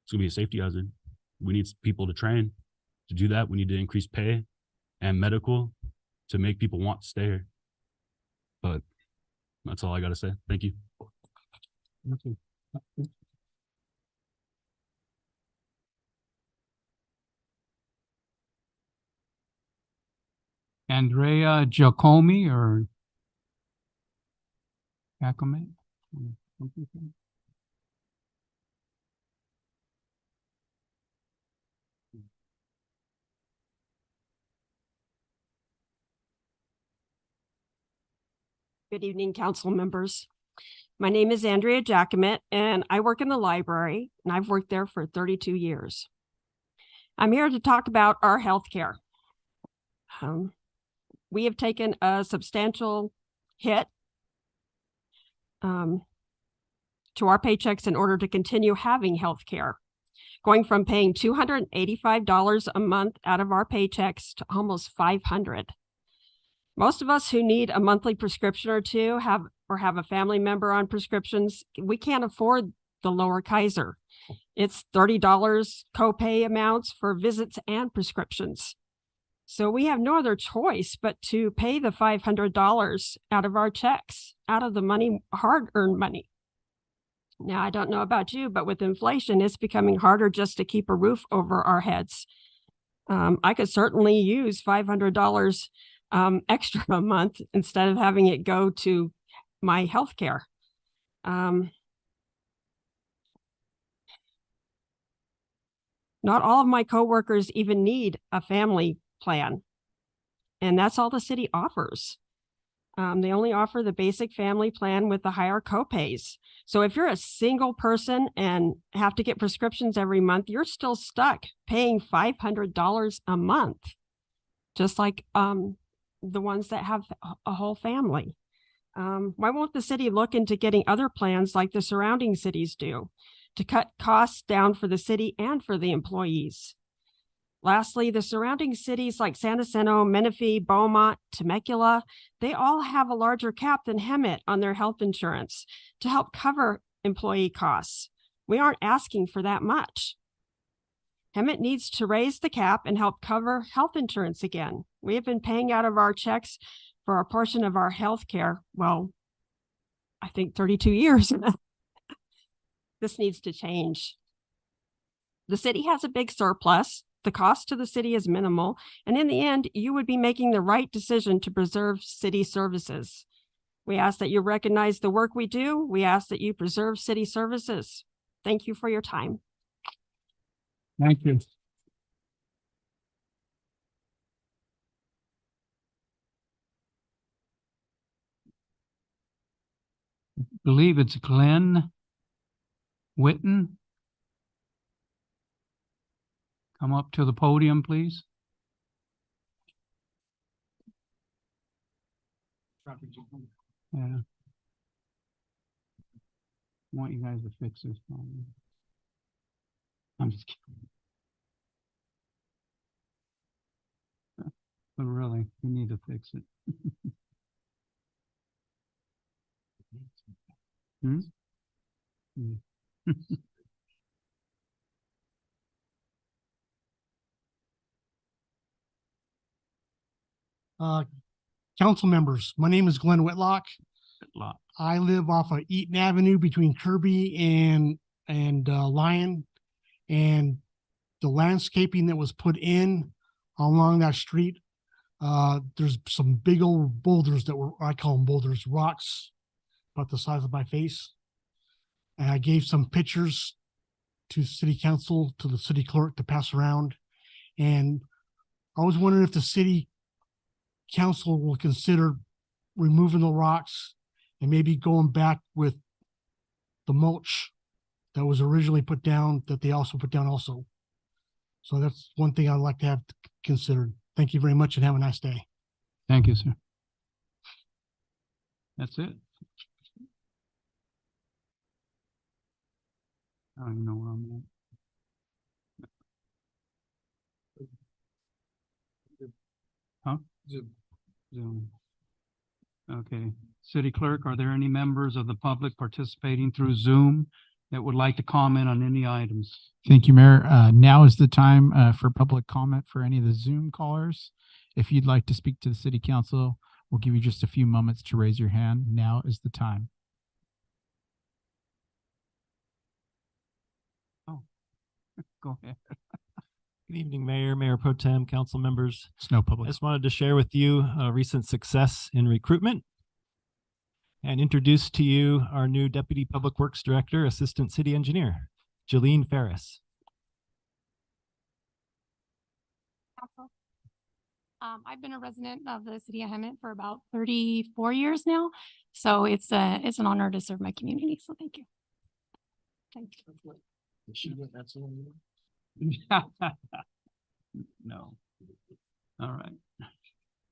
It's going to be a safety hazard. We need people to train. To do that, we need to increase pay and medical to make people want to stay here. But that's all I got to say. Thank you. Andrea Giacomi or Giacomi? Good evening, council members. My name is Andrea Giacomet, and I work in the library, and I've worked there for 32 years. I'm here to talk about our healthcare. We have taken a substantial hit to our paychecks in order to continue having healthcare, going from paying $285 a month out of our paychecks to almost $500. Most of us who need a monthly prescription or two have a family member on prescriptions. We can't afford the lower Kaiser. It's $30 copay amounts for visits and prescriptions. So we have no other choice but to pay the $500 out of our checks, out of the money, hard-earned money. Now, I don't know about you, but with inflation, it's becoming harder just to keep a roof over our heads. I could certainly use $500 extra a month instead of having it go to my health care. Not all of my coworkers even need a family plan, and that's all the city offers. They only offer the basic family plan with the higher copays. So if you're a single person and have to get prescriptions every month, you're still stuck paying $500 a month, just like the ones that have a whole family. Why won't the city look into getting other plans like the surrounding cities do to cut costs down for the city and for the employees? Lastly, the surrounding cities like San Jacinto, Menifee, Beaumont, Temecula, they all have a larger cap than Hemet on their health insurance to help cover employee costs. We aren't asking for that much. Hemet needs to raise the cap and help cover health insurance again. We have been paying out of our checks for a portion of our health care. Well, I think 32 years. This needs to change. The city has a big surplus. The cost to the city is minimal. And in the end, you would be making the right decision to preserve city services. We ask that you recognize the work we do. We ask that you preserve city services. Thank you for your time. Thank you. Believe it's Glenn Witten. Come up to the podium, please. Yeah. I want you guys to fix this problem. I'm just kidding. But really, we need to fix it. Hmm? Council members, my name is Glenn Whitlock. I live off of Eaton Avenue between Kirby and Lyon, and the landscaping that was put in along that street, there's some big old boulders that were, I call them boulders, rocks about the size of my face. And I gave some pictures to city council, to the city clerk to pass around. And I was wondering if the city council will consider removing the rocks and maybe going back with the mulch that was originally put down, that they also put down also. So that's one thing I'd like to have considered. Thank you very much and have a nice day. Thank you, sir. That's it. I don't even know where I'm at. Huh? Zoom. Okay. City Clerk, are there any members of the public participating through Zoom that would like to comment on any items? Thank you, Mayor. Now is the time for public comment for any of the Zoom callers. If you'd like to speak to the city council, we'll give you just a few moments to raise your hand. Now is the time. Oh, go ahead. Good evening, Mayor, Mayor Pro Tem, council members. It's no public. I just wanted to share with you a recent success in recruitment and introduce to you our new Deputy Public Works Director, Assistant City Engineer, Jolene Ferris. I've been a resident of the city of Hemet for about 34 years now. So it's an honor to serve my community. So thank you. Thank you. No. All right.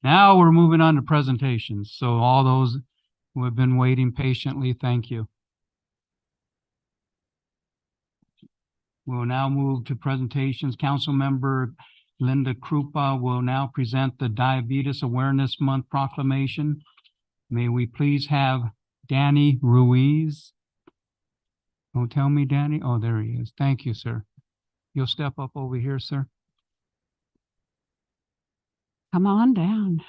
Now we're moving on to presentations. So all those who have been waiting patiently, thank you. We'll now move to presentations. Councilmember Linda Krupa will now present the Diabetes Awareness Month proclamation. May we please have Danny Ruiz. Oh, tell me, Danny. Oh, there he is. Thank you, sir. You'll step up over here, sir. Come on down.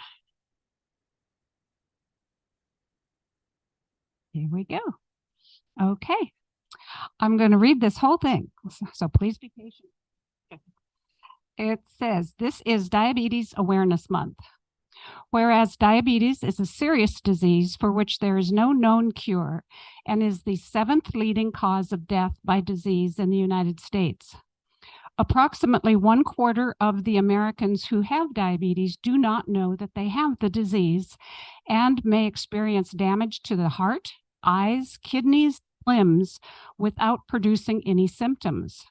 Here we go. Okay. I'm going to read this whole thing, so please be patient. It says, this is Diabetes Awareness Month. Whereas diabetes is a serious disease for which there is no known cure and is the 7th leading cause of death by disease in the United States. Approximately 1/4 of the Americans who have diabetes do not know that they have the disease and may experience damage to the heart, eyes, kidneys, limbs without producing any symptoms.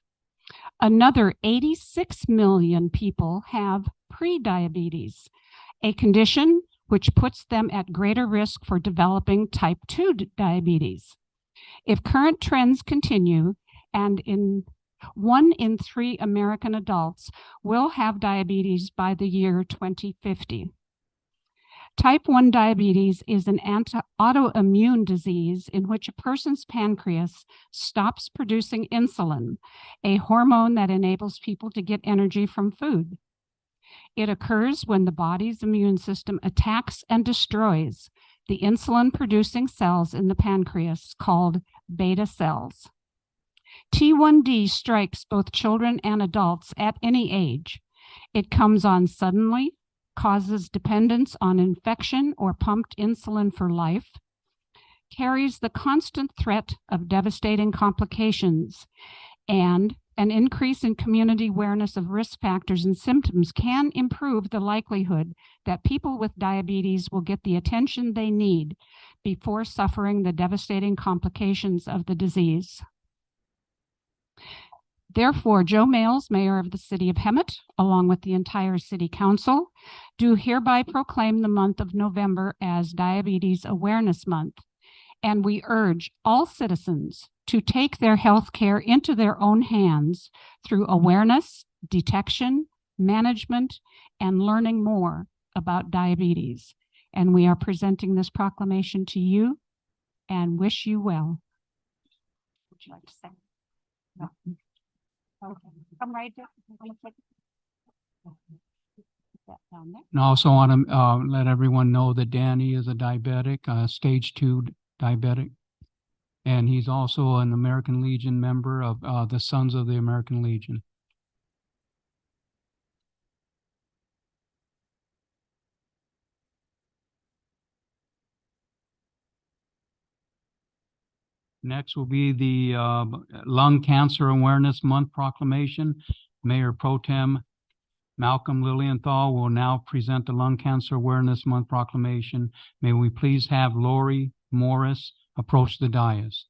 Another 86 million people have prediabetes, a condition which puts them at greater risk for developing type 2 diabetes. If current trends continue, and 1 in 3 American adults will have diabetes by the year 2050. Type 1 diabetes is an autoimmune disease in which a person's pancreas stops producing insulin, a hormone that enables people to get energy from food. It occurs when the body's immune system attacks and destroys the insulin-producing cells in the pancreas called beta cells. T1D strikes both children and adults at any age. It comes on suddenly, causes dependence on infection or pumped insulin for life, carries the constant threat of devastating complications, and an increase in community awareness of risk factors and symptoms can improve the likelihood that people with diabetes will get the attention they need before suffering the devastating complications of the disease. Therefore, Joe Males, Mayor of the City of Hemet, along with the entire City Council, do hereby proclaim the month of November as Diabetes Awareness Month, and we urge all citizens to take their health care into their own hands through awareness, detection, management, and learning more about diabetes. And we are presenting this proclamation to you and wish you well. Would you like to say? No. Okay, come right there. And also want to let everyone know that Danny is a diabetic, stage 2 diabetic. And he's also an American Legion member of the Sons of the American Legion. Next will be the Lung Cancer Awareness Month proclamation. Mayor Pro Tem Malcolm Lilienthal will now present the Lung Cancer Awareness Month proclamation. May we please have Lori Morris approach the dais.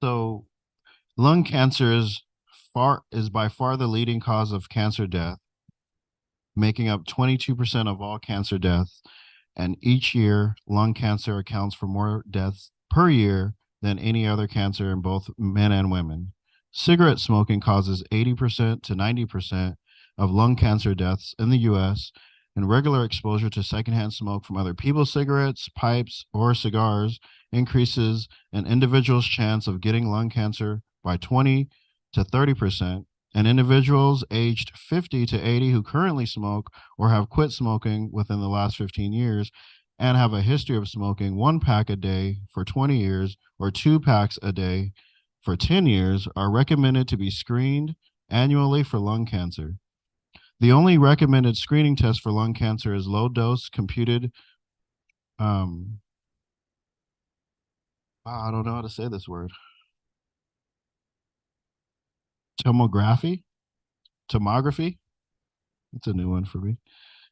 So lung cancer is by far the leading cause of cancer death, making up 22% of all cancer deaths. And each year, lung cancer accounts for more deaths per year than any other cancer in both men and women. Cigarette smoking causes 80% to 90% of lung cancer deaths in the US, and regular exposure to secondhand smoke from other people's cigarettes, pipes, or cigars increases an individual's chance of getting lung cancer by 20 to 30%, and individuals aged 50 to 80 who currently smoke or have quit smoking within the last 15 years and have a history of smoking 1 pack a day for 20 years or 2 packs a day for 10 years are recommended to be screened annually for lung cancer. The only recommended screening test for lung cancer is low-dose computed, I don't know how to say this word. Tomography. It's a new one for me.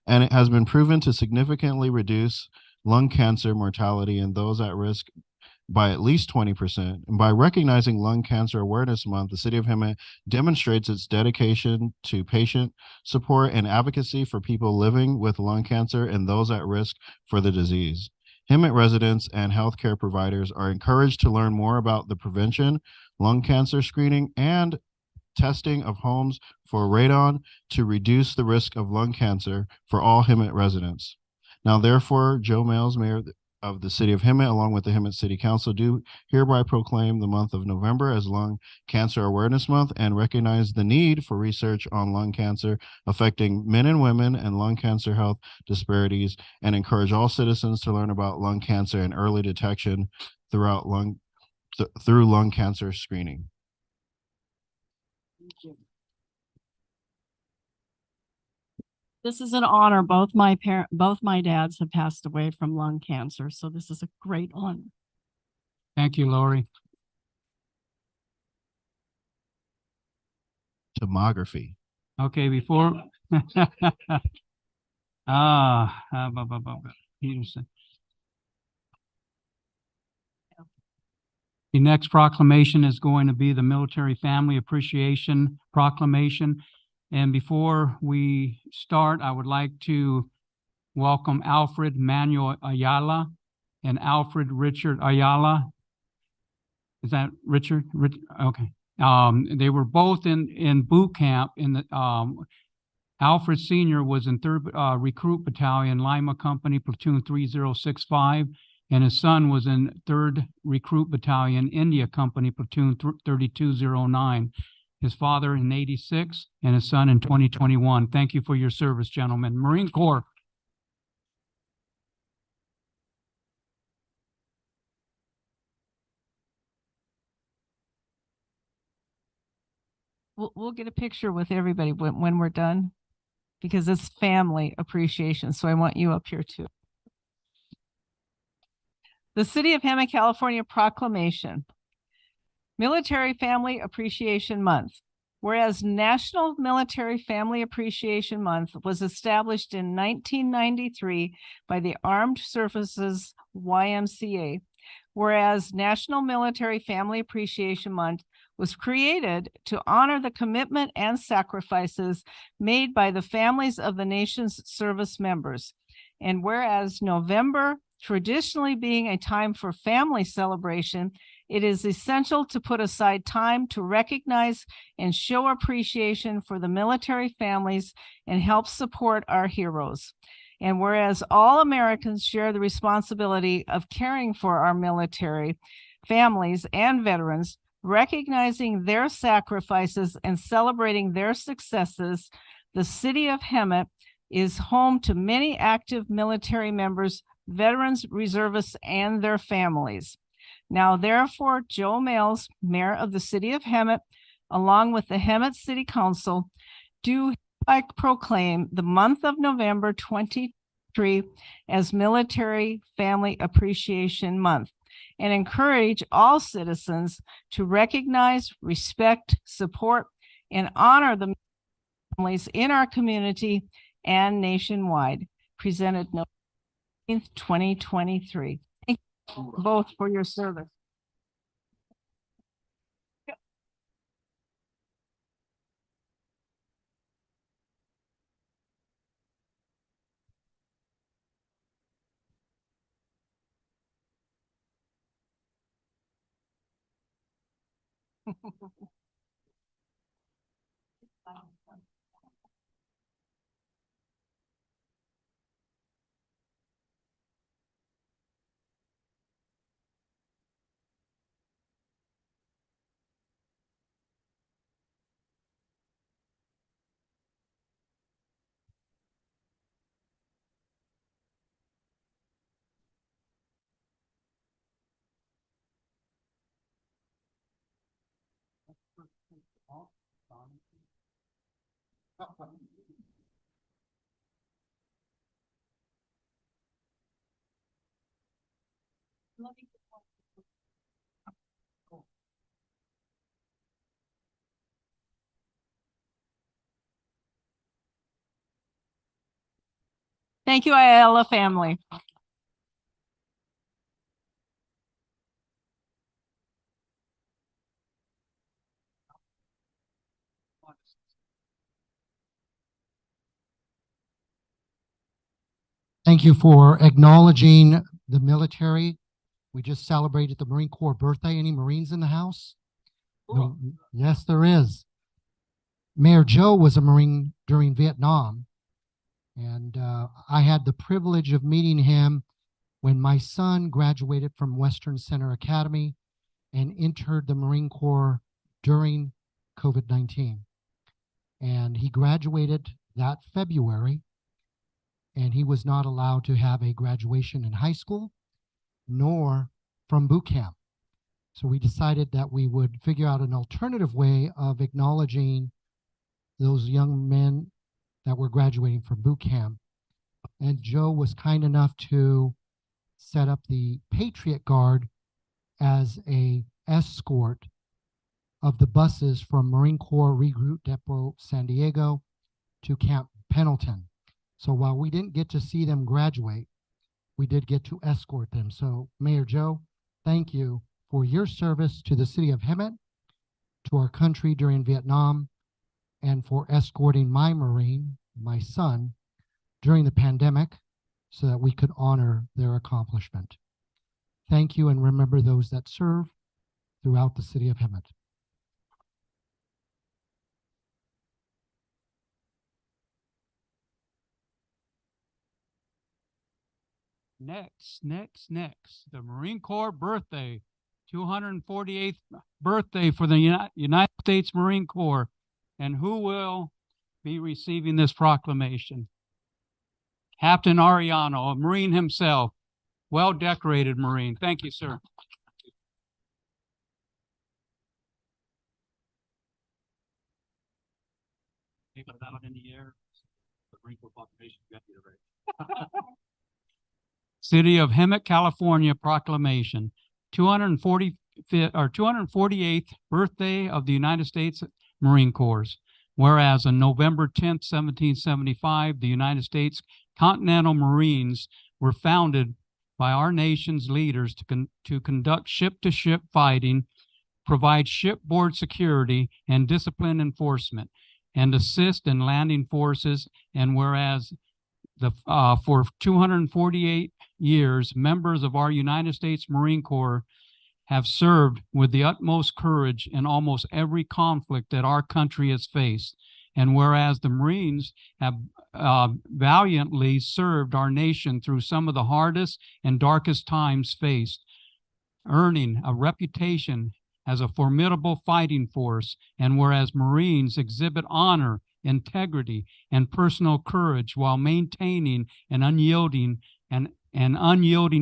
And it has been proven to significantly reduce lung cancer mortality in those at risk by at least 20%. And by recognizing Lung Cancer Awareness Month, the City of Hemet demonstrates its dedication to patient support and advocacy for people living with lung cancer and those at risk for the disease. Hemet residents and healthcare providers are encouraged to learn more about the prevention, lung cancer screening, and testing of homes for radon to reduce the risk of lung cancer for all Hemet residents. Now, therefore, Joe Males, Mayor of the City of Hemet, along with the Hemet City Council, do hereby proclaim the month of November as Lung Cancer Awareness Month and recognize the need for research on lung cancer affecting men and women and lung cancer health disparities, and encourage all citizens to learn about lung cancer and early detection through lung cancer screening. This is an honor. Both my dads have passed away from lung cancer, so this is a great honor. Thank you, Lori. Tomography. Okay, before Peterson. The next proclamation is going to be the Military Family Appreciation Proclamation. And before we start, I would like to welcome Alfred Manuel Ayala and Alfred Richard Ayala. Is that Richard? Okay. They were both in boot camp in the, Alfred Senior was in third, recruit battalion, Lima Company, platoon 3065. And his son was in third recruit battalion, India Company, platoon 3209. His father in 86 and his son in 2021. Thank you for your service, gentlemen. Marine Corps. We'll get a picture with everybody when we're done, because it's family appreciation. So I want you up here too. The City of Hemet, California proclamation. Military Family Appreciation Month. Whereas National Military Family Appreciation Month was established in 1993 by the Armed Services YMCA, whereas National Military Family Appreciation Month was created to honor the commitment and sacrifices made by the families of the nation's service members. And whereas November traditionally being a time for family celebration, it is essential to put aside time to recognize and show appreciation for the military families and help support our heroes. And whereas all Americans share the responsibility of caring for our military families and veterans, recognizing their sacrifices and celebrating their successes, the City of Hemet is home to many active military members, veterans, reservists, and their families. Now, therefore, Joe Males, Mayor of the City of Hemet, along with the Hemet City Council, do proclaim the month of November 23 as Military Family Appreciation Month, and encourage all citizens to recognize, respect, support, and honor the families in our community and nationwide. Presented November 2023. Thank you both for your service. Thank you, Ayala family. Thank you for acknowledging the military. We just celebrated the Marine Corps birthday. Any Marines in the house? No, yes, there is. Mayor Joe was a Marine during Vietnam, and I had the privilege of meeting him when my son graduated from Western Center Academy and entered the Marine Corps during COVID-19. And he graduated that February, and he was not allowed to have a graduation in high school nor from boot camp. So we decided that we would figure out an alternative way of acknowledging those young men that were graduating from boot camp. And Joe was kind enough to set up the Patriot Guard as a escort of the buses from Marine Corps Recruit Depot San Diego to Camp Pendleton. So while we didn't get to see them graduate, we did get to escort them. So Mayor Joe, thank you for your service to the city of Hemet, to our country during Vietnam, and for escorting my Marine, my son, during the pandemic so that we could honor their accomplishment. Thank you, and remember those that serve throughout the city of Hemet. Next, the Marine Corps birthday, 248th birthday for the United States Marine Corps. And who will be receiving this proclamation? Captain Ariano, a Marine himself, well-decorated Marine. Thank you, sir. Keep it out in the air. The Marine Corps proclamation, you got it right. City of Hemet, California proclamation, 248th birthday of the United States Marine Corps. Whereas on November 10th, 1775, the United States Continental Marines were founded by our nation's leaders to conduct ship-to-ship fighting, provide shipboard security and discipline enforcement, and assist in landing forces. And whereas for 248 years, members of our United States Marine Corps have served with the utmost courage in almost every conflict that our country has faced. And whereas the Marines have valiantly served our nation through some of the hardest and darkest times faced, earning a reputation as a formidable fighting force. And whereas Marines exhibit honor, integrity, and personal courage while maintaining an unyielding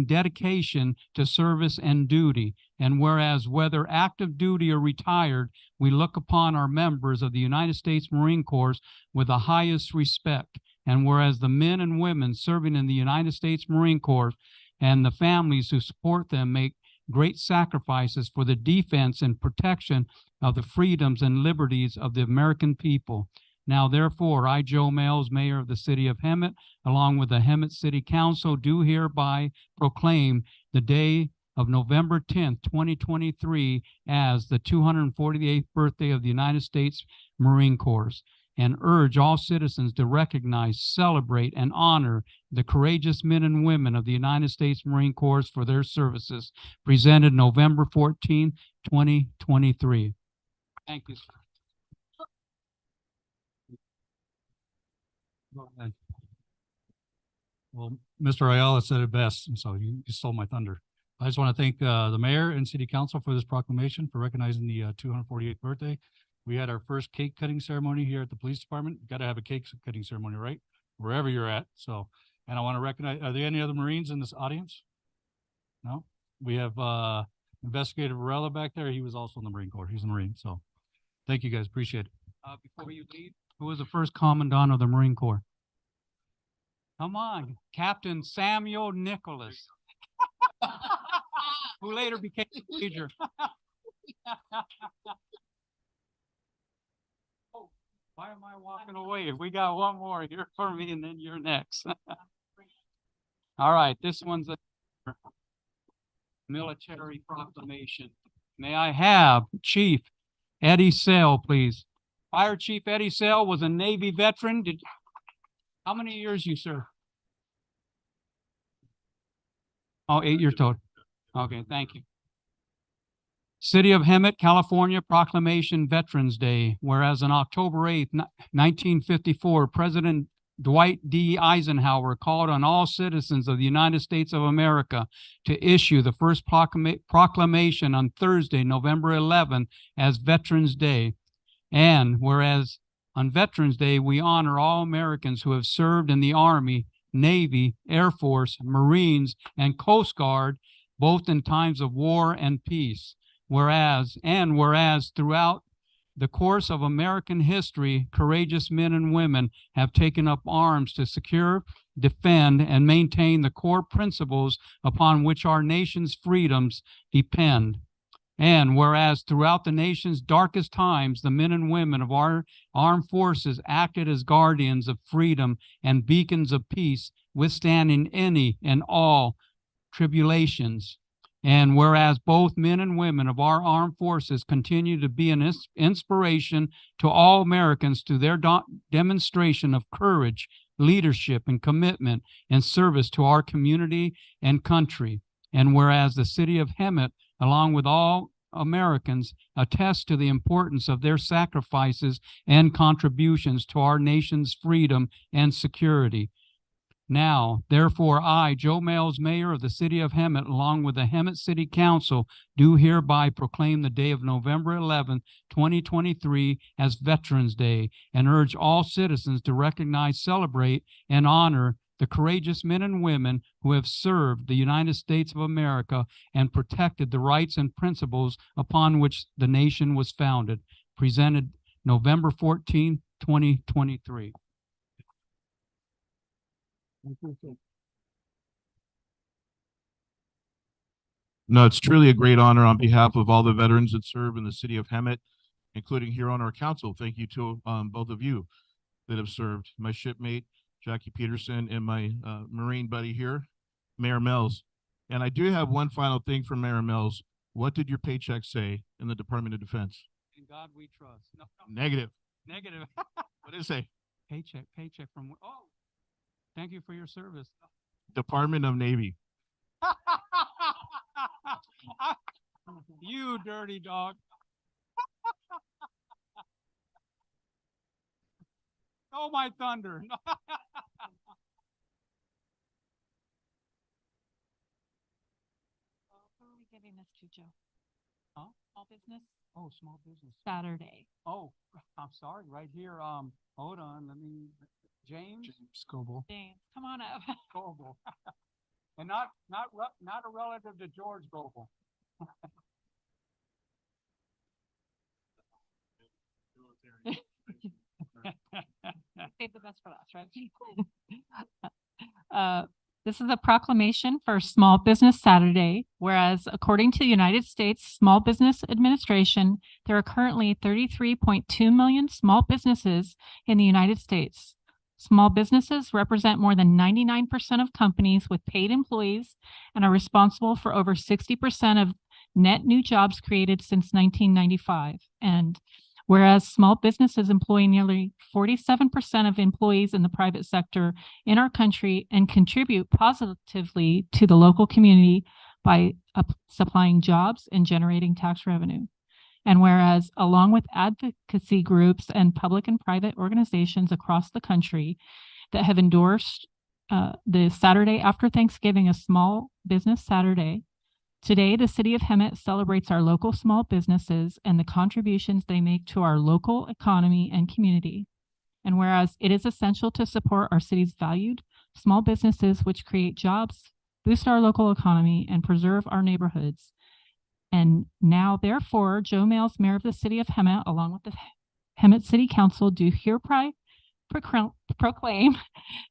dedication to service and duty. And whereas whether active duty or retired, we look upon our members of the United States Marine Corps with the highest respect. And whereas the men and women serving in the United States Marine Corps and the families who support them make great sacrifices for the defense and protection of the freedoms and liberties of the American people. Now, therefore, I, Joe Males, Mayor of the City of Hemet, along with the Hemet City Council, do hereby proclaim the day of November 10th, 2023 as the 248th birthday of the United States Marine Corps, and urge all citizens to recognize, celebrate, and honor the courageous men and women of the United States Marine Corps for their services. Presented November 14th, 2023. Thank you, sir. Go ahead. Well, Mr. Ayala said it best, and so you stole my thunder. I just want to thank the mayor and city council for this proclamation for recognizing the 248th birthday. We had our first cake cutting ceremony here at the police department. Got to have a cake cutting ceremony, right? Wherever you're at. So, and I want to recognize, are there any other Marines in this audience? No? We have Investigator Varela back there. He was also in the Marine Corps. He's a Marine. So thank you guys. Appreciate it. Before you leave, who was the first commandant of the Marine Corps? Come on, Captain Samuel Nicholas, who later became major. Oh, why am I walking away? We got one more here for me, and then you're next. All right, this one's a military proclamation. May I have Chief Eddie Sale, please? Fire Chief Eddie Sale was a Navy veteran. How many years you served? Oh, 8 years total. Okay, thank you. City of Hemet, California Proclamation Veterans Day. Whereas on October 8th, 1954, President Dwight D. Eisenhower called on all citizens of the United States of America to issue the first proclamation on Thursday, November 11th, as Veterans Day. And whereas on Veterans Day, we honor all Americans who have served in the Army, Navy, Air Force, Marines, and Coast Guard, both in times of war and peace. Whereas throughout the course of American history, courageous men and women have taken up arms to secure, defend, and maintain the core principles upon which our nation's freedoms depend. And whereas throughout the nation's darkest times, the men and women of our armed forces acted as guardians of freedom and beacons of peace, withstanding any and all tribulations. And whereas both men and women of our armed forces continue to be an inspiration to all Americans through their demonstration of courage, leadership, and commitment in service to our community and country. And whereas the city of Hemet, along with all Americans attest to the importance of their sacrifices and contributions to our nation's freedom and security. Now, therefore, I, Joe Males, Mayor of the City of Hemet, along with the Hemet City Council, do hereby proclaim the day of November 11th, 2023 as Veterans Day, and urge all citizens to recognize, celebrate, and honor the courageous men and women who have served the United States of America and protected the rights and principles upon which the nation was founded. Presented November 14th, 2023. No, it's truly a great honor on behalf of all the veterans that serve in the city of Hemet, including here on our council. Thank you to both of you that have served. My shipmate, Jackie Peterson, and my Marine buddy here, Mayor Mills. And I do have one final thing for Mayor Mills. What did your paycheck say in the Department of Defense? In God we trust. No. Negative. Negative. What did it say? Paycheck from, oh, thank you for your service. Department of Navy. You dirty dog. Oh, my thunder. Who are we giving this to, Joe? Huh? Small business? Oh, small business. Saturday. Oh, I'm sorry, right here. Hold on, let me, James Scoble. James, come on up. Goebel. And not a relative to George Goebel. Save the best for last, right? This is a proclamation for Small Business Saturday, whereas according to the United States Small Business Administration, there are currently 33.2 million small businesses in the United States. Small businesses represent more than 99% of companies with paid employees and are responsible for over 60% of net new jobs created since 1995. And whereas small businesses employ nearly 47% of employees in the private sector in our country and contribute positively to the local community by supplying jobs and generating tax revenue. And whereas, along with advocacy groups and public and private organizations across the country that have endorsed the Saturday after Thanksgiving as Small Business Saturday, today the City of Hemet celebrates our local small businesses and the contributions they make to our local economy and community. And whereas it is essential to support our city's valued small businesses, which create jobs, boost our local economy, and preserve our neighborhoods. And now, therefore, Joe Males, Mayor of the City of Hemet, along with the Hemet City Council, do hereby proclaim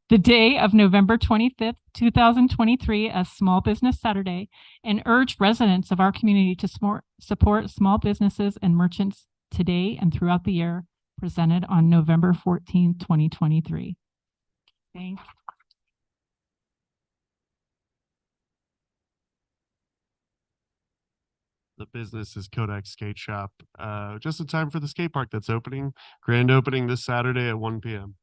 the day of November 25th, 2023 as Small Business Saturday and urge residents of our community to support small businesses and merchants today and throughout the year, presented on November 14th, 2023. Thank you. The business is Kodak Skate Shop. Just in time for the skate park that's opening. Grand opening this Saturday at 1 p.m.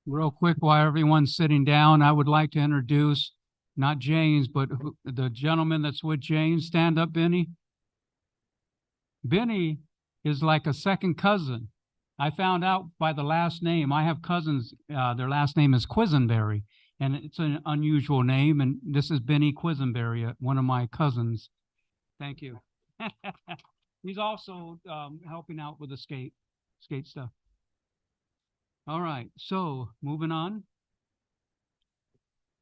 Real quick, while everyone's sitting down, I would like to introduce not James, but the gentleman that's with James. Stand up, Benny. Benny is like a second cousin. I found out by the last name. I have cousins, their last name is Quisenberry. And it's an unusual name, and this is Benny Quisenberry, one of my cousins. Thank you. He's also helping out with the skate stuff. All right, so moving on.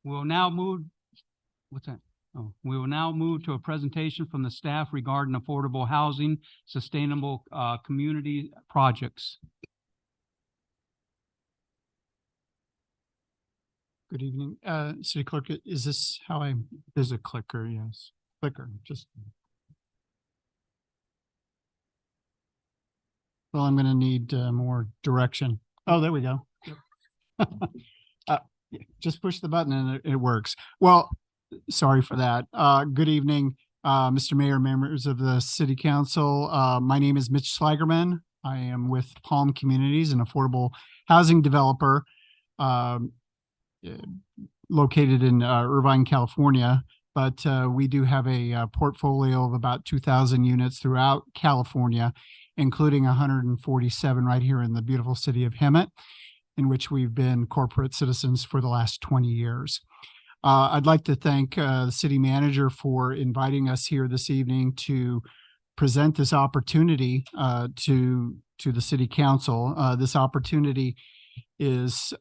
We'll now move, what's that? Oh, we will now move to a presentation from the staff regarding affordable housing, sustainable community projects. Good evening, City Clerk. Is this how there's a clicker? Yes, clicker, just. Well, I'm gonna need more direction. Oh, there we go. Just push the button and it works. Well, sorry for that. Good evening, Mr. Mayor, members of the City Council. My name is Mitch Slagerman. I am with Palm Communities, an affordable housing developer. located in Irvine, California, but we do have a portfolio of about 2,000 units throughout California, including 147 right here in the beautiful city of Hemet, in which we've been corporate citizens for the last 20 years. I'd like to thank the city manager for inviting us here this evening to present this opportunity to the city council. This opportunity is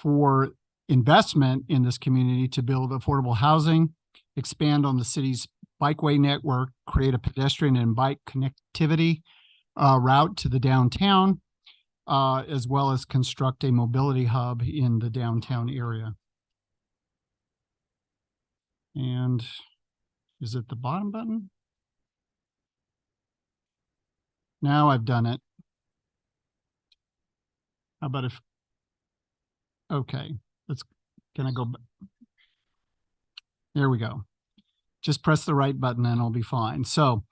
for investment in this community to build affordable housing, expand on the city's bikeway network, create a pedestrian and bike connectivity route to the downtown, as well as construct a mobility hub in the downtown area. And is it the bottom button? Now I've done it. How about if, okay, can I go? There we go. Just press the right button and it'll be fine. So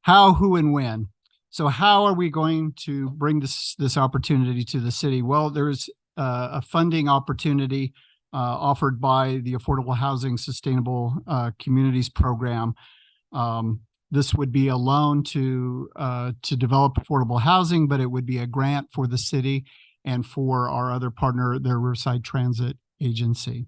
how, who, and when? So how are we going to bring this opportunity to the city? Well, there's a funding opportunity offered by the Affordable Housing Sustainable Communities Program. This would be a loan to develop affordable housing, but it would be a grant for the city and for our other partner, the Riverside Transit Agency.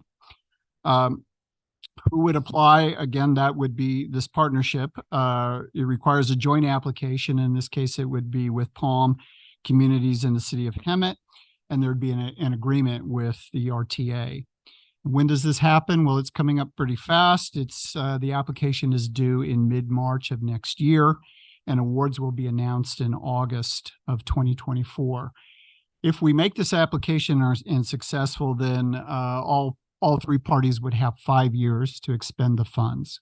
Who would apply? Again, that would be this partnership. It requires a joint application. In this case, it would be with Palm Communities in the city of Hemet, and there'd be an agreement with the RTA. When does this happen? Well, it's coming up pretty fast. The application is due in mid-March of next year, and awards will be announced in August of 2024. If we make this application and successful, then all three parties would have 5 years to expend the funds.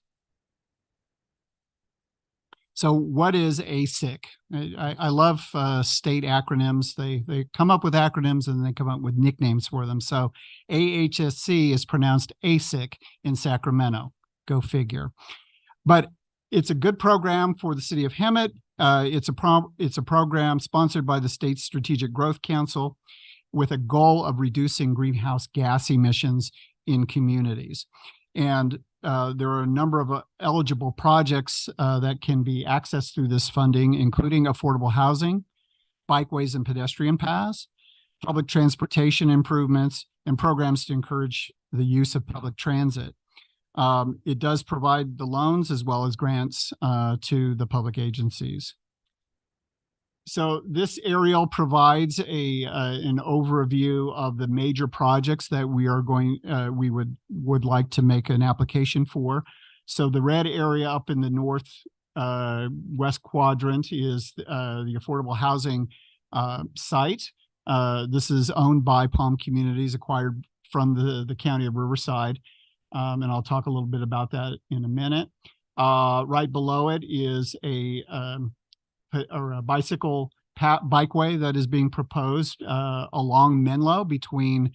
So what is ASIC? I love state acronyms. They come up with acronyms and they come up with nicknames for them. So AHSC is pronounced ASIC in Sacramento. Go figure. But it's a good program for the city of Hemet. It's a program sponsored by the state's Strategic Growth Council with a goal of reducing greenhouse gas emissions in communities. And there are a number of eligible projects that can be accessed through this funding, including affordable housing, bikeways and pedestrian paths, public transportation improvements, and programs to encourage the use of public transit. It does provide the loans as well as grants to the public agencies. So this aerial provides an overview of the major projects that we would like to make an application for. So the red area up in the north west quadrant is the affordable housing site. This is owned by Palm Communities, acquired from the county of Riverside. And I'll talk a little bit about that in a minute. Right below it is a bicycle bikeway that is being proposed along Menlo between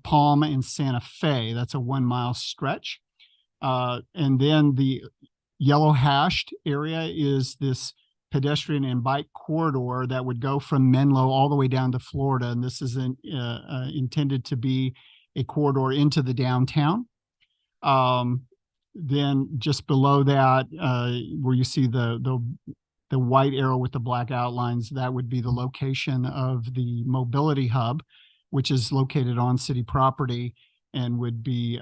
Palm and Santa Fe. That's a 1 mile stretch. And then the yellow hashed area is this pedestrian and bike corridor that would go from Menlo all the way down to Florida. And this is intended to be a corridor into the downtown. Then just below that, where you see the white arrow with the black outlines, that would be the location of the mobility hub, which is located on city property and would be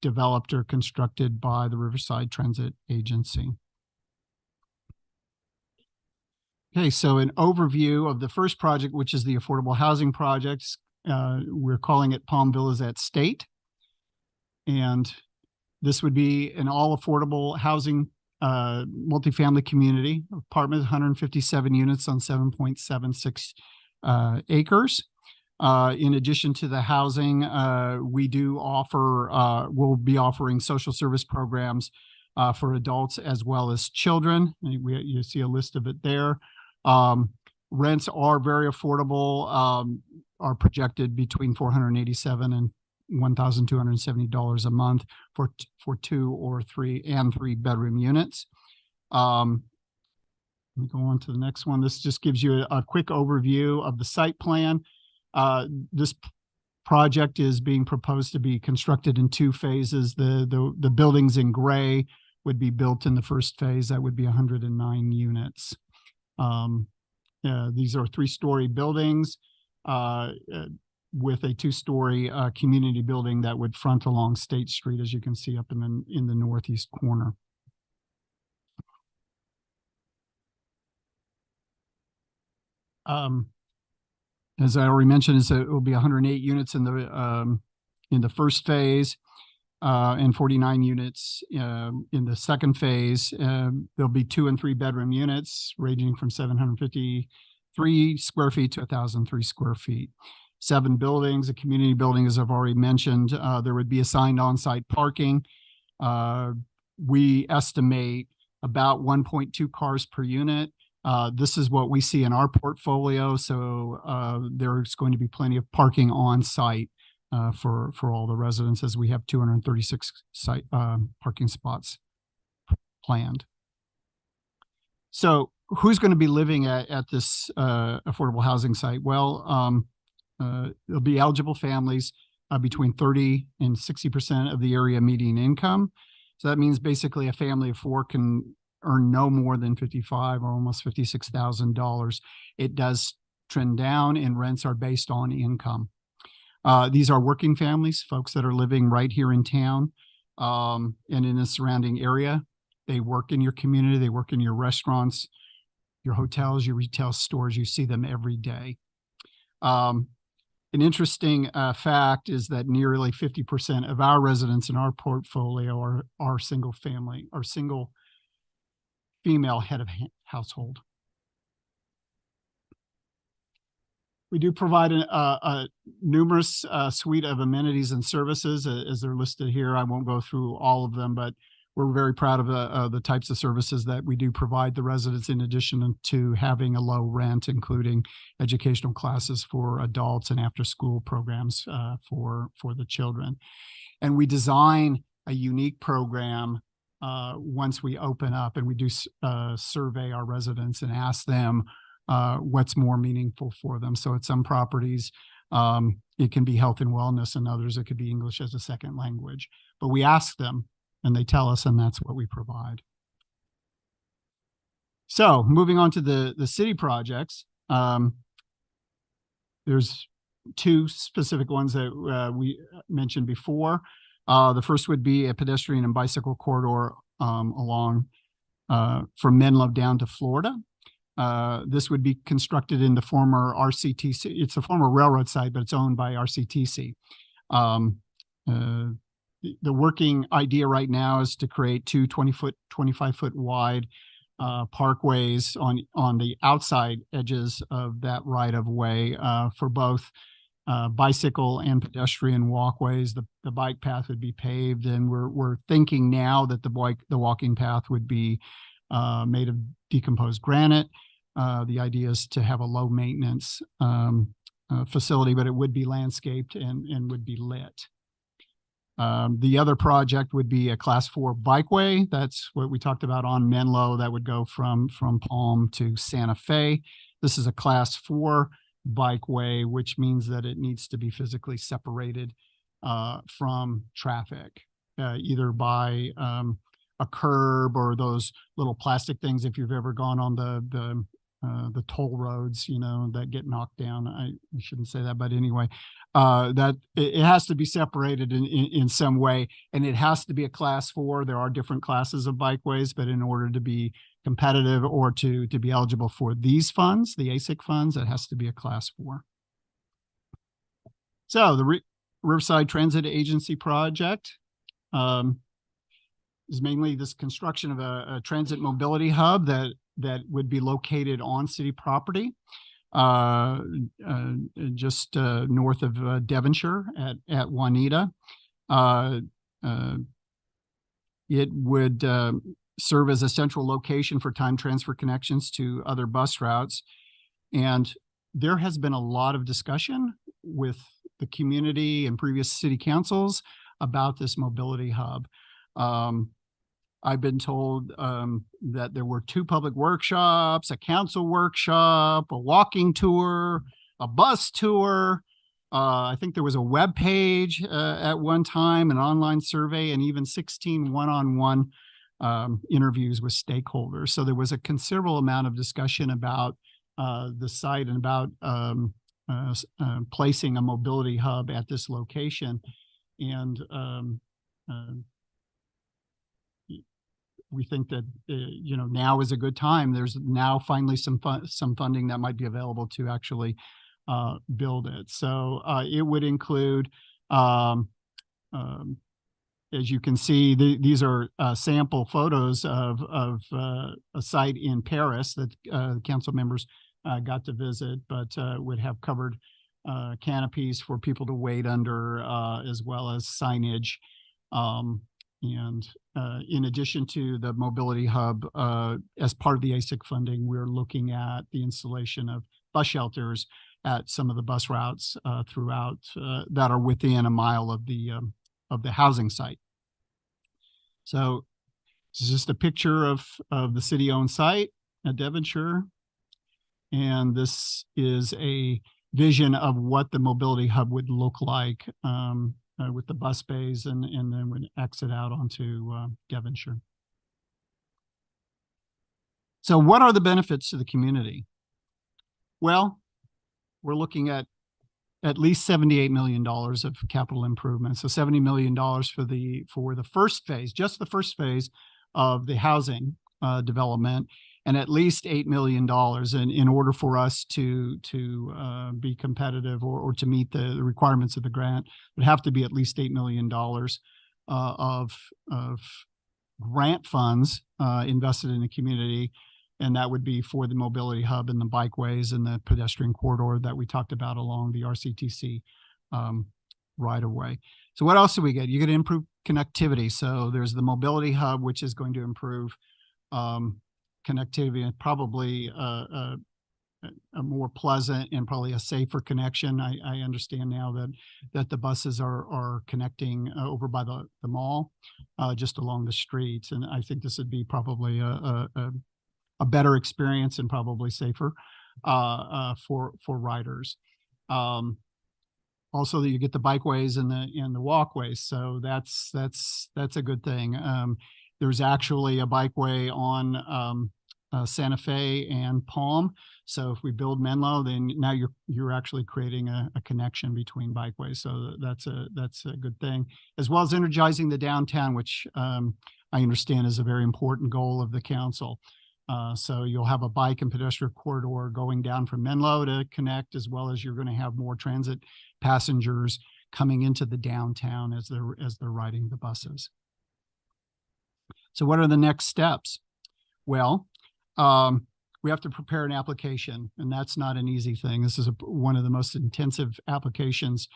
developed or constructed by the Riverside Transit Agency. Okay, so an overview of the first project, which is the affordable housing projects. We're calling it Palm Villas at State. And this would be an all affordable housing multifamily community, apartment, 157 units on 7.76 acres. In addition to the housing, we do offer, we'll be offering social service programs for adults as well as children. You see a list of it there. Rents are very affordable, are projected between $487 and $1,270 a month for 2 or 3 and 3 bedroom units. Let me go on to the next one. This just gives you a quick overview of the site plan. This project is being proposed to be constructed in 2 phases. The buildings in gray would be built in the first phase. That would be 109 units. These are 3-story buildings with a 2-story community building that would front along State Street, as you can see up in the northeast corner. As I already mentioned, it will be 108 units in the first phase, and 49 units in the second phase. There'll be 2 and 3 bedroom units ranging from 753 square feet to 1,003 square feet. 7 buildings, a community building, as I've already mentioned. There would be assigned on-site parking. We estimate about 1.2 cars per unit. This is what we see in our portfolio. So there's going to be plenty of parking on site for all the residents, as we have 236 site parking spots planned. So who's going to be living at this affordable housing site? Well, there'll be eligible families between 30 and 60% of the area median income. So that means basically a family of 4 can earn no more than $55,000 or almost $56,000. It does trend down, and rents are based on income. These are working families, folks that are living right here in town and in the surrounding area. They work in your community. They work in your restaurants, your hotels, your retail stores. You see them every day. An interesting fact is that nearly 50% of our residents in our portfolio are single family or single female head of household. We do provide a numerous suite of amenities and services as they're listed here. I won't go through all of them, but we're very proud of the types of services that we do provide the residents, in addition to having a low rent, including educational classes for adults and after-school programs for the children. And we design a unique program once we open up, and we do survey our residents and ask them what's more meaningful for them. So at some properties, it can be health and wellness, and others it could be English as a second language. But we ask them, and they tell us, and that's what we provide. So moving on to the city projects, there's 2 specific ones that we mentioned before. The first would be a pedestrian and bicycle corridor along from Menlo down to Florida. This would be constructed in the former RCTC. It's a former railroad site, but it's owned by RCTC. The working idea right now is to create 2 20-foot, 25-foot wide parkways on the outside edges of that right of way for both bicycle and pedestrian walkways. The bike path would be paved, and we're thinking now that the walking path would be made of decomposed granite. The idea is to have a low maintenance facility, but it would be landscaped and would be lit. The other project would be a Class 4 bikeway. That's what we talked about on Menlo. That would go from Palm to Santa Fe. This is a Class 4 bikeway, which means that it needs to be physically separated from traffic, either by a curb or those little plastic things. If you've ever gone on the toll roads, that get knocked down. I shouldn't say that, but anyway, that it has to be separated in some way, and it has to be a Class 4. There are different classes of bikeways, but in order to be competitive or to be eligible for these funds, the ASIC funds, it has to be a Class 4. So the Riverside Transit Agency project is mainly this construction of a transit mobility hub that would be located on city property, just north of Devonshire at Juanita. It would serve as a central location for time transfer connections to other bus routes. And there has been a lot of discussion with the community and previous city councils about this mobility hub. I've been told that there were 2 public workshops, a council workshop, a walking tour, a bus tour. I think there was a web page at one time, an online survey, and even 16 one-on-one interviews with stakeholders. So there was a considerable amount of discussion about the site and about placing a mobility hub at this location. And we think that now is a good time. There's now finally some funding that might be available to actually build it. So it would include, as you can see, these are sample photos of a site in Paris that council members got to visit, but would have covered canopies for people to wait under, as well as signage. And in addition to the mobility hub, as part of the ASIC funding, we're looking at the installation of bus shelters at some of the bus routes throughout that are within a mile of the housing site. So this is just a picture of the city-owned site at Devonshire. And this is a vision of what the mobility hub would look like with the bus bays and then would exit out onto Devonshire. So what are the benefits to the community? Well, we're looking at least $78 million of capital improvements. So $70 million for the first phase, just the first phase of the housing development, and at least $8 million. And in order for us to be competitive or to meet the requirements of the grant, it would have to be at least $8 million of grant funds invested in the community. And that would be for the mobility hub and the bikeways and the pedestrian corridor that we talked about along the RCTC right of way. So what else do we get? You get improved connectivity. So there's the mobility hub, which is going to improve connectivity and probably a more pleasant and probably a safer connection. I understand now that the buses are connecting over by the mall, just along the streets. And I think this would be probably a better experience and probably safer for riders. Also, that you get the bikeways and the walkways, so that's a good thing. There's actually a bikeway on Santa Fe and Palm. So if we build Menlo, then now you're actually creating a connection between bikeways. So that's a good thing, as well as energizing the downtown, which I understand is a very important goal of the council. So you'll have a bike and pedestrian corridor going down from Menlo to connect, as well as you're going to have more transit passengers coming into the downtown as they're riding the buses. So what are the next steps? Well, we have to prepare an application, and that's not an easy thing. This is one of the most intensive applications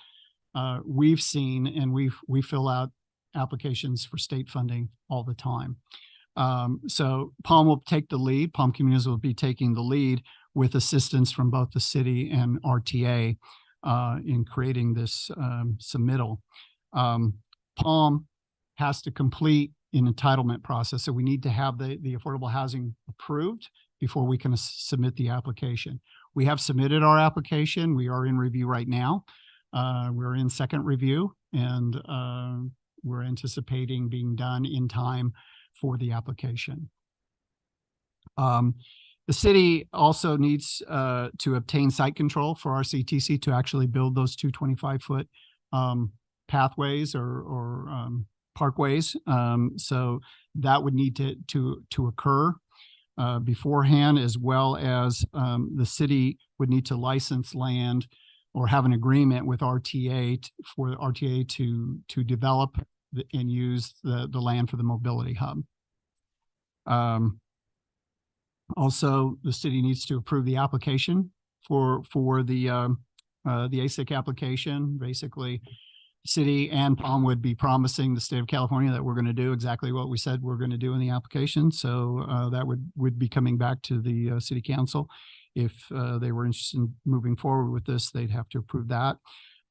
we've seen, and we fill out applications for state funding all the time. So Palm will take the lead. Palm Communities will be taking the lead with assistance from both the city and RTA in creating this submittal. Palm has to complete an entitlement process. So we need to have the affordable housing approved before we can submit the application. We have submitted our application. We are in review right now. We're in second review, and we're anticipating being done in time for the application. The city also needs to obtain site control for our CTC to actually build those 225-foot pathways or parkways. So that would need to occur beforehand, as well as the city would need to license land or have an agreement with RTA for RTA to develop and use the land for the mobility hub. Also, the city needs to approve the application for the ASIC application. Basically, city and Palm would be promising the state of California that we're going to do exactly what we said we're going to do in the application. So that would be coming back to the city council. If they were interested in moving forward with this, they'd have to approve that.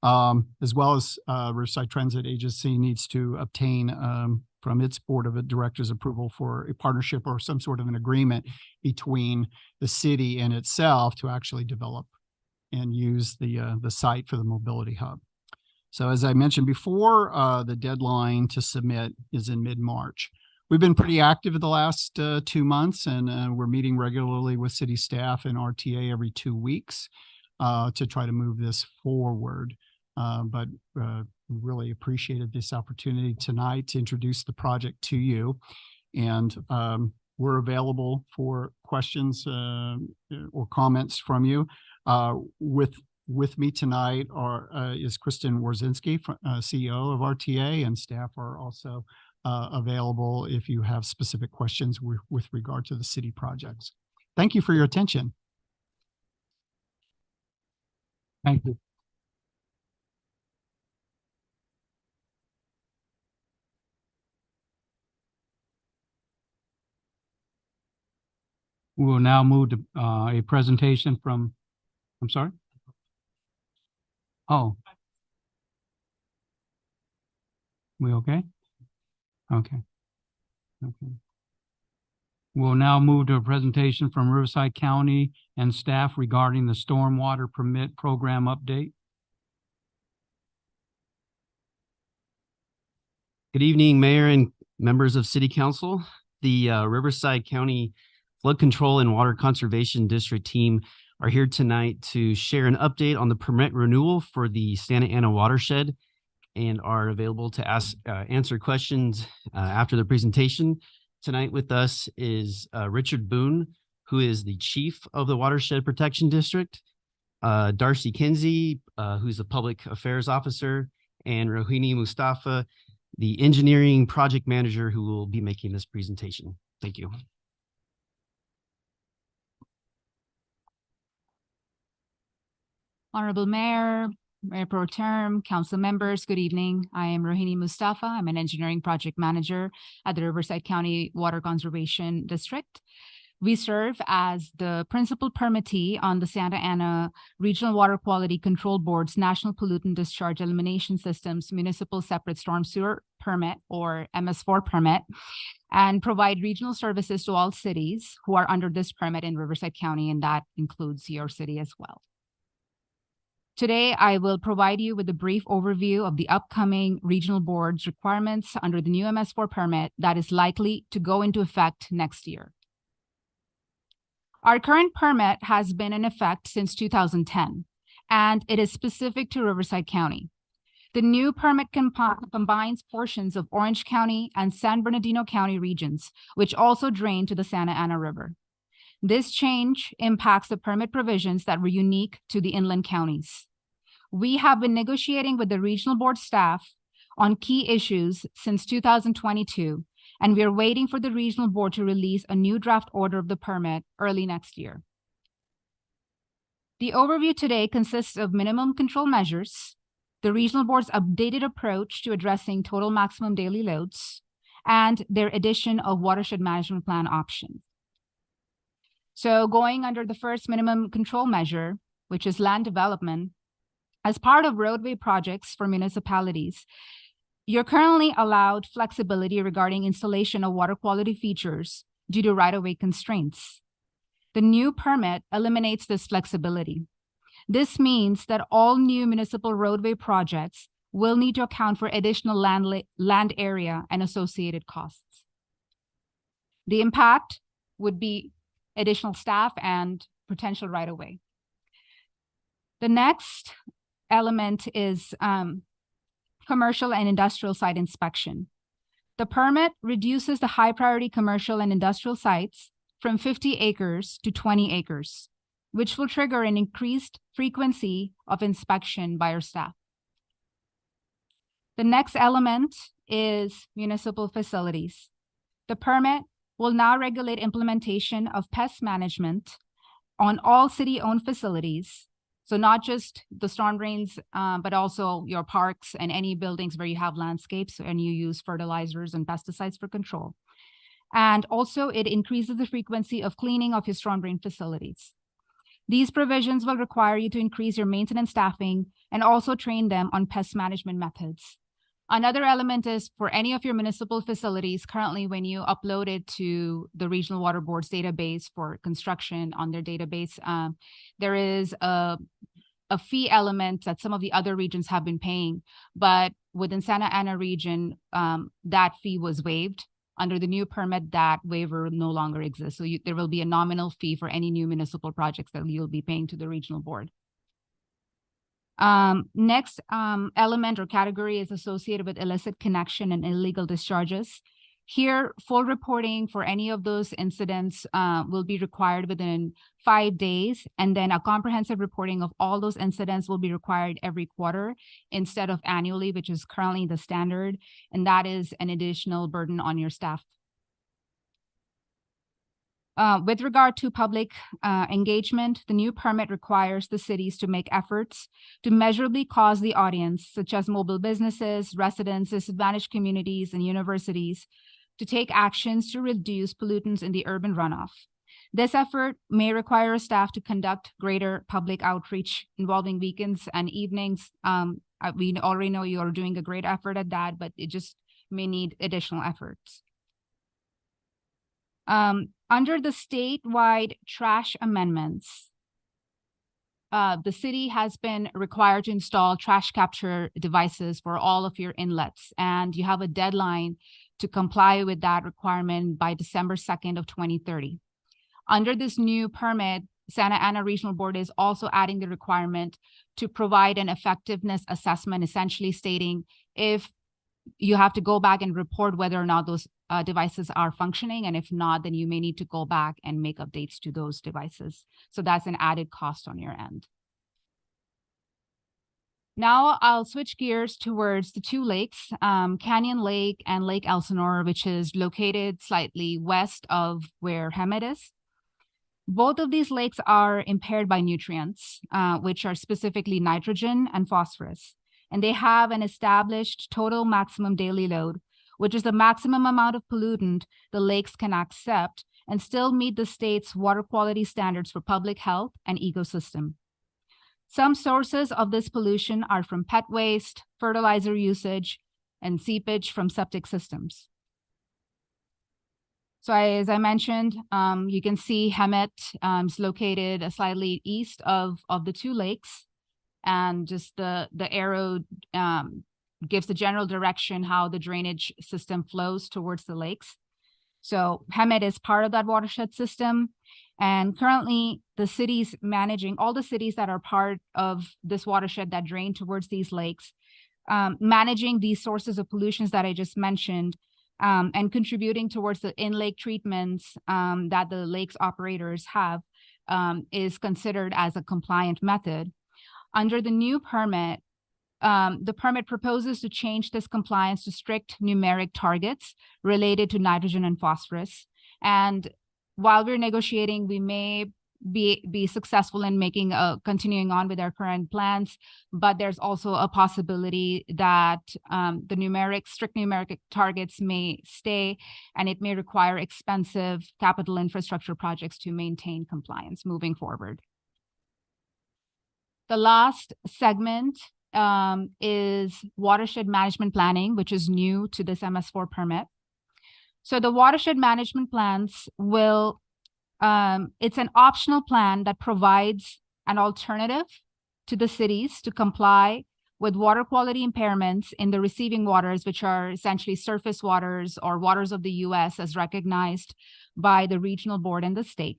As well as Riverside Transit Agency needs to obtain from its board of directors approval for a partnership or some sort of an agreement between the city and itself to actually develop and use the site for the mobility hub. So as I mentioned before, the deadline to submit is in mid-March. We've been pretty active the last 2 months, and we're meeting regularly with city staff and RTA every 2 weeks to try to move this forward. But really appreciated this opportunity tonight to introduce the project to you. And we're available for questions or comments from you. With me tonight is Kristen Warzinski, CEO of RTA, and staff are also available if you have specific questions with regard to the city projects. Thank you for your attention. Thank you. We will now move to a presentation from, I'm sorry? Oh. We okay? Okay. Okay. We'll now move to a presentation from Riverside County and staff regarding the stormwater permit program update. Good evening, Mayor and members of City Council. The Riverside County Flood Control and Water Conservation District team are here tonight to share an update on the permit renewal for the Santa Ana watershed and are available to answer questions after the presentation. Tonight with us is Richard Boone, who is the chief of the Watershed Protection District, Darcy Kinsey, who's the public affairs officer, and Rohini Mustafa, the engineering project manager who will be making this presentation. Thank you. Honorable Mayor, Mayor Pro Tem, council members, good evening. I am Rohini Mustafa. I'm an engineering project manager at the Riverside County Water Conservation District. We serve as the principal permittee on the Santa Ana Regional Water Quality Control Board's National Pollutant Discharge Elimination System's Municipal Separate Storm Sewer Permit, or MS4 permit, and provide regional services to all cities who are under this permit in Riverside County, and that includes your city as well. Today, I will provide you with a brief overview of the upcoming regional board's requirements under the new MS4 permit that is likely to go into effect next year. Our current permit has been in effect since 2010, and it is specific to Riverside County. The new permit combines portions of Orange County and San Bernardino County regions, which also drain to the Santa Ana River. This change impacts the permit provisions that were unique to the inland counties. We have been negotiating with the regional board staff on key issues since 2022, and we are waiting for the regional board to release a new draft order of the permit early next year. The overview today consists of minimum control measures, the regional board's updated approach to addressing total maximum daily loads, and their addition of watershed management plan options. So going under the first minimum control measure, which is land development, as part of roadway projects for municipalities, you're currently allowed flexibility regarding installation of water quality features due to right-of-way constraints. The new permit eliminates this flexibility. This means that all new municipal roadway projects will need to account for additional land area and associated costs. The impact would be additional staff and potential right-of-way. The next element is commercial and industrial site inspection. The permit reduces the high priority commercial and industrial sites from 50 acres to 20 acres, which will trigger an increased frequency of inspection by our staff. The next element is municipal facilities. The permit will now regulate implementation of pest management on all city-owned facilities. So not just the storm drains, but also your parks and any buildings where you have landscapes and you use fertilizers and pesticides for control. And also it increases the frequency of cleaning of your storm drain facilities. These provisions will require you to increase your maintenance staffing and also train them on pest management methods. Another element is for any of your municipal facilities, currently when you upload it to the Regional Water Board's database for construction on their database, there is a a fee element that some of the other regions have been paying, but within Santa Ana region, that fee was waived. Under the new permit, that waiver no longer exists. So there will be a nominal fee for any new municipal projects that you'll be paying to the regional board. Next element or category is associated with illicit connection and illegal discharges. Here, full reporting for any of those incidents will be required within 5 days, and then a comprehensive reporting of all those incidents will be required every quarter instead of annually, which is currently the standard, and that is an additional burden on your staff. With regard to public engagement, the new permit requires the cities to make efforts to measurably cause the audience, such as mobile businesses, residents, disadvantaged communities, and universities, to take actions to reduce pollutants in the urban runoff. This effort may require staff to conduct greater public outreach involving weekends and evenings. We already know you are doing a great effort at that, but it just may need additional efforts. Under the statewide trash amendments, the city has been required to install trash capture devices for all of your inlets, and you have a deadline to comply with that requirement by December 2nd of 2030. Under this new permit, Santa Ana Regional Board is also adding the requirement to provide an effectiveness assessment, essentially stating if you have to go back and report whether or not those devices are functioning, and if not, then you may need to go back and make updates to those devices. So that's an added cost on your end. Now I'll switch gears towards the two lakes, Canyon Lake and Lake Elsinore, which is located slightly west of where Hemet is. Both of these lakes are impaired by nutrients, which are specifically nitrogen and phosphorus, and they have an established total maximum daily load, which is the maximum amount of pollutant the lakes can accept and still meet the state's water quality standards for public health and ecosystem. Some sources of this pollution are from pet waste, fertilizer usage, and seepage from septic systems. So as I mentioned, you can see Hemet is located slightly east of the two lakes, and just the arrow gives the general direction how the drainage system flows towards the lakes. So Hemet is part of that watershed system. And currently the cities managing, all the cities that are part of this watershed that drain towards these lakes, managing these sources of pollutions that I just mentioned, and contributing towards the in-lake treatments that the lakes operators have is considered as a compliant method. Under the new permit, the permit proposes to change this compliance to strict numeric targets related to nitrogen and phosphorus. And while we're negotiating, we may be successful in making continuing on with our current plans, but there's also a possibility that the strict numeric targets may stay, and it may require expensive capital infrastructure projects to maintain compliance moving forward. The last segment is watershed management planning, which is new to this MS4 permit. So the watershed management plans will, it's an optional plan that provides an alternative to the cities to comply with water quality impairments in the receiving waters, which are essentially surface waters or waters of the US as recognized by the regional board and the state.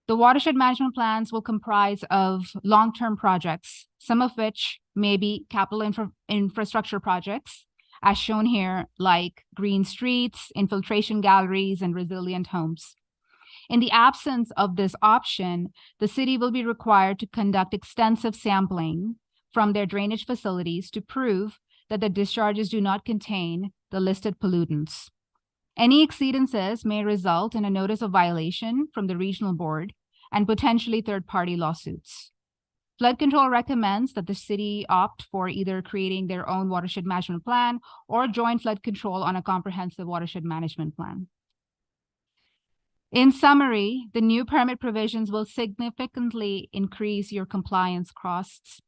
The watershed management plans will comprise of long-term projects, some of which may be capital infrastructure projects, as shown here, like green streets, infiltration galleries, and resilient homes. In the absence of this option, the city will be required to conduct extensive sampling from their drainage facilities to prove that the discharges do not contain the listed pollutants. Any exceedances may result in a notice of violation from the regional board and potentially third-party lawsuits. Flood control recommends that the city opt for either creating their own watershed management plan or join flood control on a comprehensive watershed management plan. In summary, the new permit provisions will significantly increase your compliance costs.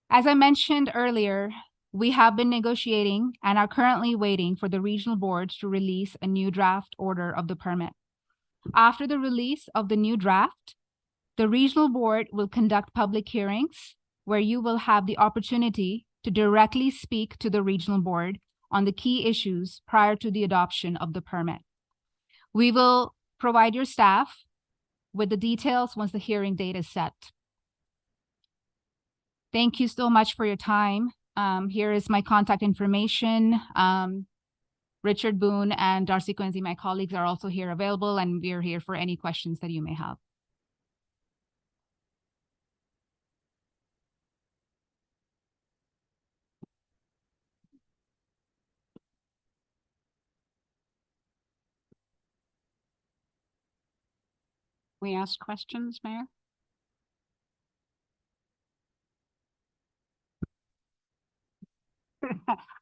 As I mentioned earlier, we have been negotiating and are currently waiting for the regional board to release a new draft order of the permit. After the release of the new draft, The regional board will conduct public hearings where you will have the opportunity to directly speak to the regional board on the key issues prior to the adoption of the permit. We will provide your staff with the details once the hearing date is set. Thank you so much for your time. Here is my contact information. Richard Boone and Darcy Quincy, my colleagues, are also here available, and we're here for any questions that you may have. We ask questions, Mayor?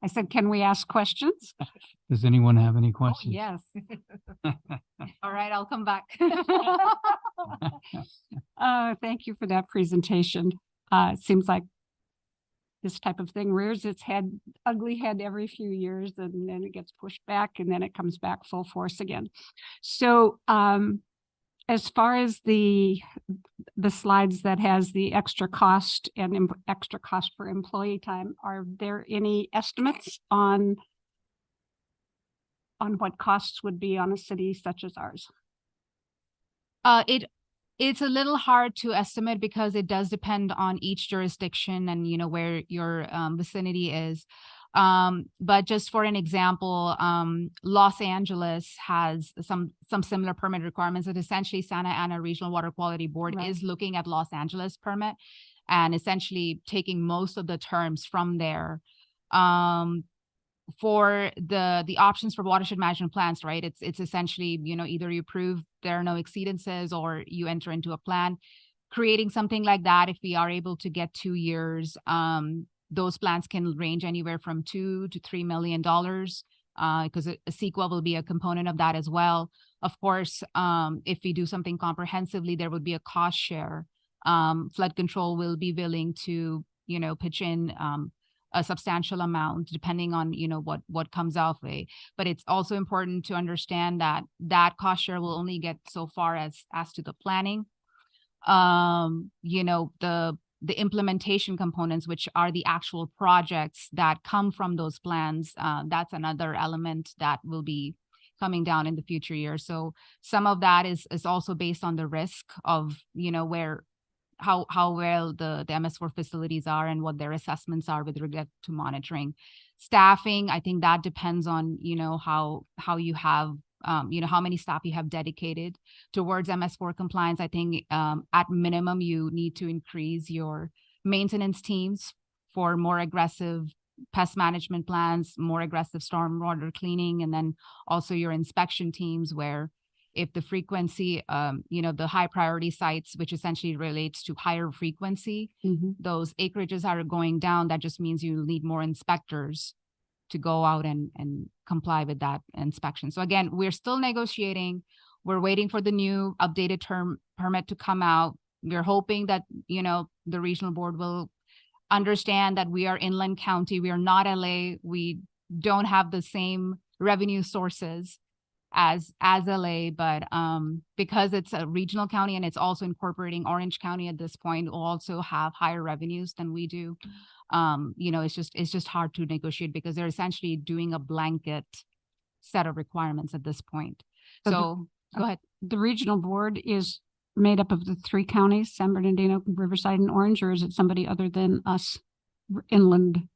I said, can we ask questions? Does anyone have any questions? Yes. All right, I'll come back. Thank you for that presentation. It seems like this type of thing rears its ugly head every few years, and then it gets pushed back, and then it comes back full force again. So, as far as the slides that has the extra cost and extra cost for employee time, are there any estimates on what costs would be on a city such as ours? It's a little hard to estimate because it does depend on each jurisdiction and, you know, where your vicinity is. But just for an example, Los Angeles has some similar permit requirements that essentially Santa Ana Regional Water Quality Board is looking at Los Angeles permit and essentially taking most of the terms from there. For the options for watershed management plans, right? It's essentially, you know, either you prove there are no exceedances or you enter into a plan. Creating something like that, if we are able to get 2 years, those plans can range anywhere from $2 to $3 million, because a CEQA will be a component of that as well. Of course, if we do something comprehensively, there would be a cost share. Flood control will be willing to, you know, pitch in a substantial amount depending on, you know, what comes our way. But it's also important to understand that that cost share will only get so far as to the planning. You know, the implementation components, which are the actual projects that come from those plans, that's another element that will be coming down in the future years. So some of that is also based on the risk of, you know, how well the MS4 facilities are and what their assessments are with regard to monitoring. Staffing, I think that depends on, you know, how you have, you know, how many staff you have dedicated towards MS4 compliance. I think at minimum, you need to increase your maintenance teams for more aggressive pest management plans, more aggressive stormwater cleaning, and then also your inspection teams where if the frequency, you know, the high priority sites, which essentially relates to higher frequency, those acreages are going down. That just means you need more inspectors to go out and comply with that inspection. So again, we're still negotiating. We're waiting for the new updated term permit to come out. We're hoping that, you know, the regional board will understand that we are inland county. We are not LA. We don't have the same revenue sources as LA, but because it's a regional county and it's also incorporating Orange County at this point, will also have higher revenues than we do. You know, it's just hard to negotiate because they're essentially doing a blanket set of requirements at this point. So go ahead. The regional board is made up of the 3 counties, San Bernardino, Riverside, and Orange, or is it somebody other than us inland?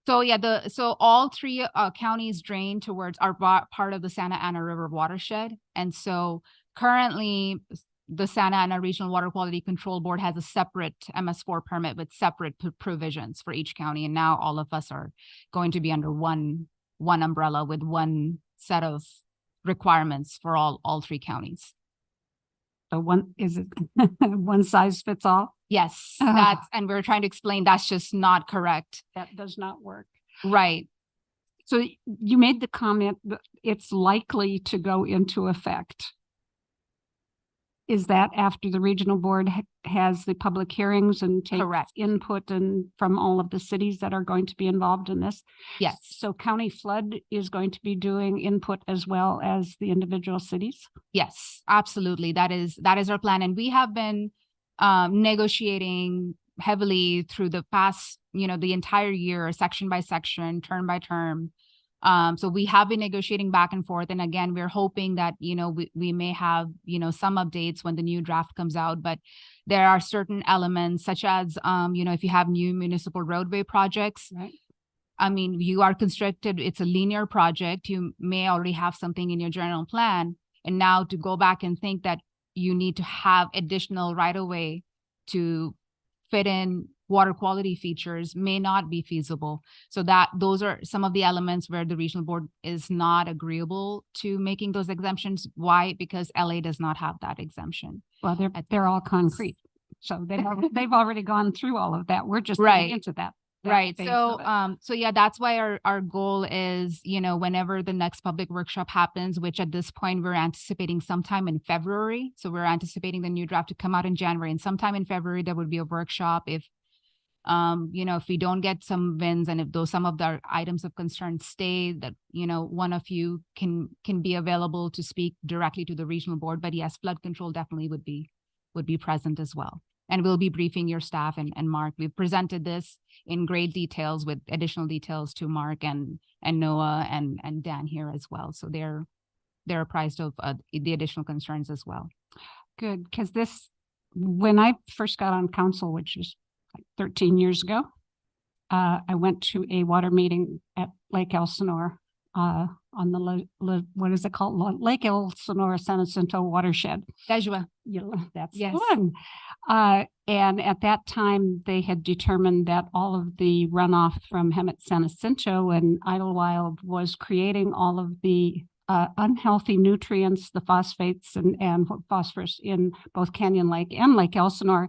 So yeah, so all 3 counties drain towards are part of the Santa Ana River watershed. And so currently the Santa Ana Regional Water Quality Control Board has a separate MS4 permit with separate provisions for each county. And now all of us are going to be under one umbrella with one set of requirements for all 3 counties. So is it one size fits all? Yes, and we're trying to explain that's just not correct. That does not work. Right. So you made the comment that it's likely to go into effect. Is that after the regional board has the public hearings and takes Correct. input and from all of the cities that are going to be involved in this? Yes. So county flood is going to be doing input as well as the individual cities? Yes, absolutely. That is our plan. And we have been negotiating heavily through the past, the entire year, section by section, term by term. So we have been negotiating back and forth. And again, we're hoping that, we may have, some updates when the new draft comes out, but there are certain elements such as, if you have new municipal roadway projects, right. I mean, you are constricted. It's a linear project. You may already have something in your general plan. And now to go back and think that you need to have additional right of way to fit in water quality features may not be feasible. So those are some of the elements where the regional board is not agreeable to making those exemptions. Why? Because LA does not have that exemption. Well, they're all concrete. So they've already gone through all of that. We're just getting into that. Right. phase So, of it. so yeah, that's why our goal is, whenever the next public workshop happens, which at this point we're anticipating sometime in February. So we're anticipating the new draft to come out in January, and sometime in February, there would be a workshop. If if we don't get some wins and if some of the items of concern stay, that, one of you can be available to speak directly to the regional board. But yes, flood control definitely would be present as well. And we'll be briefing your staff and Mark. We've presented this in great details with additional details to Mark and Noah and Dan here as well. So they're apprised of the additional concerns as well. Good, because when I first got on council, which was like 13 years ago, I went to a water meeting at Lake Elsinore on the, what is it called? Lake Elsinore San Jacinto watershed. Dejua. That's yes. one. And at that time, they had determined that all of the runoff from Hemet San Jacinto and Idlewild was creating all of the unhealthy nutrients, the phosphates and phosphorus in both Canyon Lake and Lake Elsinore.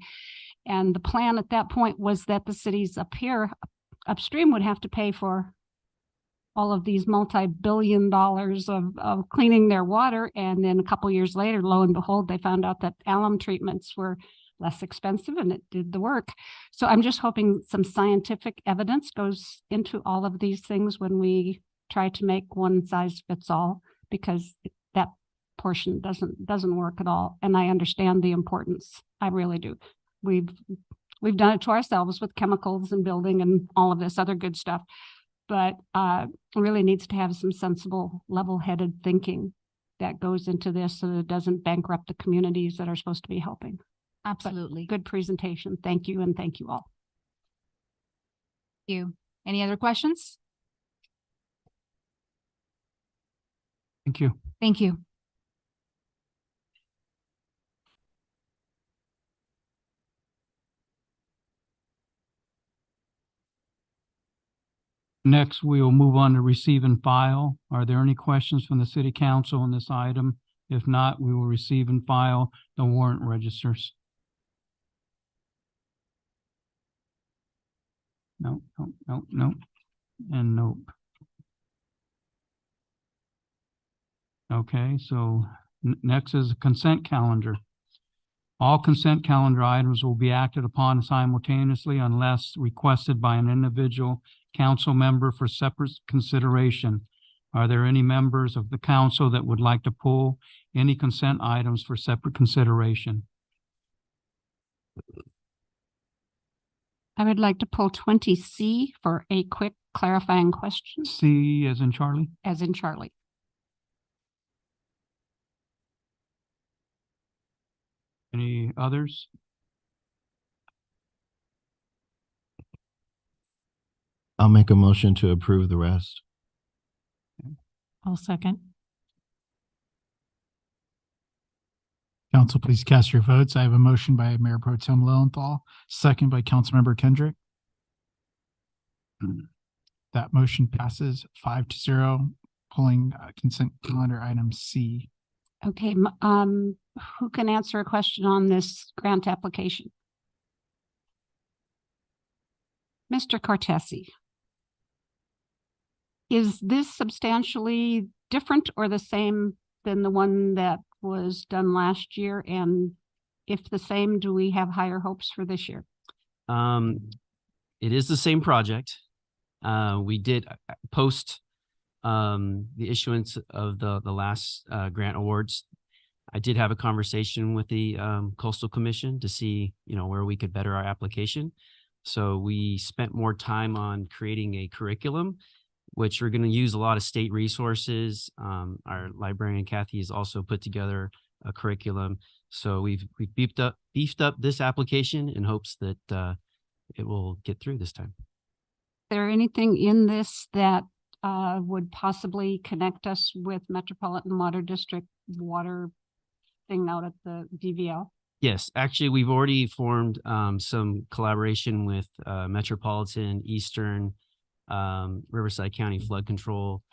And the plan at that point was that the cities up here, upstream, would have to pay for all of these multi-billion dollars of cleaning their water. And then a couple years later, lo and behold, they found out that alum treatments were less expensive and it did the work. So I'm just hoping some scientific evidence goes into all of these things when we try to make one size fits all, because that portion doesn't work at all. And I understand the importance. I really do. We've done it to ourselves with chemicals and building and all of this other good stuff, but really needs to have some sensible, level-headed thinking that goes into this so that it doesn't bankrupt the communities that are supposed to be helping. Absolutely. But good presentation. Thank you. And thank you all. Thank you. Any other questions? Thank you. Thank you. Next, we will move on to receive and file. Are there any questions from the city council on this item? If not, we will receive and file the warrant registers. No, and nope. Okay, so next is a consent calendar. All consent calendar items will be acted upon simultaneously unless requested by an individual council member for separate consideration. Are there any members of the council that would like to pull any consent items for separate consideration? I would like to pull 20C for a quick clarifying question. C as in Charlie? As in Charlie. Any others? I'll make a motion to approve the rest. I'll second. Council, please cast your votes. I have a motion by Mayor Pro Tem Lowenthal, second by Councilmember Kendrick. That motion passes 5-0, pulling consent calendar item C. Okay, who can answer a question on this grant application? Mr. Cortesi. Is this substantially different or the same than the one that was done last year? And if the same, do we have higher hopes for this year? It is the same project. We did post the issuance of the last grant awards. I did have a conversation with the Coastal Commission to see, where we could better our application. So we spent more time on creating a curriculum, which we're going to use a lot of state resources. Our librarian Kathy has also put together a curriculum. So we've beefed up this application in hopes that it will get through this time. Is there anything in this that would possibly connect us with Metropolitan Water District water thing out at the DVL? Yes, actually, we've already formed some collaboration with Metropolitan, Eastern, Riverside County Flood Control.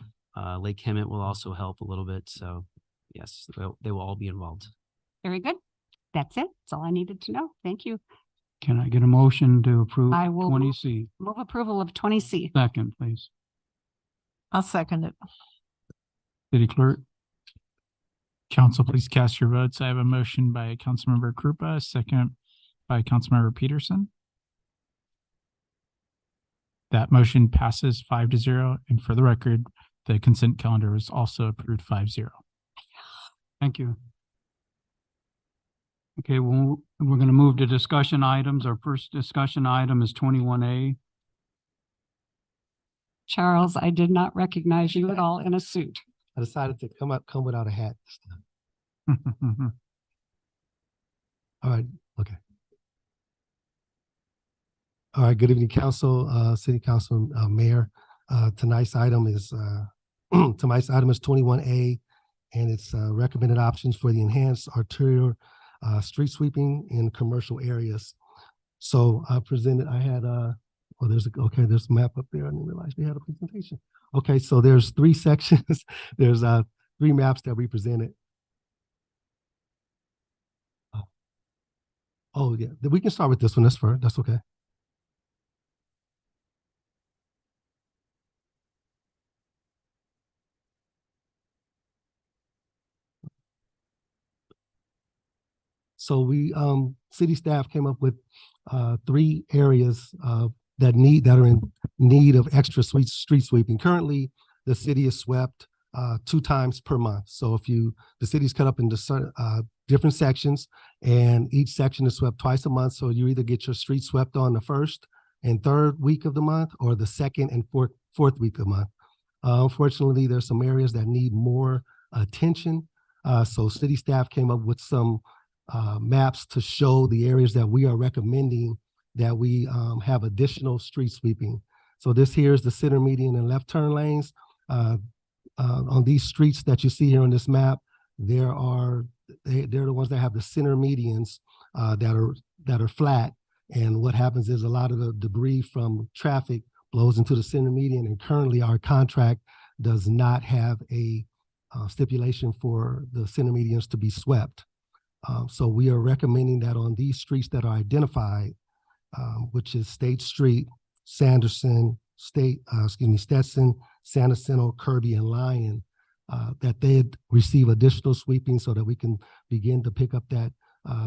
Lake Hemet will also help a little bit. So yes, they will all be involved. Very good. That's it. That's all I needed to know. Thank you. Can I get a motion to approve I will 20C? move approval of 20C. Second, please. I'll second it. City Clerk? Council, please cast your votes. I have a motion by Councilmember Krupa, a second by Councilmember Peterson. That motion passes 5-0. And for the record, the consent calendar is also approved 5-0. Thank you. Okay, well, we're going to move to discussion items. Our first discussion item is 21A. Charles, I did not recognize you at all in a suit. I decided to come without a hat this time. All right, okay. All right, good evening, Council, City Council, Mayor. Tonight's item is 21A, and it's recommended options for the enhanced arterial street sweeping in commercial areas. So I had there's a map up there. I didn't realize we had a presentation. Okay, so there's 3 sections. There's 3 maps that we presented. Oh yeah, we can start with this one. That's okay. So we city staff came up with 3 areas that are in need of extra street sweeping. Currently, the city is swept 2 times per month. So the city's cut up into different sections, and each section is swept twice a month. So you either get your street swept on the 1st and 3rd week of the month, or the 2nd and 4th week of the month. Unfortunately, there's some areas that need more attention. So city staff came up with some maps to show the areas that we are recommending that we have additional street sweeping. So this here is the center median and left turn lanes. On these streets that you see here on this map, they're the ones that have the center medians that are flat. And what happens is a lot of the debris from traffic blows into the center median, and currently our contract does not have a stipulation for the center medians to be swept. So we are recommending that on these streets that are identified, which is State Street, Sanderson, Stetson, San Jacinto, Kirby, and Lyon, that they receive additional sweeping so that we can begin to pick up that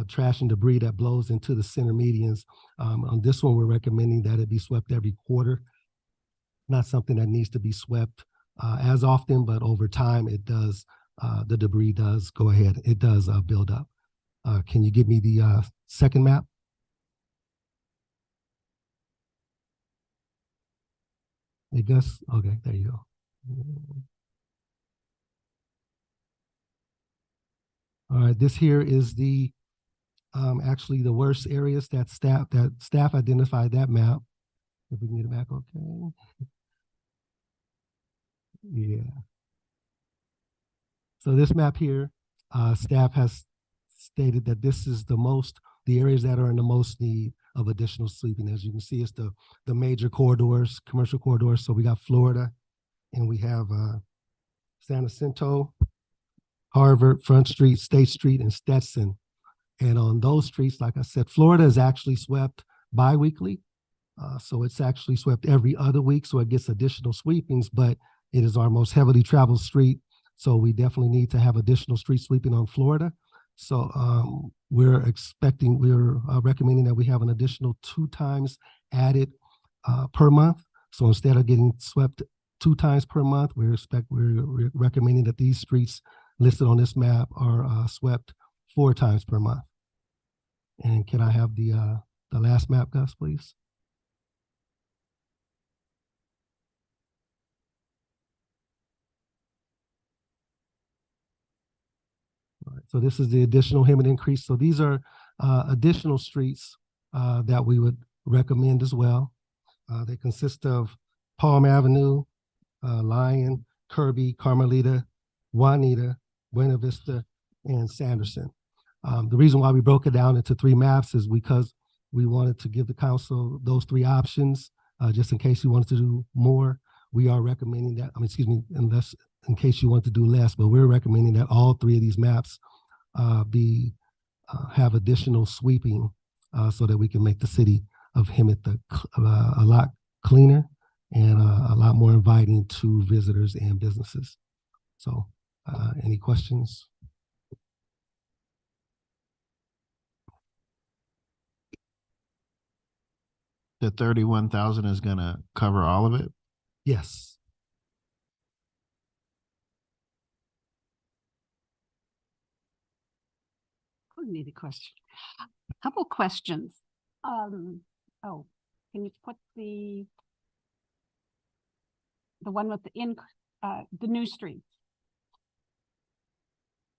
trash and debris that blows into the center medians. On this one, we're recommending that it be swept every quarter. Not something that needs to be swept as often, but over time it does, the debris does go ahead. It does build up. Can you give me the second map? Hey, Gus. Okay, there you go. All right, this here is the actually the worst areas that staff identified that map. If we can get it back, okay. Yeah. So this map here, staff has stated that this is the areas that are in the most need of additional sweeping. As you can see, it's the major corridors, commercial corridors. So we got Florida, and we have San Jacinto, Harvard, Front Street, State Street, and Stetson. And on those streets, like I said, Florida is actually swept bi-weekly. So it's actually swept every other week, so it gets additional sweepings, but it is our most heavily traveled street. So we definitely need to have additional street sweeping on Florida. So we're recommending that we have an additional 2 times added per month. So instead of getting swept 2 times per month, we're recommending that these streets listed on this map are swept 4 times per month. And can I have the last map, Gus, please? All right, so this is the additional Hemet increase. So these are additional streets that we would recommend as well. They consist of Palm Avenue, Lyon, Kirby, Carmelita, Juanita, Buena Vista, and Sanderson. The reason why we broke it down into 3 maps is because we wanted to give the council those 3 options, just in case you wanted to do more. We are recommending that, unless in case you want to do less, but we're recommending that all 3 of these maps have additional sweeping so that we can make the city of Hemet a lot cleaner and a lot more inviting to visitors and businesses. So any questions? The 31,000 is gonna cover all of it? Yes. Who need a question? Couple questions. Can you put the one with the new streets?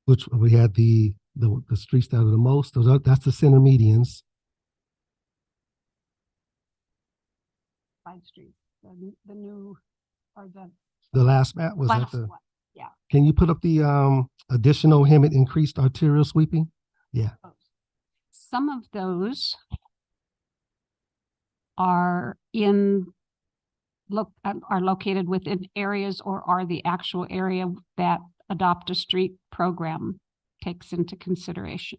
Which we had the streets that are the most, that's the center medians. 5 streets, the new, or The last map was last that the one. Yeah. Can you put up the additional Hemet increased arterial sweeping? Yeah. Some of those are located within areas, or are the actual area that Adopt a Street program takes into consideration.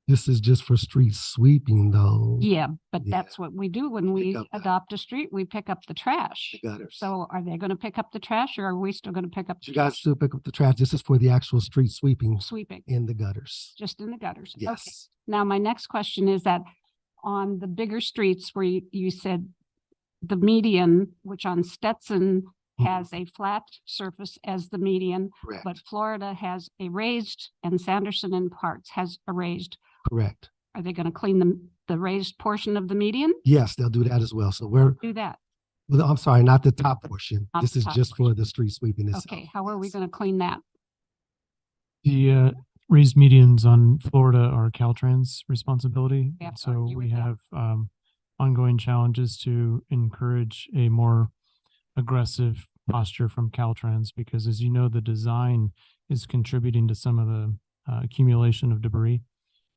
This is just for street sweeping though. Yeah, but Yeah. that's what we do when we adopt a street, we pick up the trash. The gutters. So are they going to pick up the trash, or are we still going to pick up? You guys still pick up the trash. This is for the actual street sweeping. Sweeping. In the gutters. Just in the gutters? Yes. Okay. Now, my next question is that on the bigger streets where you said the median, which on Stetson has a flat surface as the median, Correct. but Florida has a raised, and Sanderson in parts has a raised. Correct. Are they going to clean the raised portion of the median? Yes, they'll do that as well. So we're Do that. well, I'm sorry, not the top portion. Not This the is top just for the street sweeping itself. Okay, how are we going to clean that? The raised medians on Florida are Caltrans' responsibility. We have to So argue we with that. have ongoing challenges to encourage a more aggressive posture from Caltrans, because as you know, the design is contributing to some of the accumulation of debris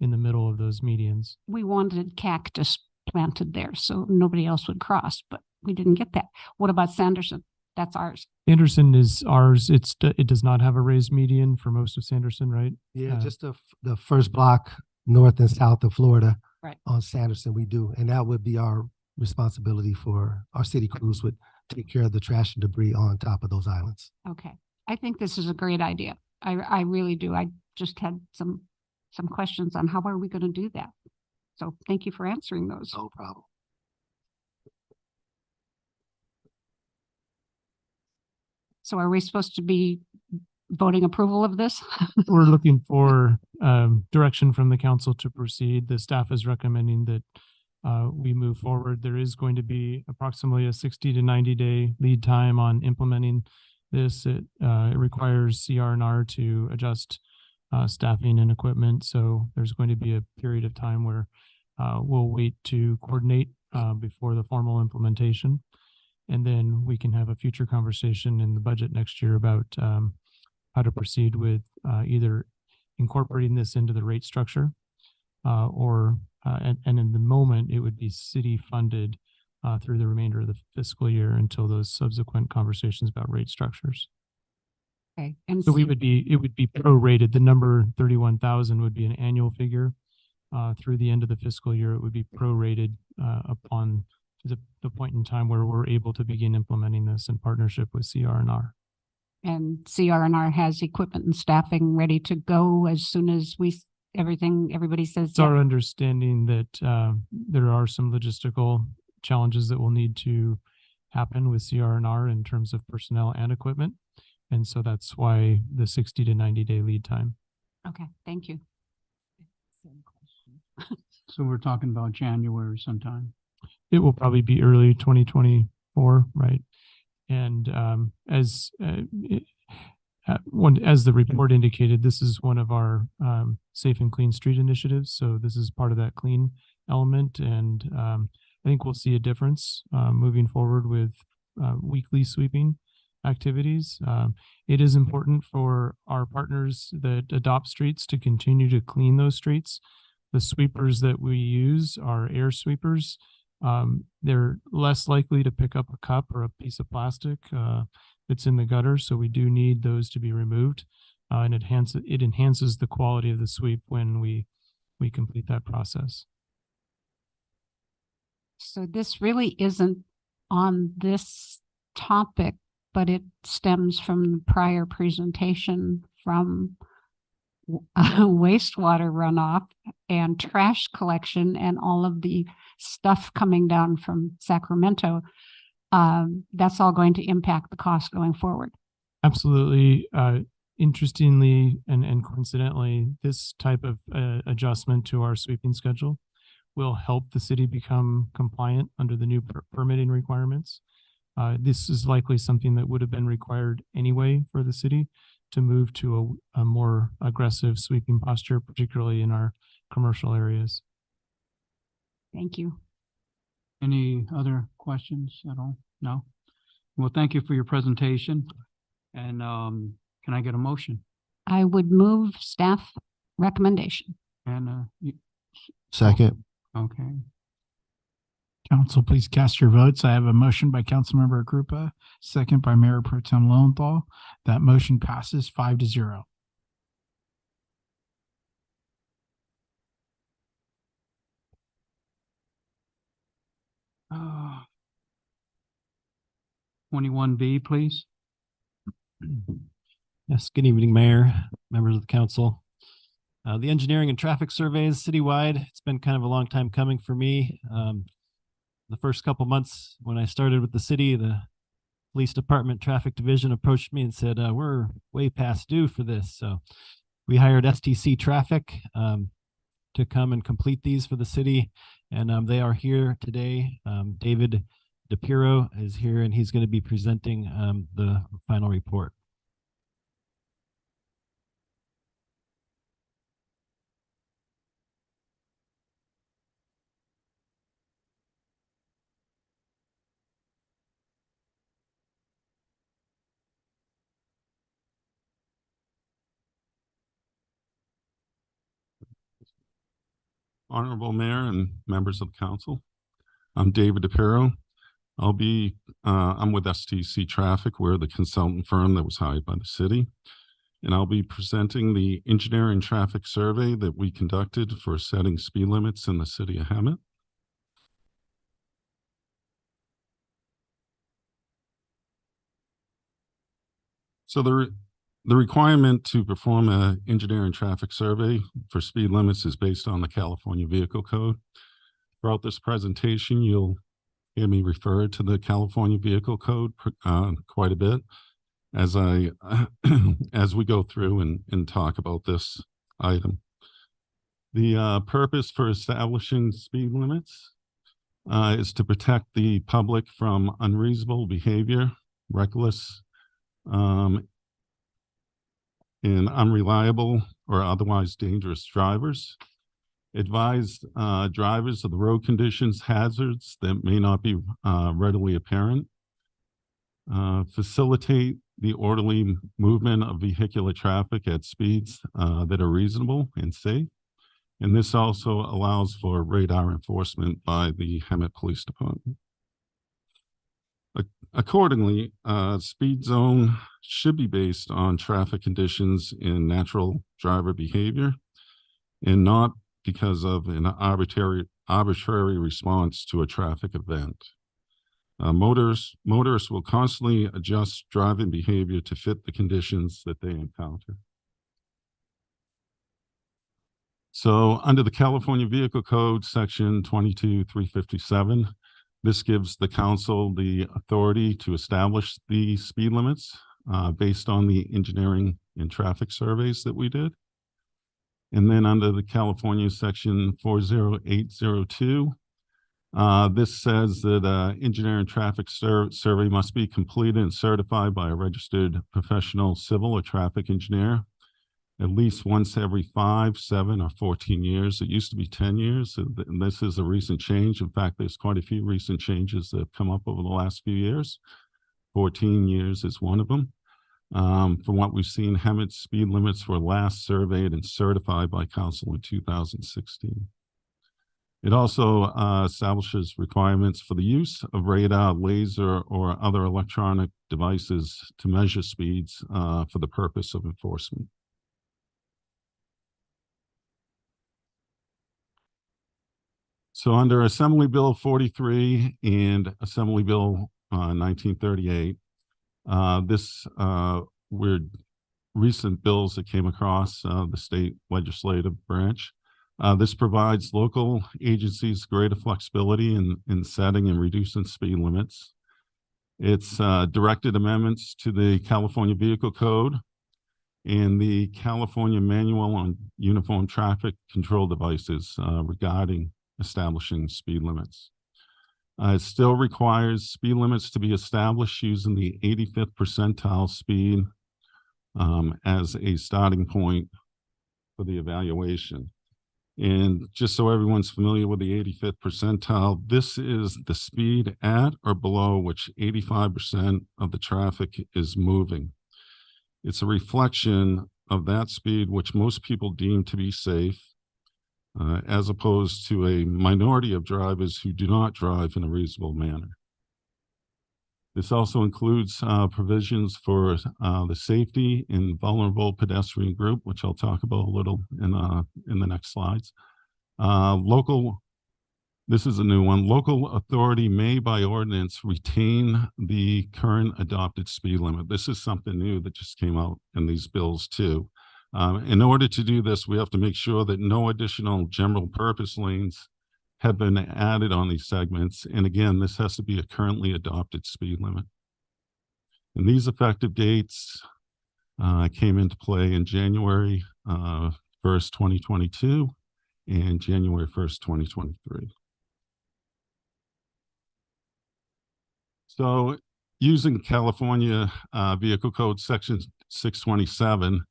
in the middle of those medians. We wanted cactus planted there so nobody else would cross, but we didn't get that. What about Sanderson? That's ours. Sanderson is ours. It does not have a raised median for most of Sanderson, right? Yeah, just the first block north and south of Florida. Right. On Sanderson, we do. And that would be our responsibility for our city crews would take care of the trash and debris on top of those islands. Okay. I think this is a great idea. I really do. I just had some questions on how are we going to do that. So thank you for answering those. No problem. So are we supposed to be voting approval of this? We're looking for direction from the council to proceed. The staff is recommending that we move forward. There is going to be approximately a 60 to 90-day lead time on implementing this. It requires CR&R to adjust staffing and equipment. So there's going to be a period of time where we'll wait to coordinate before the formal implementation. And then we can have a future conversation in the budget next year about how to proceed with either incorporating this into the rate structure and in the moment it would be city funded through the remainder of the fiscal year until those subsequent conversations about rate structures. Okay. And so it would be prorated. The number 31,000 would be an annual figure. Through the end of the fiscal year, it would be prorated upon the point in time where we're able to begin implementing this in partnership with CR&R. And CR&R has equipment and staffing ready to go as soon as everybody says. It's our understanding that there are some logistical challenges that will need to happen with CR&R in terms of personnel and equipment. And so that's why the 60 to 90-day lead time. Okay, thank you. So we're talking about January sometime. It will probably be early 2024, right? And as the report indicated, this is one of our safe and clean street initiatives. So this is part of that clean element. And I think we'll see a difference moving forward with weekly sweeping activities. It is important for our partners that adopt streets to continue to clean those streets. The sweepers that we use are air sweepers. They're less likely to pick up a cup or a piece of plastic that's in the gutter. So we do need those to be removed. And it enhances the quality of the sweep when we complete that process. So this really isn't on this topic, but it stems from the prior presentation from wastewater runoff and trash collection and all of the stuff coming down from Sacramento. That's all going to impact the cost going forward. Absolutely. Interestingly and coincidentally, this type of adjustment to our sweeping schedule will help the city become compliant under the new permitting requirements. This is likely something that would have been required anyway for the city to move to a more aggressive sweeping posture, particularly in our commercial areas. Thank you. Any other questions at all? No? Well, thank you for your presentation. And can I get a motion? I would move staff recommendation. And Second. okay. Council, please cast your votes. I have a motion by Councilmember Krupa, second by Mayor Pro Tem Lowenthal. That motion passes 5-0. Uh, 21B, please. Yes, good evening, Mayor, members of the council. The engineering and traffic surveys citywide, it's been kind of a long time coming for me. The first couple months when I started with the city, the police department traffic division approached me and said, we're way past due for this. So we hired STC Traffic to come and complete these for the city. And they are here today. David DePiro is here and he's going to be presenting the final report. Honorable Mayor and members of the council. I'm David DePiro. I'm with STC Traffic. We're the consultant firm that was hired by the city. And I'll be presenting the engineering traffic survey that we conducted for setting speed limits in the city of Hemet. So the requirement to perform an engineering traffic survey for speed limits is based on the California Vehicle Code. Throughout this presentation, you'll hear me refer to the California Vehicle Code quite a bit as as we go through and talk about this item. The purpose for establishing speed limits is to protect the public from unreasonable behavior, reckless, and unreliable or otherwise dangerous drivers, advise drivers of the road conditions, hazards that may not be readily apparent, facilitate the orderly movement of vehicular traffic at speeds that are reasonable and safe. And this also allows for radar enforcement by the Hemet Police Department. Accordingly, speed zone should be based on traffic conditions and natural driver behavior, and not because of an arbitrary response to a traffic event. Motorists will constantly adjust driving behavior to fit the conditions that they encounter. So under the California Vehicle Code, section 22-357, this gives the council the authority to establish the speed limits based on the engineering and traffic surveys that we did. And then under the California section 40802, this says that engineering traffic survey must be completed and certified by a registered professional civil or traffic engineer at least once every 5, 7, or 14 years. It used to be 10 years, and this is a recent change. In fact, there's quite a few recent changes that have come up over the last few years. 14 years is one of them. From what we've seen, Hemet's speed limits were last surveyed and certified by council in 2016. It also establishes requirements for the use of radar, laser, or other electronic devices to measure speeds for the purpose of enforcement. So under Assembly Bill 43 and Assembly Bill 1938, this were recent bills that came across the state legislative branch. This provides local agencies greater flexibility in setting and reducing speed limits. It's directed amendments to the California Vehicle Code and the California Manual on Uniform Traffic Control Devices regarding establishing speed limits. It still requires speed limits to be established using the 85th percentile speed as a starting point for the evaluation. And just so everyone's familiar with the 85th percentile, this is the speed at or below which 85% of the traffic is moving. It's a reflection of that speed which most people deem to be safe, as opposed to a minority of drivers who do not drive in a reasonable manner. This also includes provisions for the safety and vulnerable pedestrian group, which I'll talk about a little in the next slides. This is a new one. Local authority may by ordinance retain the current adopted speed limit. This is something new that just came out in these bills too. In order to do this, we have to make sure that no additional general purpose lanes have been added on these segments. And again, this has to be a currently adopted speed limit. And these effective dates came into play in January 1st, 2022 and January 1st, 2023. So using California Vehicle Code Section 627,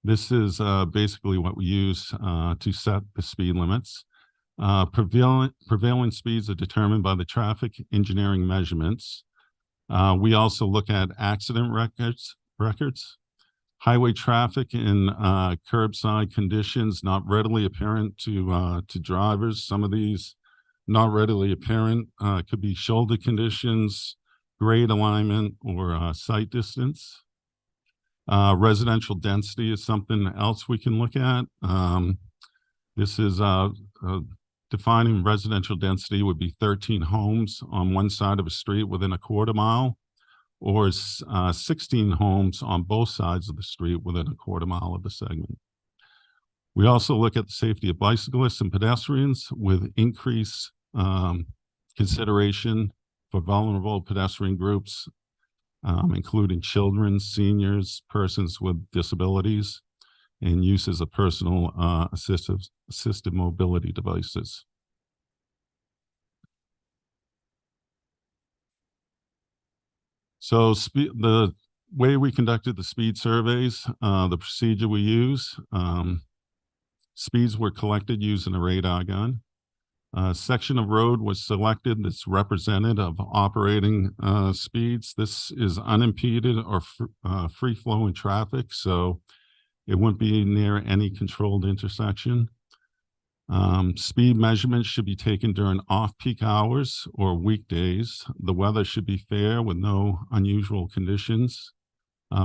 this is basically what we use to set the speed limits. Prevailing speeds are determined by the traffic engineering measurements. We also look at accident records, highway traffic and curbside conditions not readily apparent to drivers. Some of these not readily apparent could be shoulder conditions, grade alignment, or sight distance. Residential density is something else we can look at. This is defining residential density would be 13 homes on one side of a street within a quarter mile, or 16 homes on both sides of the street within a quarter mile of the segment. We also look at the safety of bicyclists and pedestrians with increased consideration for vulnerable pedestrian groups, including children, seniors, persons with disabilities, and uses of personal assistive mobility devices. So the way we conducted the speed surveys, the procedure we use, speeds were collected using a radar gun. A section of road was selected that's representative of operating speeds. This is unimpeded or free flowing traffic, so it wouldn't be near any controlled intersection. Speed measurements should be taken during off-peak hours or weekdays. The weather should be fair with no unusual conditions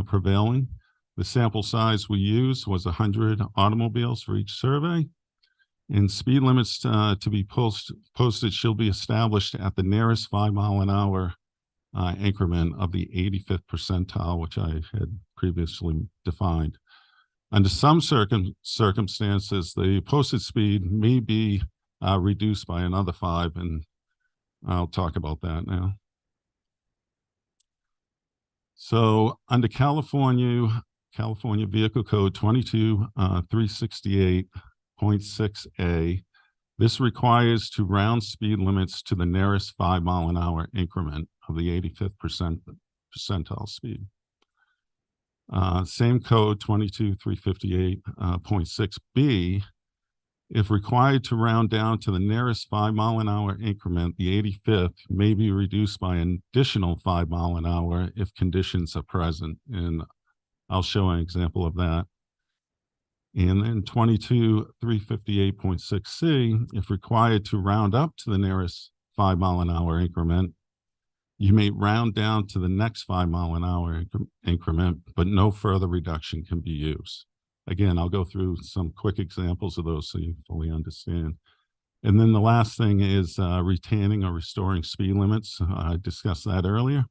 prevailing. The sample size we used was 100 automobiles for each survey. And speed limits to be posted shall be established at the nearest 5 mile an hour increment of the 85th percentile, which I had previously defined. Under some circumstances, the posted speed may be reduced by another 5, and I'll talk about that now. So under California Vehicle Code 22-368.6A, this requires to round speed limits to the nearest 5 mile an hour increment of the 85th percentile speed. Same code 22-358.6B, if required to round down to the nearest 5 mile an hour increment, the 85th may be reduced by an additional 5 mile an hour if conditions are present. And I'll show an example of that. And then 22-358.6C, if required to round up to the nearest 5 mile an hour increment, you may round down to the next 5 mile an hour increment, but no further reduction can be used. Again, I'll go through some quick examples of those so you fully understand. And then the last thing is retaining or restoring speed limits. I discussed that earlier.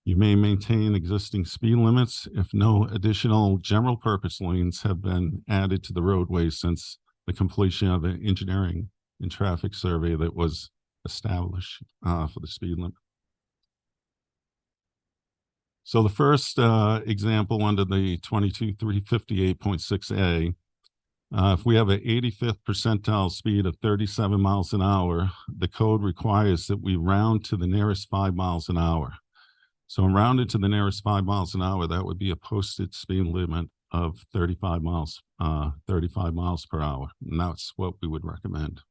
You may maintain existing speed limits if no additional general purpose lanes have been added to the roadway since the completion of the engineering and traffic survey that was established for the speed limit. So the first example under the 22-358.6A, if we have an 85th percentile speed of 37 miles an hour, the code requires that we round to the nearest 5 miles an hour. So rounded to the nearest 5 miles an hour, that would be a posted speed limit of 35 miles per hour. And that's what we would recommend.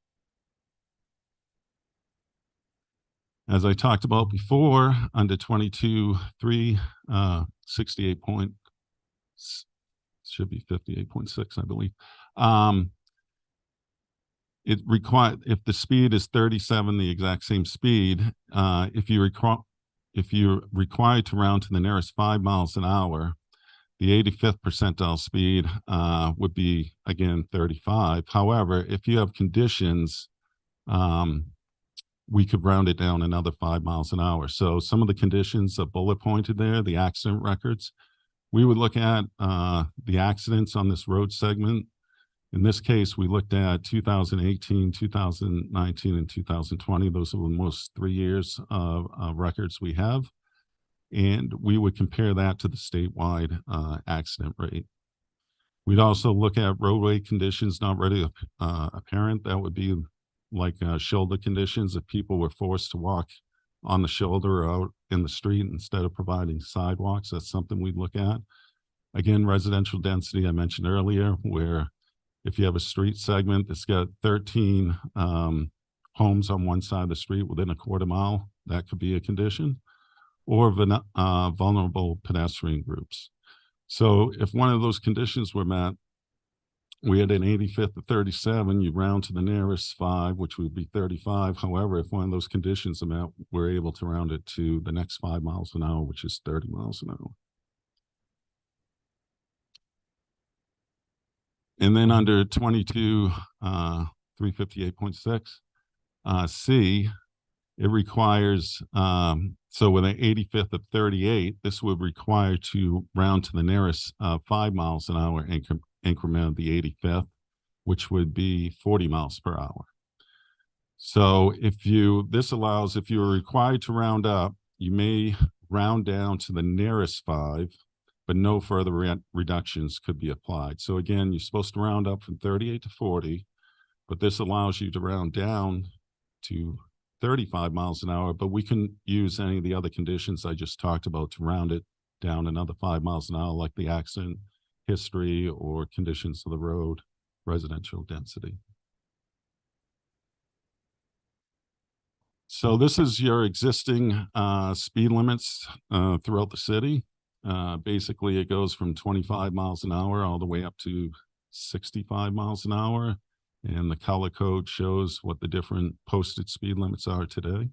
As I talked about before, under 22-368 should be 58.6, I believe. It required, if the speed is 37, the exact same speed, if you're required to round to the nearest 5 miles an hour, the 85th percentile speed would be, again, 35. However, if you have conditions, we could round it down another 5 miles an hour. So some of the conditions are bullet pointed there, the accident records. We would look at the accidents on this road segment. In this case, we looked at 2018, 2019, and 2020. Those are the most 3 years of records we have. And we would compare that to the statewide accident rate. We'd also look at roadway conditions not readily apparent. That would be like shoulder conditions. If people were forced to walk on the shoulder or out in the street instead of providing sidewalks, that's something we'd look at. Again, residential density, I mentioned earlier, where if you have a street segment that's got 13 homes on one side of the street within a quarter mile, that could be a condition, or vulnerable pedestrian groups. So if one of those conditions were met, we had an 85th of 37, you round to the nearest 5, which would be 35. However, if one of those conditions are met, we're able to round it to the next 5 miles an hour, which is 30 miles an hour. And then under 22-358.6 C, it requires, so with an 85th of 38, this would require to round to the nearest 5 miles an hour increment of the 85th, which would be 40 miles per hour. So this allows, if you're required to round up, you may round down to the nearest 5, but no further reductions could be applied. So again, you're supposed to round up from 38 to 40, but this allows you to round down to 35 miles an hour, but we can use any of the other conditions I just talked about to round it down another 5 miles an hour, like the accident history or conditions of the road, residential density. So this is your existing speed limits throughout the city. Basically, it goes from 25 miles an hour all the way up to 65 miles an hour. And the color code shows what the different posted speed limits are today.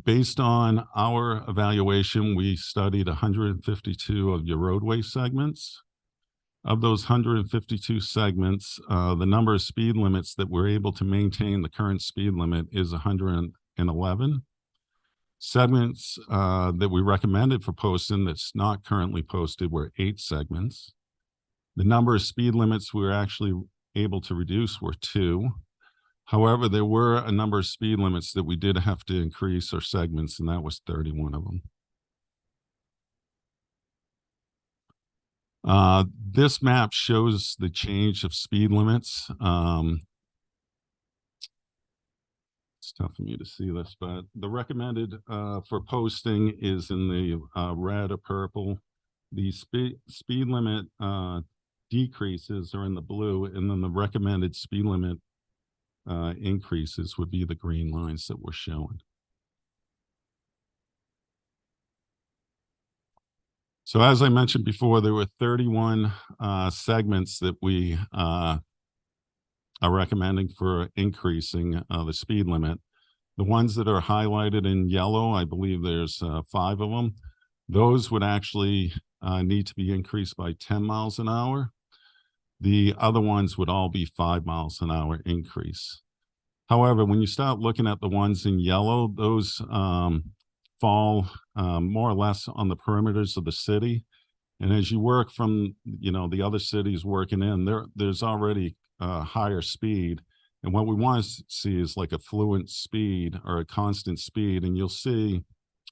Based on our evaluation, we studied 152 of your roadway segments. Of those 152 segments, the number of speed limits that we're able to maintain the current speed limit is 111. Segments that we recommended for posting that's not currently posted were 8 segments. The number of speed limits we were actually able to reduce were 2. However, there were a number of speed limits that we did have to increase our segments, and that was 31 of them. This map shows the change of speed limits. It's tough for me to see this, but the recommended for posting is in the red or purple. The speed limit decreases are in the blue, and then the recommended speed limit increases would be the green lines that we're showing. So as I mentioned before, there were 31 segments that we are recommending for increasing the speed limit. The ones that are highlighted in yellow, I believe there's 5 of them. Those would actually need to be increased by 10 miles an hour. The other ones would all be 5 miles an hour increase. However, when you start looking at the ones in yellow, those fall more or less on the perimeters of the city. And as you work from, the other cities working in, there's already higher speed. And what we want to see is like a fluent speed or a constant speed. And you'll see,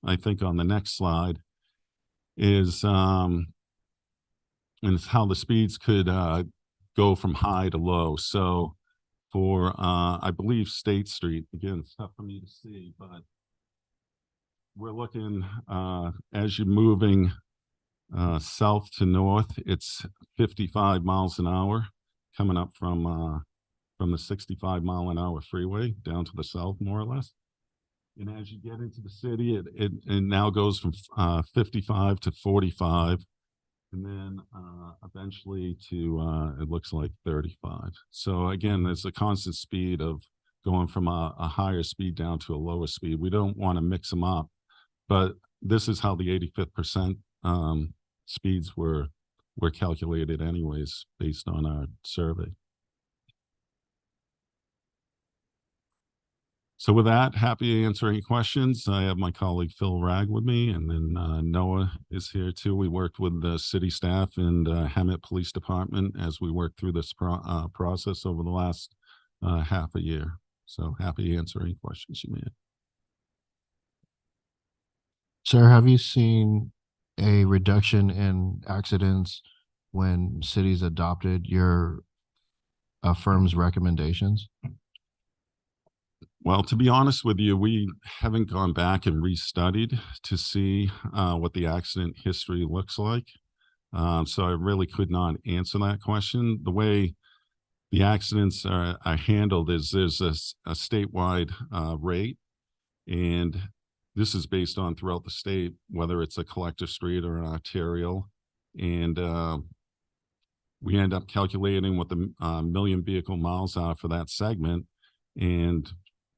I think on the next slide, is and how the speeds could go from high to low. So for, I believe, State Street, again, it's tough for me to see, but we're looking, as you're moving south to north, it's 55 miles an hour coming up from the 65 mile an hour freeway down to the south, more or less. And as you get into the city, it now goes from 55 to 45, and then eventually to, it looks like 35. So again, there's a constant speed of going from a higher speed down to a lower speed. We don't want to mix them up, but this is how the 85th percent speeds were calculated anyways, based on our survey. So with that, happy to answer any questions. I have my colleague Phil Ragg with me, and then Noah is here too. We worked with the city staff and Hemet Police Department as we worked through this process over the last half a year. So happy to answer any questions you may have. Sir, have you seen a reduction in accidents when cities adopted your firm's recommendations? Well, to be honest with you, we haven't gone back and restudied to see what the accident history looks like. So I really could not answer that question. The way the accidents are handled is there's a statewide rate, and this is based on throughout the state, whether it's a collector street or an arterial. And we end up calculating what the million vehicle miles are for that segment. And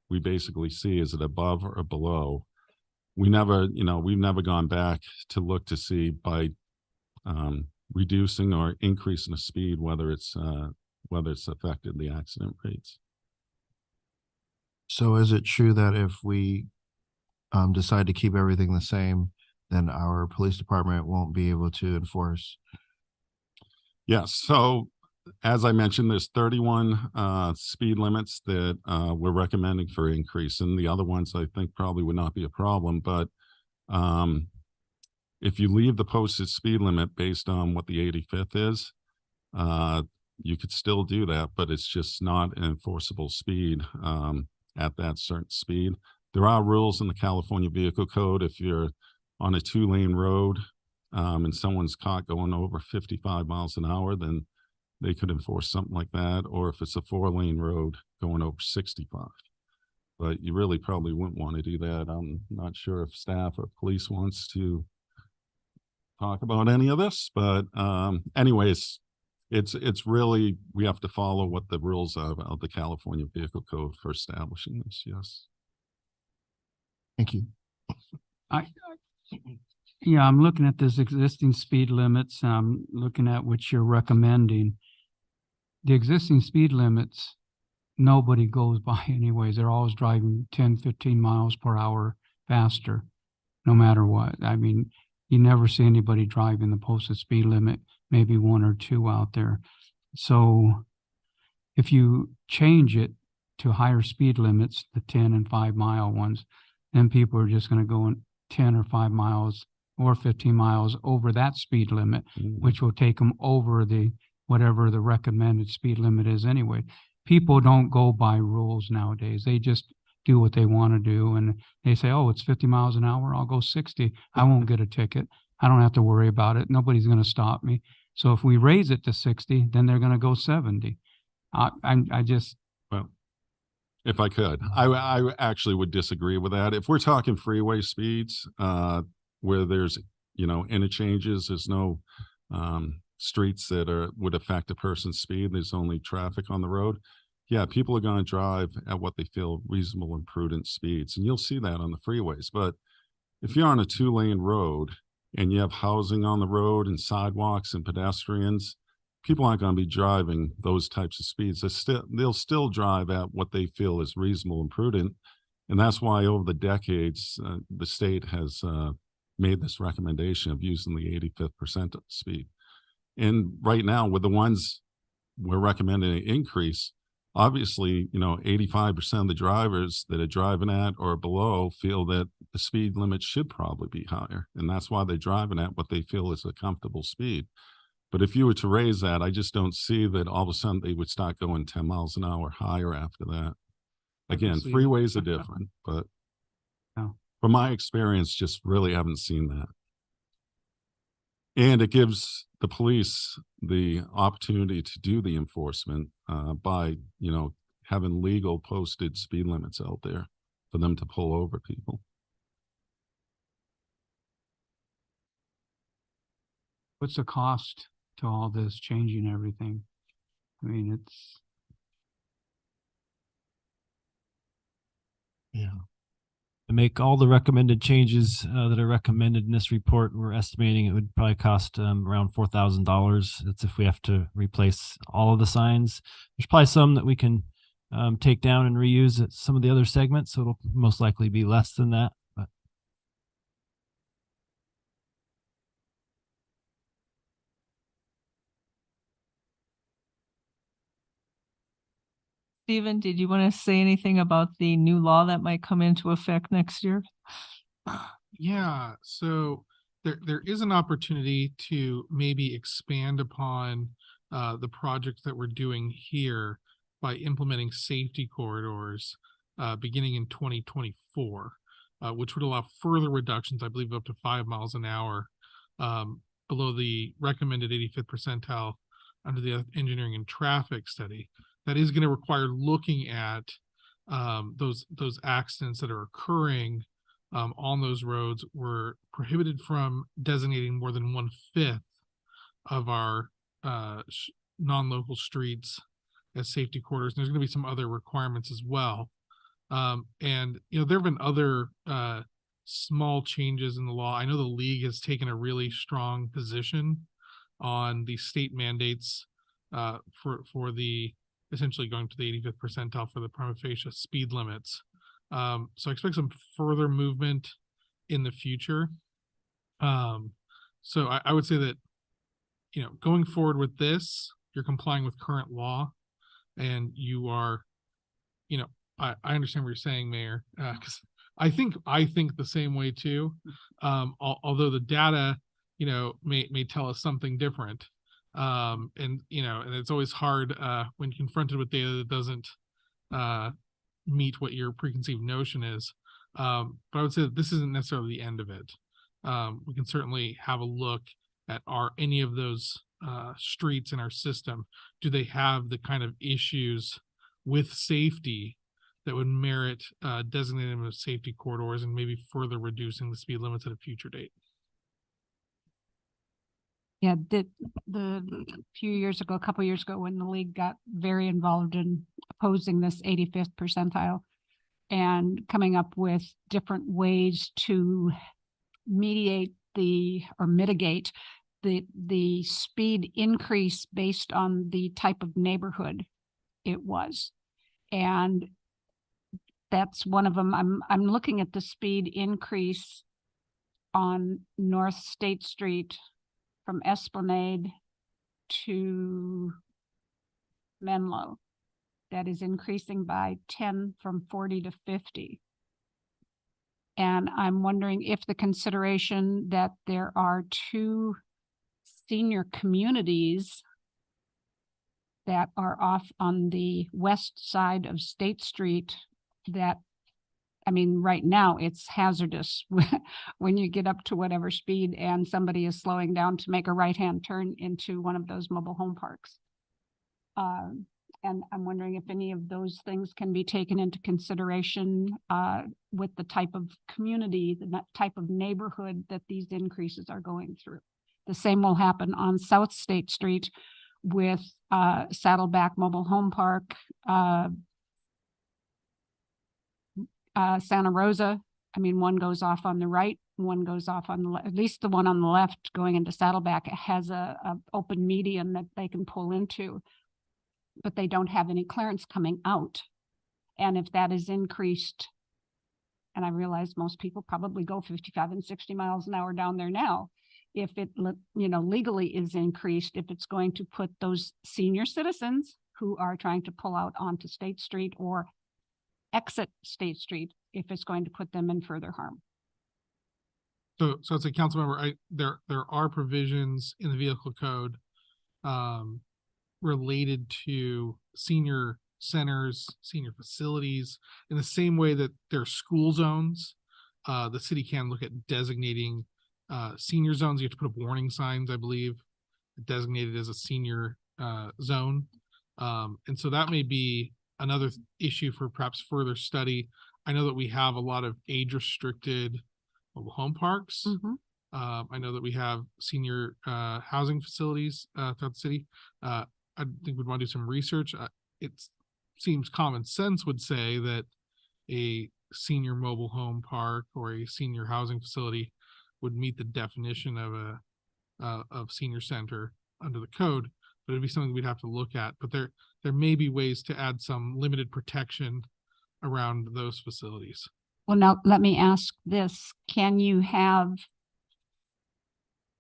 we basically see, is it above or below? We never, we've never gone back to look to see by reducing or increasing the speed, whether it's affected the accident rates. So is it true that if we decide to keep everything the same, then our police department won't be able to enforce? Yes. So as I mentioned, there's 31 speed limits that we're recommending for increase, and the other ones I think probably would not be a problem. But if you leave the posted speed limit based on what the 85th is, you could still do that, but it's just not an enforceable speed at that certain speed. There are rules in the California Vehicle Code. If you're on a 2-lane road and someone's caught going over 55 miles an hour, then they could enforce something like that. Or if it's a 4-lane road going over 65. But you really probably wouldn't want to do that. I'm not sure if staff or police wants to talk about any of this, but anyways, it's really, we have to follow what the rules of the California Vehicle Code for establishing this. Yes. Thank you. Yeah, I'm looking at this existing speed limits. I'm looking at what you're recommending. The existing speed limits, nobody goes by anyways. They're always driving 10, 15 miles per hour faster, no matter what. I mean, you never see anybody driving the posted speed limit, maybe one or two out there. So if you change it to higher speed limits, the 10 and 5 mile ones, then people are just going to go in 10 or 5 miles or 15 miles over that speed limit, which will take them over the whatever the recommended speed limit is anyway. People don't go by rules nowadays. They just do what they want to do. And they say, oh, it's 50 miles an hour. I'll go 60. I won't get a ticket. I don't have to worry about it. Nobody's going to stop me. So if we raise it to 60, then they're going to go 70. I just, well, if I could, I actually would disagree with that. If we're talking freeway speeds, where there's, interchanges, there's no streets that would affect a person's speed, there's only traffic on the road. Yeah, people are going to drive at what they feel reasonable and prudent speeds. And you'll see that on the freeways. But if you're on a 2-lane road and you have housing on the road and sidewalks and pedestrians, people aren't going to be driving those types of speeds. They'll still drive at what they feel is reasonable and prudent. And that's why over the decades, the state has made this recommendation of using the 85th percentile speed. And right now, with the ones we're recommending an increase, obviously, 85% of the drivers that are driving at or below feel that the speed limit should probably be higher. And that's why they're driving at what they feel is a comfortable speed. But if you were to raise that, I just don't see that all of a sudden they would start going 10 miles an hour higher after that. Again, freeways are different, but from my experience, just really haven't seen that. And it gives the police the opportunity to do the enforcement by, having legal posted speed limits out there for them to pull over people. what's the cost to all this changing everything? I mean, it's. Yeah. To make all the recommended changes that are recommended in this report, we're estimating it would probably cost around $4,000. That's if we have to replace all of the signs. There's probably some that we can take down and reuse at some of the other segments, so it'll most likely be less than that. But Stephen, did you want to say anything about the new law that might come into effect next year? Yeah, so there is an opportunity to maybe expand upon the projects that we're doing here by implementing safety corridors beginning in 2024, which would allow further reductions, I believe up to 5 miles an hour below the recommended 85th percentile under the engineering and traffic study. That is going to require looking at those accidents that are occurring on those roads. We're prohibited from designating more than 1/5 of our non-local streets as safety corridors. And there's going to be some other requirements as well. And there have been other small changes in the law. I know the league has taken a really strong position on the state mandates for the essentially going to the 85th percentile for the prima facie speed limits. So I expect some further movement in the future. So I would say that, going forward with this, you're complying with current law, and you are, I understand what you're saying, Mayor, because I think the same way too. Although the data, may tell us something different. And it's always hard when confronted with data that doesn't meet what your preconceived notion is. But I would say that this isn't necessarily the end of it. We can certainly have a look at any of those streets in our system. Do they have the kind of issues with safety that would merit designating them as safety corridors and maybe further reducing the speed limits at a future date? Yeah, the a couple years ago, when the league got very involved in opposing this 85th percentile and coming up with different ways to mediate or mitigate the speed increase based on the type of neighborhood it was. And that's one of them. I'm looking at the speed increase on North State Street from Esplanade to Menlo. That is increasing by 10 from 40 to 50. And I'm wondering if the consideration that there are 2 senior communities that are off on the west side of State Street that, I mean, right now it's hazardous when you get up to whatever speed and somebody is slowing down to make a right-hand turn into one of those mobile home parks. And I'm wondering if any of those things can be taken into consideration with the type of community, the type of neighborhood that these increases are going through. The same will happen on South State Street with Saddleback Mobile Home Park, Santa Rosa. I mean, one goes off on the right, one goes off on the left. At least the one on the left going into Saddleback has a open median that they can pull into, but they don't have any clearance coming out. And if that is increased, and I realize most people probably go 55 and 60 miles an hour down there now, if it, legally is increased, if it's going to put those senior citizens who are trying to pull out onto State Street or exit State Street, if it's going to put them in further harm. So as a council member, there are provisions in the vehicle code related to senior centers, senior facilities, in the same way that there are school zones. The city can look at designating senior zones. You have to put up warning signs, I believe, designated as a senior zone. And so that may be another issue for perhaps further study. I know that we have a lot of age restricted mobile home parks. I know that we have senior housing facilities throughout the city. I think we'd want to do some research. It seems common sense would say that a senior mobile home park or a senior housing facility would meet the definition of of senior center under the code, but it'd be something we'd have to look at. But there may be ways to add some limited protection around those facilities. Well, now let me ask this. Can you have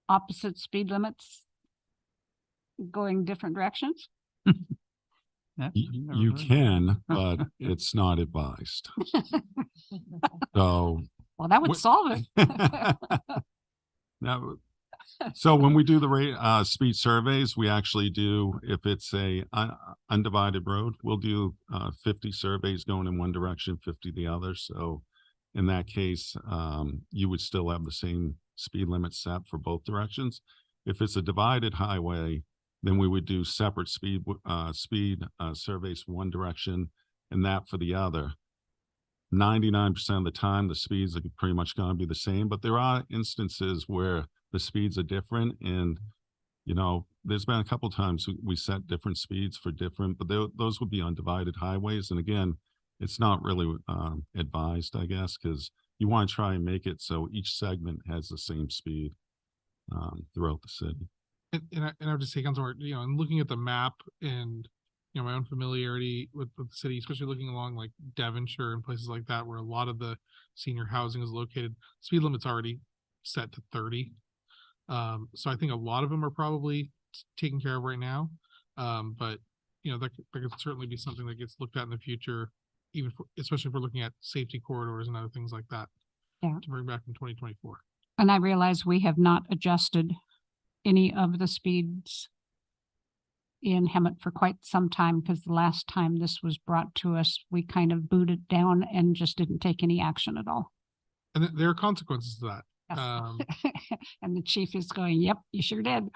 opposite speed limits going different directions? You can, but it's not advised. So. Well, that would solve it. Now, so when we do the speed surveys, we actually do, if it's a undivided road, we'll do 50 surveys going in one direction, 50 the other. So in that case, you would still have the same speed limit set for both directions. If it's a divided highway, then we would do separate speed surveys for one direction and that for the other. 99% of the time, the speeds are pretty much going to be the same, but there are instances where the speeds are different. And, there's been a couple of times we set different speeds for different, but those would be undivided highways. And again, it's not really advised, I guess, because you want to try and make it so each segment has the same speed throughout the city. And I would just say, Councilor, and looking at the map and, my own familiarity with the city, especially looking along like Devonshire and places like that, where a lot of the senior housing is located, speed limit's already set to 30. So I think a lot of them are probably taken care of right now. But that could certainly be something that gets looked at in the future, especially if we're looking at safety corridors and other things like that. Yeah. To bring back in 2024. And I realize we have not adjusted any of the speeds in Hemet for quite some time, because the last time this was brought to us, we kind of booted down and just didn't take any action at all. And there are consequences to that. Yes. And the chief is going, "Yep, you sure did."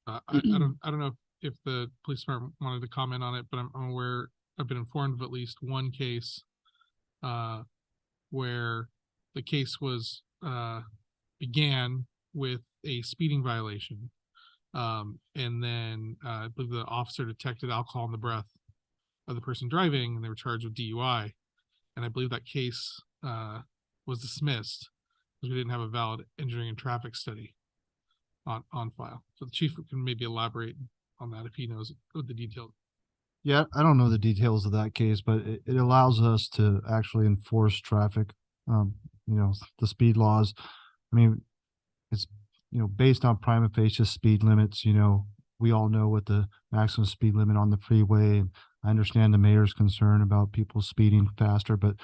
I don't know if the police department wanted to comment on it, but I'm aware, I've been informed of at least one case where the case was began with a speeding violation. And then I believe the officer detected alcohol in the breath of the person driving, and they were charged with DUI. And I believe that case was dismissed. because we didn't have a valid engineering and traffic study on file. So the chief can maybe elaborate on that if he knows what the details. Yeah, I don't know the details of that case, but it allows us to actually enforce traffic, the speed laws. I mean, it's, based on prima facie speed limits, we all know what the maximum speed limit on the freeway. And I understand the mayor's concern about people speeding faster, but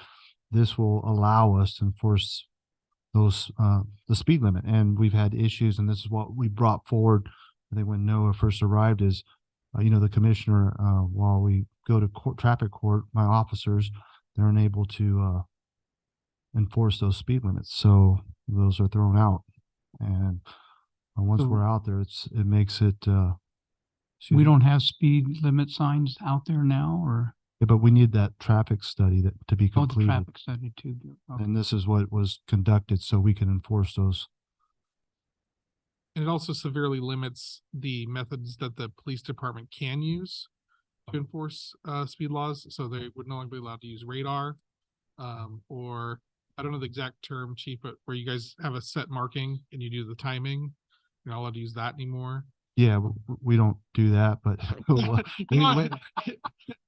this will allow us to enforce those, the speed limit. And we've had issues, and this is what we brought forward. I think when Noah first arrived is, the commissioner, while we go to traffic court, my officers, they're unable to enforce those speed limits. So those are thrown out. And once So- we're out there, it makes it. We don't have speed limit signs out there now, or? Yeah, but we need that traffic study to be Oh, the completed. traffic study too. Okay. And this is what was conducted so we can enforce those. And it also severely limits the methods that the police department can use to enforce speed laws. So they would no longer be allowed to use radar, or I don't know the exact term, Chief, but where you guys have a set marking and you do the timing. You're not allowed to use that anymore. Yeah, we don't do that, but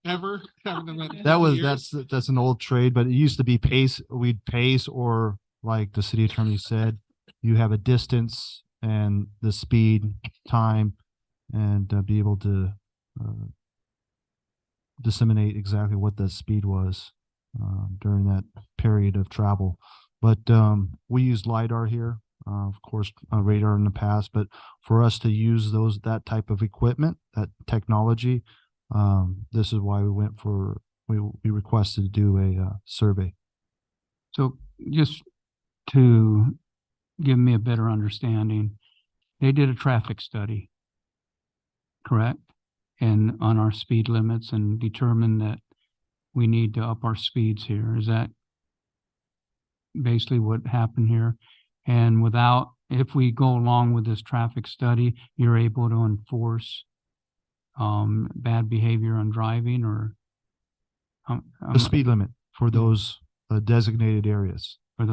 Ever haven't done that in that 50 was years? that's an old trade, but it used to be pace. We'd pace, or like the city attorney said, you have a distance and the speed, time, and be able to disseminate exactly what the speed was during that period of travel. But we use LiDAR here, of course, radar in the past. But for us to use that type of equipment, that technology, this is why we requested to do a survey. So just to give me a better understanding, they did a traffic study, correct? And on our speed limits, and determined that we need to up our speeds here. Is that basically what happened here? And if we go along with this traffic study, you're able to enforce bad behavior on driving, or The speed limit for those designated areas. But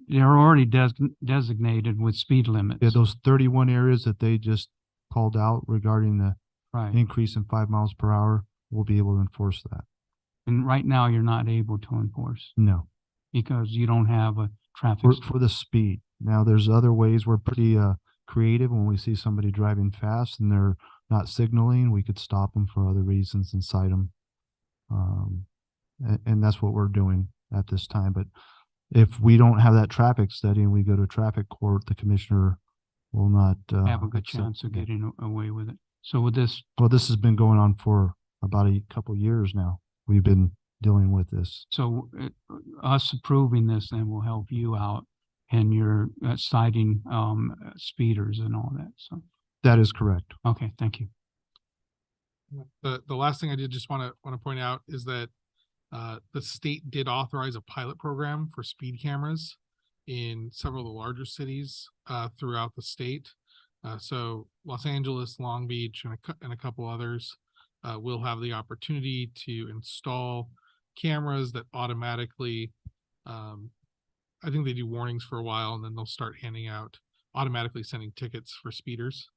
they're already designated with speed limits. Yeah, those 31 areas that they just called out regarding the Right. increase in 5 miles per hour, we'll be able to enforce that. And right now, you're not able to enforce No, because you don't have a traffic. for the speed. Now, there's other ways. We're pretty creative. When we see somebody driving fast and they're not signaling, we could stop them for other reasons and cite them. And that's what we're doing at this time. But if we don't have that traffic study and we go to traffic court, the commissioner will not Have a good accept- chance of getting away with it. So with this, Well, this has been going on for about a couple years now. We've been dealing with this. so us approving this then will help you out, and you're citing speeders and all that. So, That is correct. okay, thank you. The last thing I did just want to point out is that the state did authorize a pilot program for speed cameras in several of the larger cities throughout the state. So Los Angeles, Long Beach, and a couple others will have the opportunity to install cameras that automatically, I think they do warnings for a while, and then they'll start handing out, automatically sending tickets for speeders.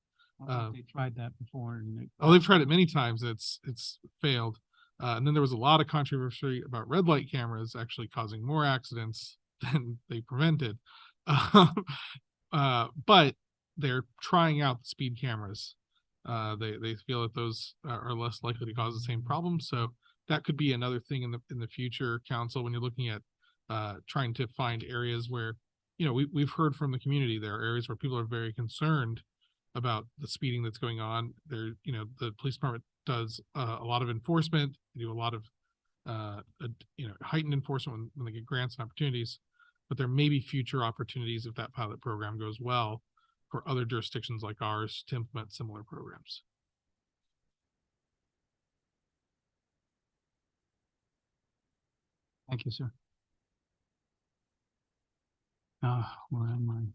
They tried that before. And They've tried it many times. It's failed. And then there was a lot of controversy about red light cameras actually causing more accidents than they prevented. But they're trying out speed cameras. They feel that those are less likely to cause the same problem. So that could be another thing in the future, council, when you're looking at trying to find areas where, we've heard from the community, there are areas where people are very concerned about the speeding that's going on. There, the police department does a lot of enforcement. They do a lot of heightened enforcement when they get grants and opportunities. But there may be future opportunities if that pilot program goes well for other jurisdictions like ours to implement similar programs. Thank you, sir. Where am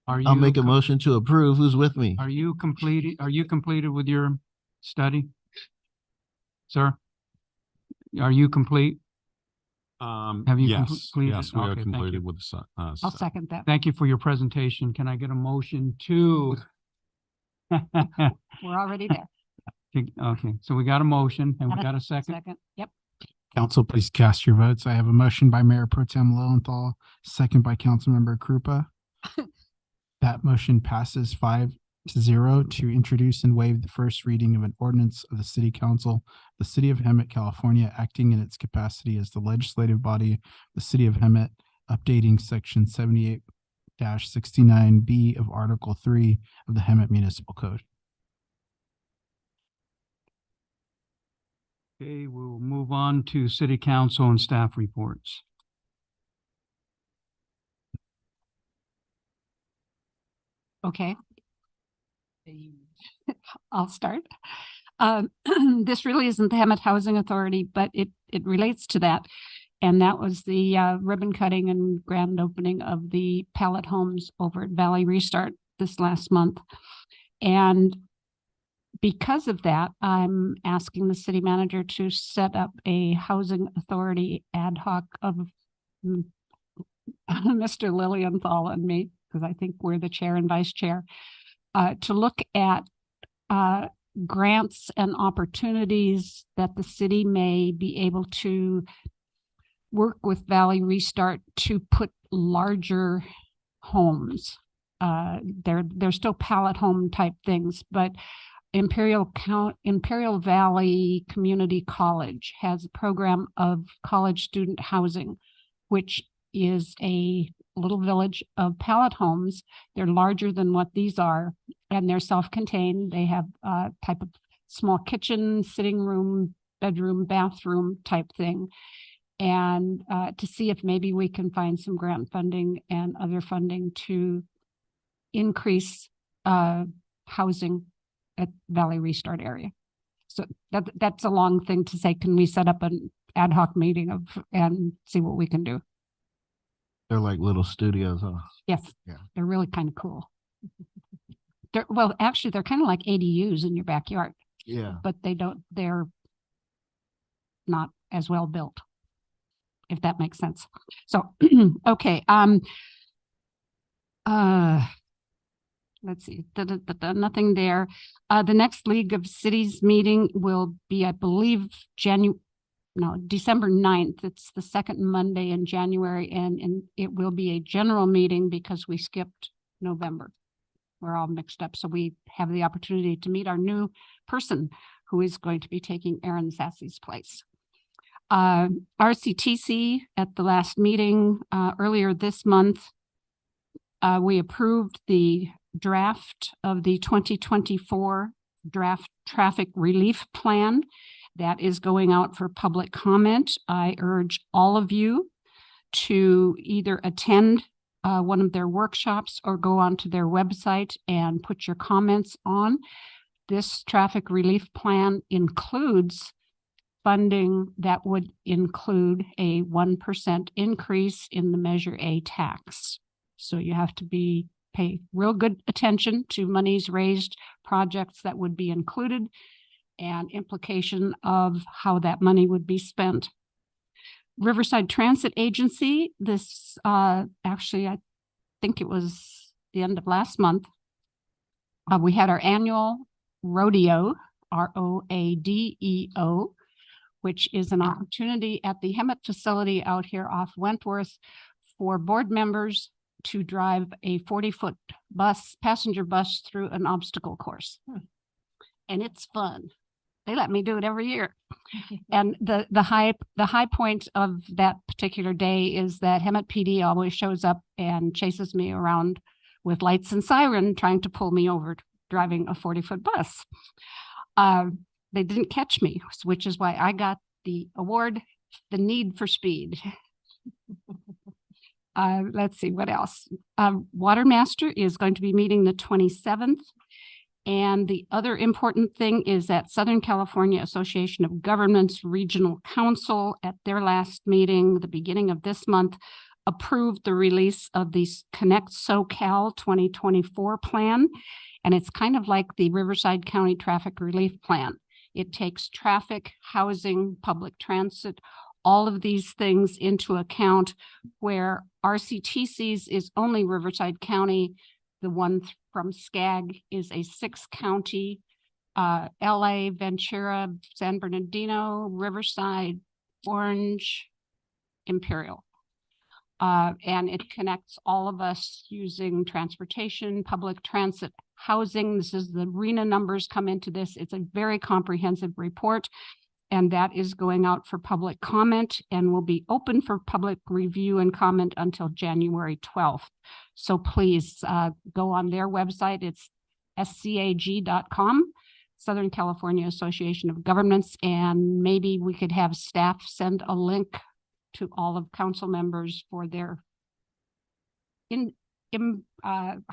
I? I'll make a motion to approve. Who's with me? Are you completed with your study? Sir? Are you complete? Have you Yes, completed? yes, we are Okay, thank you. completed with the. I'll second that. Thank you for your presentation. Can I get a motion to? We're already there. Okay, so we got a motion and we got a second. Yep. Council, please cast your votes. I have a motion by Mayor Pro Tem Lowenthal, second by Councilmember Krupa. That motion passes 5-0 to introduce and waive the first reading of an ordinance of the City Council, the City of Hemet, California, acting in its capacity as the legislative body of the City of Hemet, updating section 78-69B of Article 3 of the Hemet Municipal Code. Okay, we'll move on to City Council and staff reports. Okay. I'll start. This really isn't the Hemet Housing Authority, but it relates to that. And that was the ribbon cutting and grand opening of the pallet homes over at Valley Restart this last month. And because of that, I'm asking the city manager to set up a housing authority ad hoc of Mr. Lilienthal and me, because I think we're the chair and vice chair, to look at grants and opportunities that the city may be able to work with Valley Restart to put larger homes. They're still pallet home type things, but Imperial Valley Community College has a program of college student housing, which is a little village of pallet homes. They're larger than what these are, and they're self-contained. They have a type of small kitchen, sitting room, bedroom, bathroom type thing. And to see if maybe we can find some grant funding and other funding to increase housing at Valley Restart area. So that's a long thing to say. Can we set up an ad hoc meeting and see what we can do? They're like little studios, huh? Yes. Yeah. They're really kind of cool. Actually, they're kind of like ADUs in your backyard. Yeah. But they're not as well built, if that makes sense. So, okay. Let's see, nothing there. The next League of Cities meeting will be, I believe, December 9th. It's the second Monday in January, and it will be a general meeting because we skipped November. We're all mixed up. So we have the opportunity to meet our new person who is going to be taking Aaron Sassy's place. RCTC at the last meeting earlier this month, we approved the draft of the 2024 draft traffic relief plan that is going out for public comment. I urge all of you to either attend one of their workshops or go onto their website and put your comments on. This traffic relief plan includes funding that would include a 1% increase in the Measure A tax. So you have to pay real good attention to monies raised, projects that would be included, and implication of how that money would be spent. Riverside Transit Agency, this actually, I think it was the end of last month. We had our annual rodeo, ROADEO, which is an opportunity at the Hemet facility out here off Wentworth for board members to drive a 40-foot passenger bus through an obstacle course. And it's fun. They let me do it every year. And the high point of that particular day is that Hemet PD always shows up and chases me around with lights and siren trying to pull me over driving a 40-foot bus. They didn't catch me, which is why I got the award, the Need for Speed. Let's see, what else? Watermaster is going to be meeting the 27th. And the other important thing is that Southern California Association of Governments Regional Council at their last meeting, the beginning of this month, approved the release of the Connect SoCal 2024 plan. And it's kind of like the Riverside County Traffic Relief Plan. It takes traffic, housing, public transit, all of these things into account, where RCTC's is only Riverside County. The one from SCAG is a 6-county, LA, Ventura, San Bernardino, Riverside, Orange, Imperial. And it connects all of us using transportation, public transit, housing. This is the RENA numbers come into this. It's a very comprehensive report, and that is going out for public comment and will be open for public review and comment until January 12th. So please go on their website. It's scag.com, Southern California Association of Governments, and maybe we could have staff send a link to all of council members for their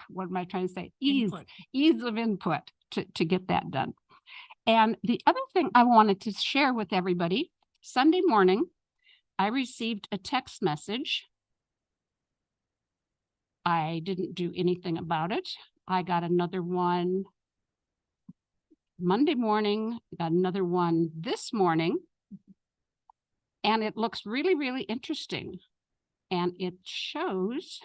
what am I trying to say? Ease of input to get that done. And the other thing I wanted to share with everybody, Sunday morning, I received a text message. I didn't do anything about it. I got another one Monday morning, got another one this morning, and it looks really, really interesting. And it shows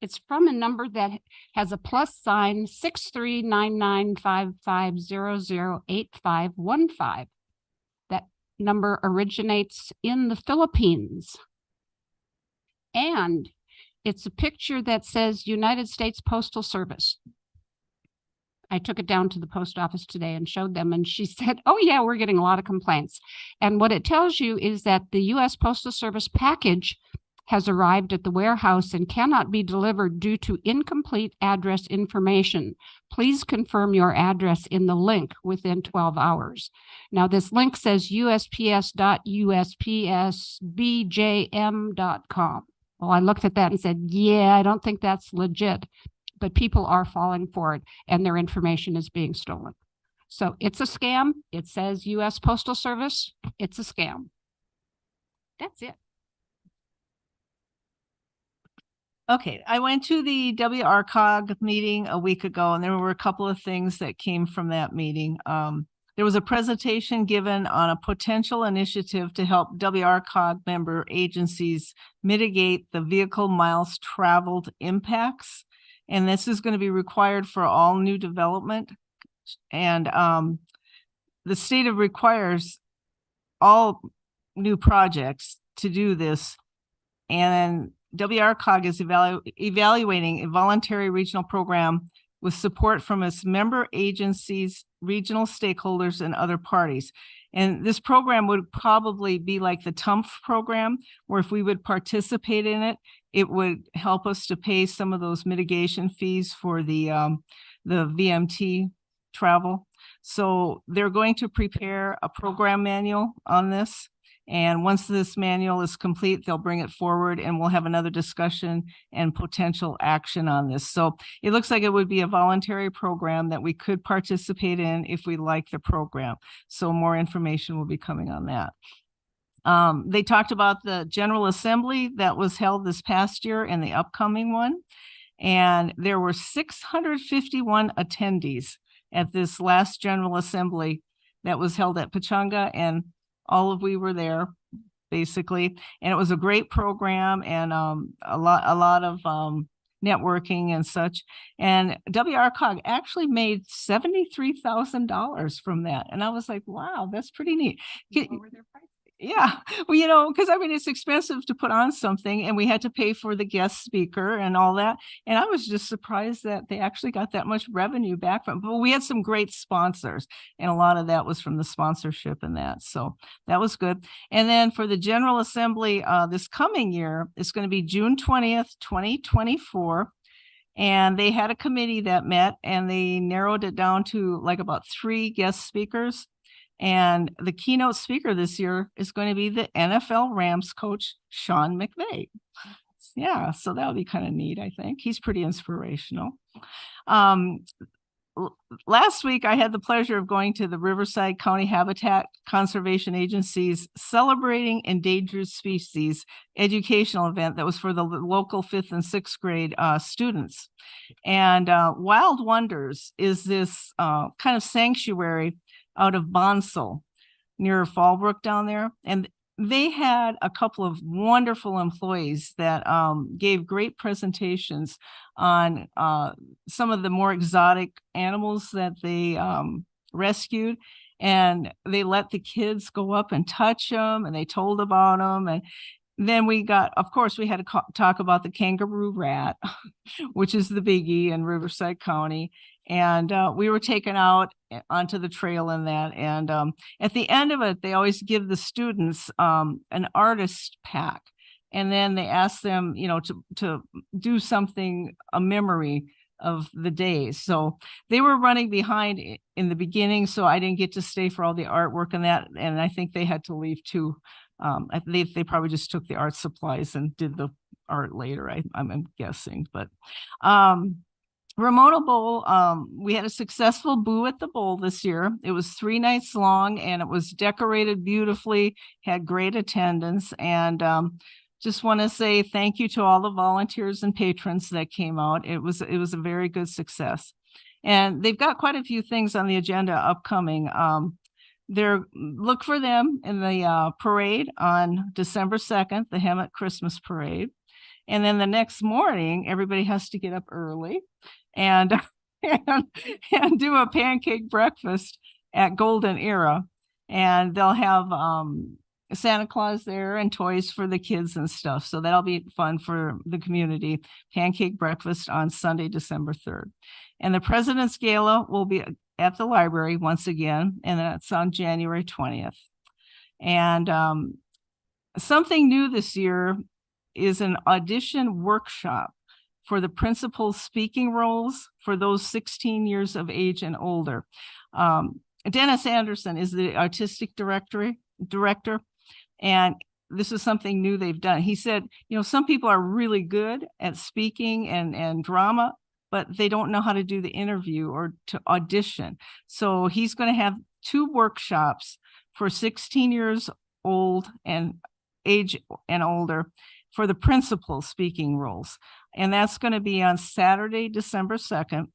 it's from a number that has a plus sign 639955008515. That number originates in the Philippines. And it's a picture that says United States Postal Service. I took it down to the post office today and showed them, and she said, oh yeah, we're getting a lot of complaints. And what it tells you is that the U.S. Postal Service package has arrived at the warehouse and cannot be delivered due to incomplete address information. Please confirm your address in the link within 12 hours. Now this link says usps.uspsbjm.com. Well, I looked at that and said, yeah, I don't think that's legit, but people are falling for it and their information is being stolen. So it's a scam. It says U.S. Postal Service. It's a scam. That's it. Okay, I went to the WRCOG meeting a week ago, and there were a couple of things that came from that meeting. There was a presentation given on a potential initiative to help WRCOG member agencies mitigate the vehicle miles traveled impacts. And this is going to be required for all new development. And the state requires all new projects to do this. And WRCOG is evaluating a voluntary regional program with support from its member agencies, regional stakeholders, and other parties. And this program would probably be like the TUMF program, where if we would participate in it, it would help us to pay some of those mitigation fees for the VMT travel. So they're going to prepare a program manual on this. And once this manual is complete, they'll bring it forward and we'll have another discussion and potential action on this. So it looks like it would be a voluntary program that we could participate in if we like the program. So more information will be coming on that. They talked about the General Assembly that was held this past year and the upcoming one. And there were 651 attendees at this last General Assembly that was held at Pechanga, and all of we were there basically. And it was a great program and a lot of networking and such. And WRCOG actually made $73,000 from that. And I was like, wow, that's pretty neat. Yeah, well, you know, because I mean, it's expensive to put on something and we had to pay for the guest speaker and all that. And I was just surprised that they actually got that much revenue back from, but we had some great sponsors and a lot of that was from the sponsorship and that. So that was good. And then for the General Assembly this coming year, it's going to be June 20th, 2024. And they had a committee that met and they narrowed it down to like about 3 guest speakers. And the keynote speaker this year is going to be the NFL Rams coach, Sean McVay. Yeah, so that'll be kind of neat, I think. He's pretty inspirational. Last week, I had the pleasure of going to the Riverside County Habitat Conservation Agency's Celebrating Endangered Species educational event that was for the local 5th and 6th grade students. And Wild Wonders is this kind of sanctuary out of Bonsall near Fallbrook down there. And they had a couple of wonderful employees that gave great presentations on some of the more exotic animals that they rescued. And they let the kids go up and touch them, and they told about them. And then of course, we had to talk about the kangaroo rat, which is the biggie in Riverside County. And we were taken out onto the trail in that. And at the end of it, they always give the students an artist pack. And then they ask them, to do something, a memory of the day. So they were running behind in the beginning, so I didn't get to stay for all the artwork and that. And I think they had to leave too. They probably just took the art supplies and did the art later, I'm guessing. But Ramona Bowl, we had a successful Boo at the Bowl this year. It was 3 nights long, and it was decorated beautifully, had great attendance. And just want to say thank you to all the volunteers and patrons that came out. It was a very good success. And they've got quite a few things on the agenda upcoming. Look for them in the parade on December 2nd, the Hemet Christmas Parade. And then the next morning, everybody has to get up early and do a pancake breakfast at Golden Era. And they'll have Santa Claus there and toys for the kids and stuff. So that'll be fun for the community. Pancake breakfast on Sunday, December 3rd. And the President's Gala will be at the library once again, and that's on January 20th. And something new this year is an audition workshop for the principal speaking roles for those 16 years of age and older. Dennis Anderson is the artistic director, and this is something new they've done. He said, some people are really good at speaking and drama, but they don't know how to do the interview or to audition. So he's going to have 2 workshops for 16 years old and age and older for the principal speaking roles. And that's going to be on Saturday, December 2nd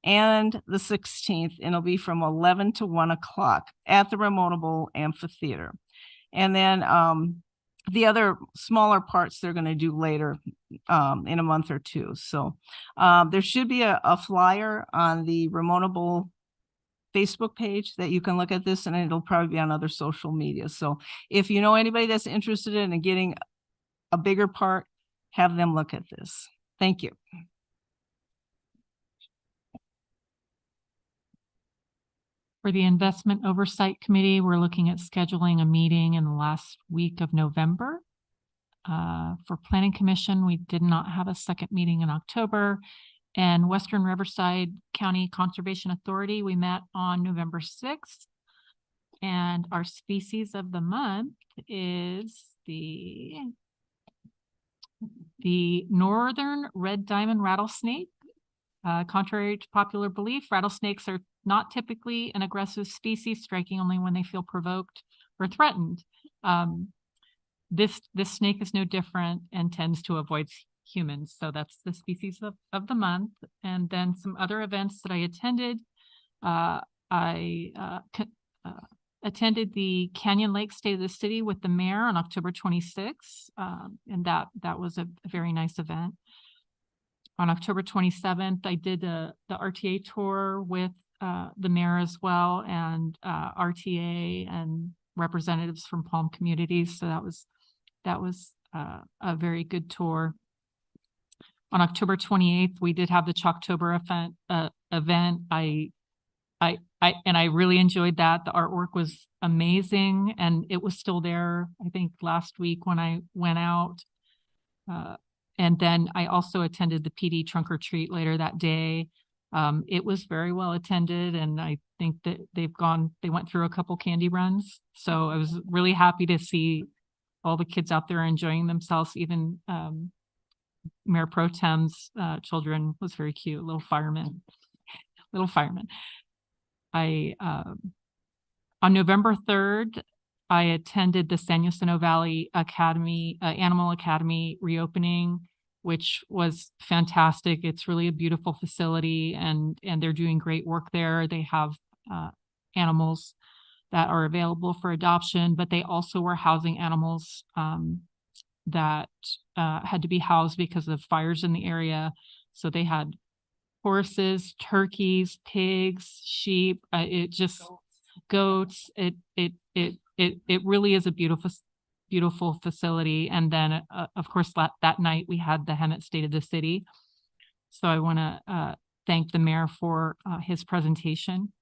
and the 16th. And it'll be from 11 to 1 o'clock at the Ramona Bowl Amphitheater. And then the other smaller parts they're going to do later in a month or 2. So there should be a flyer on the Ramona Bowl Facebook page that you can look at this, and it'll probably be on other social media. So if you know anybody that's interested in getting a bigger part, have them look at this. Thank you. For the Investment Oversight Committee, we're looking at scheduling a meeting in the last week of November. For Planning Commission, we did not have a second meeting in October. And Western Riverside County Conservation Authority, we met on November 6th. And our species of the month is the northern red diamond rattlesnake. Contrary to popular belief, rattlesnakes are not typically an aggressive species, striking only when they feel provoked or threatened. This snake is no different and tends to avoid humans. So that's the species of the month. And then some other events that I attended. I attended the Canyon Lake State of the City with the mayor on October 26th. And that was a very nice event. On October 27th, I did the RTA tour with the mayor as well, and RTA and representatives from Palm Communities. So that was a very good tour. On October 28th, we did have the Chalktober event. I really enjoyed that. The artwork was amazing, and it was still there, I think, last week when I went out. And then I also attended the PD trunk or treat later that day. It was very well attended, and I think that they went through a couple candy runs. So I was really happy to see all the kids out there enjoying themselves. Even Mayor Pro Tem's children was very cute, little firemen. On November 3rd, I attended the San Jacinto Valley Academy, Animal Academy reopening, which was fantastic. It's really a beautiful facility, and they're doing great work there. They have animals that are available for adoption, but they also were housing animals that had to be housed because of fires in the area. So they had horses, turkeys, pigs, sheep. It just goats. It really is a beautiful facility. And then, of course, that night we had the Hemet State of the City. So I want to thank the mayor for his presentation.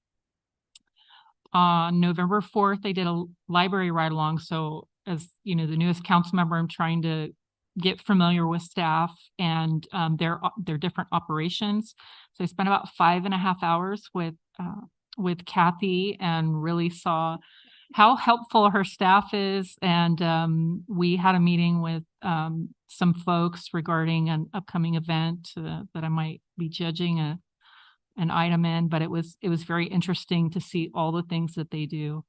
On November 4th, they did a library ride along. So as you know, the newest council member, I'm trying to get familiar with staff and their different operations. So I spent about 5.5 hours with Kathy and really saw how helpful her staff is. And we had a meeting with some folks regarding an upcoming event that I might be judging an item in, but it was very interesting to see all the things that they do,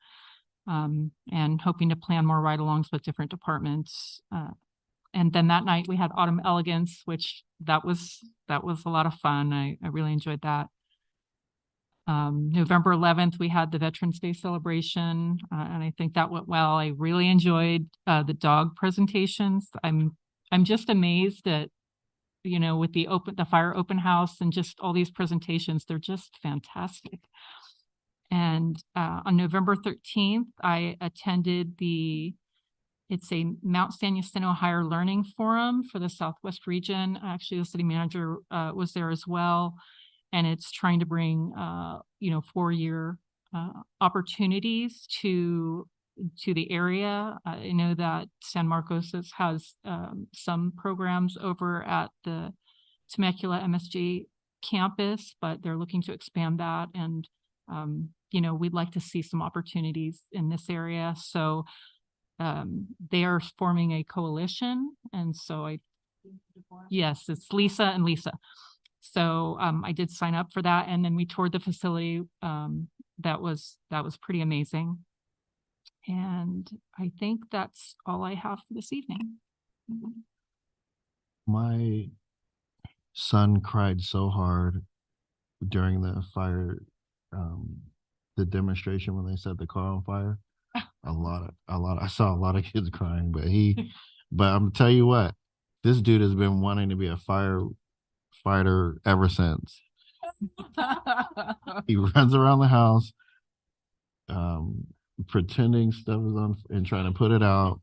and hoping to plan more ride-alongs with different departments. And then that night we had Autumn Elegance, which that was a lot of fun. I really enjoyed that. November 11th, we had the Veterans Day celebration, and I think that went well. I really enjoyed the dog presentations. I'm just amazed at, you know, with the fire open house and just all these presentations, they're just fantastic. And on November 13th, I attended it's a Mount San Jacinto Higher Learning Forum for the Southwest region. Actually, the city manager was there as well. And it's trying to bring, 4-year opportunities to the area. I know that San Marcos has some programs over at the Temecula MSG campus, but they're looking to expand that. And, we'd like to see some opportunities in this area. So they are forming a coalition. And so yes, it's Lisa and Lisa. So I did sign up for that. And then we toured the facility. That was pretty amazing. And I think that's all I have for this evening. My son cried so hard during the fire, the demonstration when they set the car on fire. I saw a lot of kids crying, but I'm tell you what, this dude has been wanting to be a firefighter ever since. He runs around the house, pretending stuff is on and trying to put it out.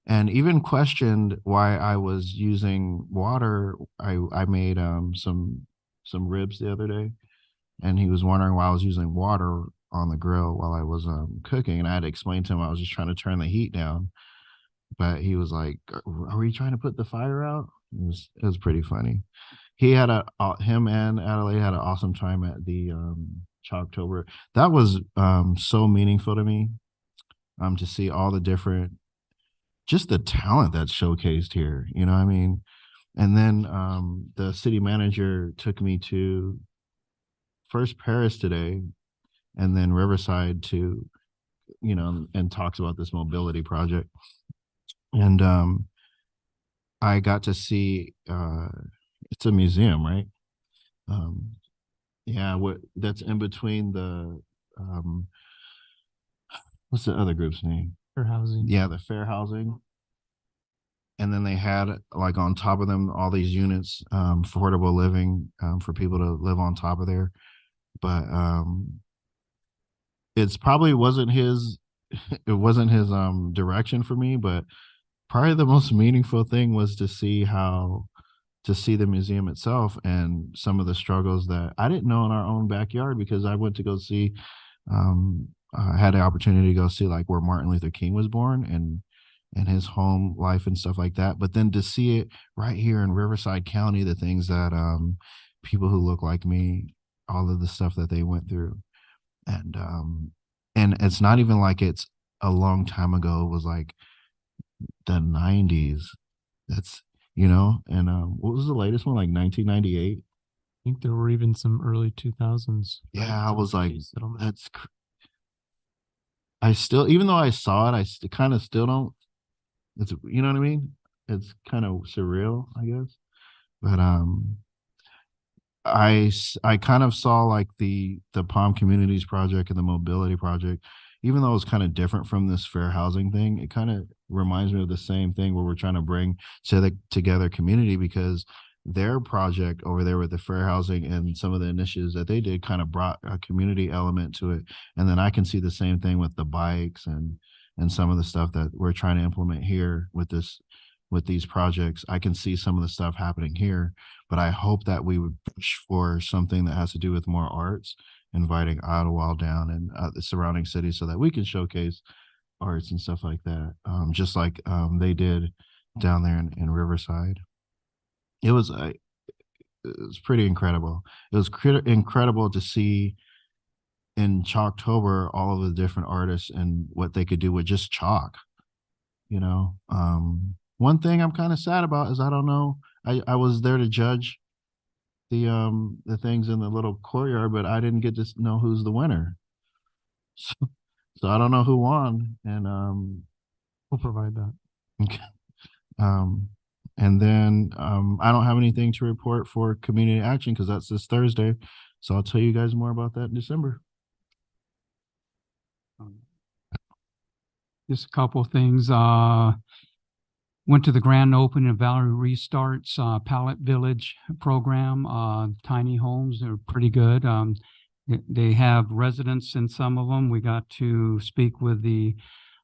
And even questioned why I was using water. I made some ribs the other day, and he was wondering why I was using water on the grill while I was cooking. And I had to explain to him I was just trying to turn the heat down. But he was like, "Are we trying to put the fire out?" It was pretty funny. He had him and Adelaide had an awesome time at the Chalktober. That was so meaningful to me, to see all the different, just the talent that's showcased here, you know what I mean? And then the city manager took me to first Paris today and then Riverside to, and talks about this mobility project. And I got to see, it's a museum, right? That's in between the, what's the other group's name? Fair housing. Yeah, the fair housing. And then they had like on top of them all these units, affordable living for people to live on top of there. But it's probably wasn't his direction for me, but probably the most meaningful thing was to see the museum itself and some of the struggles that I didn't know in our own backyard, because I went to go see, I had the opportunity to go see like where Martin Luther King was born and his home life and stuff like that. But then to see it right here in Riverside County, the things that people who look like me, all of the stuff that they went through. And it's not even like it's a long time ago. It was like the 90s. That's, and what was the latest one? Like 1998? I think there were even some early 2000s. Yeah, I was like, I still, even though I saw it, I kind of still don't, it's, you know what I mean? It's kind of surreal, I guess. But I kind of saw like the Palm Communities project and the mobility project, even though it's kind of different from this fair housing thing, it kind of reminds me of the same thing where we're trying to bring together community, because their project over there with the fair housing and some of the initiatives that they did kind of brought a community element to it. And then I can see the same thing with the bikes and some of the stuff that we're trying to implement here with these projects. I can see some of the stuff happening here, but I hope that we would push for something that has to do with more arts, inviting Ottawa down and the surrounding cities so that we can showcase arts and stuff like that. Just like they did down there in Riverside. It was pretty incredible. It was incredible to see in Chalktober all of the different artists and what they could do with just chalk. You know, one thing I'm kind of sad about is I don't know. I was there to judge the things in the little courtyard, but I didn't get to know who's the winner. So I don't know who won, and we'll provide that. Okay. And then I don't have anything to report for community action because that's this Thursday. So I'll tell you guys more about that in December. Just a couple of things. Went to the grand opening of Valerie Restart's Pallet Village program. Tiny homes, they're pretty good. They have residents in some of them. We got to speak with the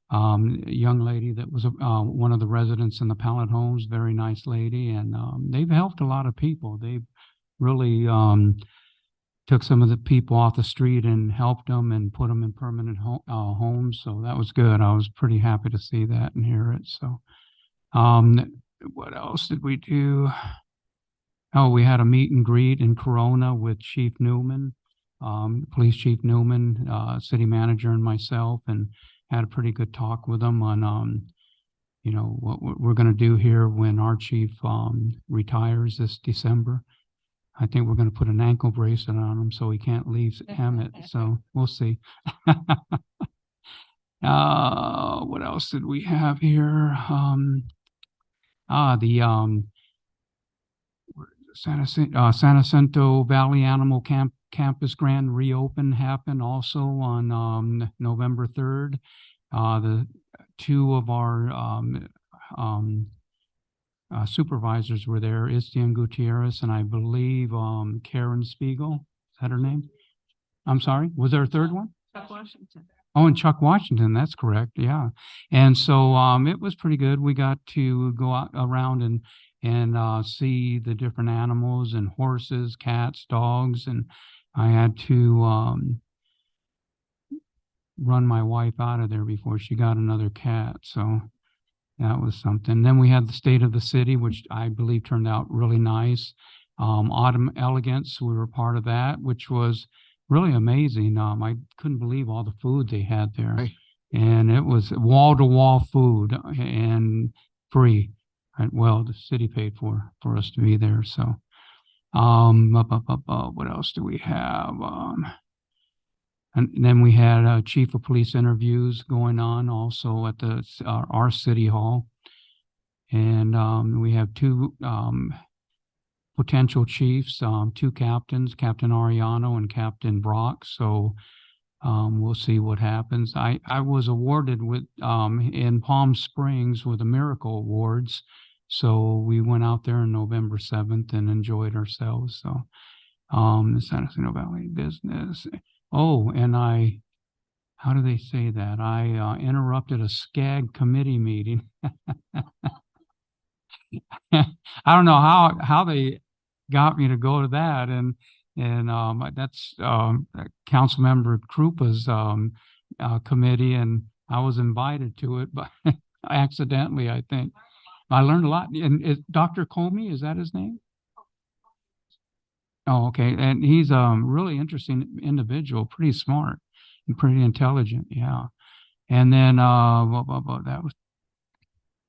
young lady that was one of the residents in the pallet homes, very nice lady, and they've helped a lot of people. They've really took some of the people off the street and helped them and put them in permanent homes. So that was good. I was pretty happy to see that and hear it. So what else did we do? Oh, we had a meet and greet in Corona with Chief Newman, Police Chief Newman, city manager, and myself, and had a pretty good talk with them on, you know, what we're going to do here when our chief retires this December. I think we're going to put an ankle bracelet on him so he can't leave Hemet. So we'll see. What else did we have here? San Jacinto Valley Animal Campus Grand Reopen happened also on November 3rd. The two of our supervisors were there, Istian Gutierrez and I believe Karen Spiegel. Is that her name? I'm sorry, was there a third one? Chuck Washington. Oh, and Chuck Washington, that's correct, yeah. And so it was pretty good. We got to go out around and see the different animals and horses, cats, dogs, and I had to run my wife out of there before she got another cat. So that was something. Then we had the State of the City, which I believe turned out really nice. Autumn Elegance, we were part of that, which was really amazing. I couldn't believe all the food they had there. Right. And it was wall-to-wall food and free. Well, the city paid for us to be there. So what else do we have? And then we had chief of police interviews going on also at the our city hall. And we have two potential chiefs, two captains, Captain Ariano and Captain Brock. So we'll see what happens. I was awarded with in Palm Springs with the Miracle Awards. So we went out there on November 7th and enjoyed ourselves. So the San Jacinto Valley business. Oh, and how do they say that? I interrupted a SCAG committee meeting. I don't know how they got me to go to that, and that's Council Member Krupa's committee, and I was invited to it, but accidentally, I think. I learned a lot. And Dr. Comey, is that his name? Oh, okay. And he's a really interesting individual, pretty smart and pretty intelligent. Yeah. And then that was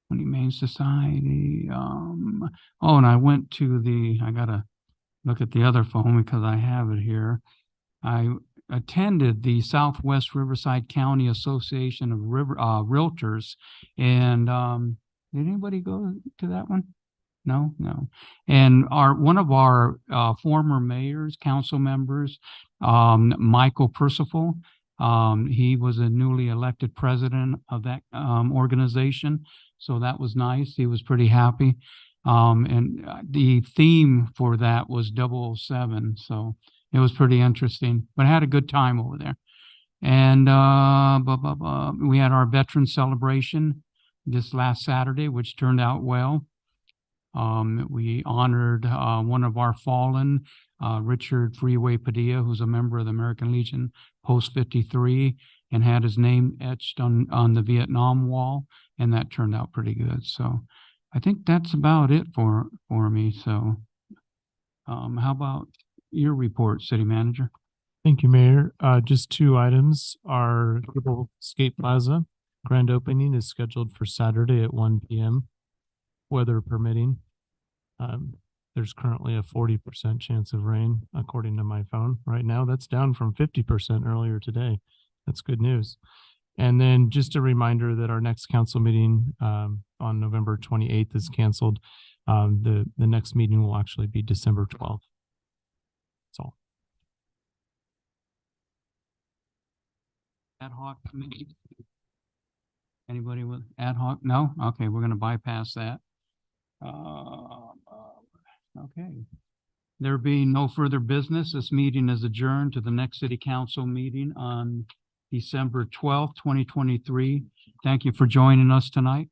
Humane Society. Oh, and I went to I gotta look at the other phone because I have it here. I attended the Southwest Riverside County Association of Realtors, and did anybody go to that one? No, no. And one of our former mayors, council members, Michael Percival, he was a newly elected president of that organization. So that was nice. He was pretty happy. And the theme for that was 007. So it was pretty interesting, but I had a good time over there. And we had our veteran celebration this last Saturday, which turned out well. We honored one of our fallen, Richard Freeway Padilla, who's a member of the American Legion Post 53, and had his name etched on the Vietnam Wall, and that turned out pretty good. So I think that's about it for me. So how about your report, City Manager? Thank you, Mayor. Just two items. Our Global Skate Plaza grand opening is scheduled for Saturday at 1 p.m., weather permitting. There's currently a 40% chance of rain, according to my phone right now. That's down from 50% earlier today. That's good news. And then just a reminder that our next council meeting on November 28th is canceled. The next meeting will actually be December 12th. That's all. Ad hoc committee? Anybody with ad hoc? No? Okay, we're going to bypass that. Okay. There being no further business, this meeting is adjourned to the next city council meeting on December 12th, 2023. Thank you for joining us tonight.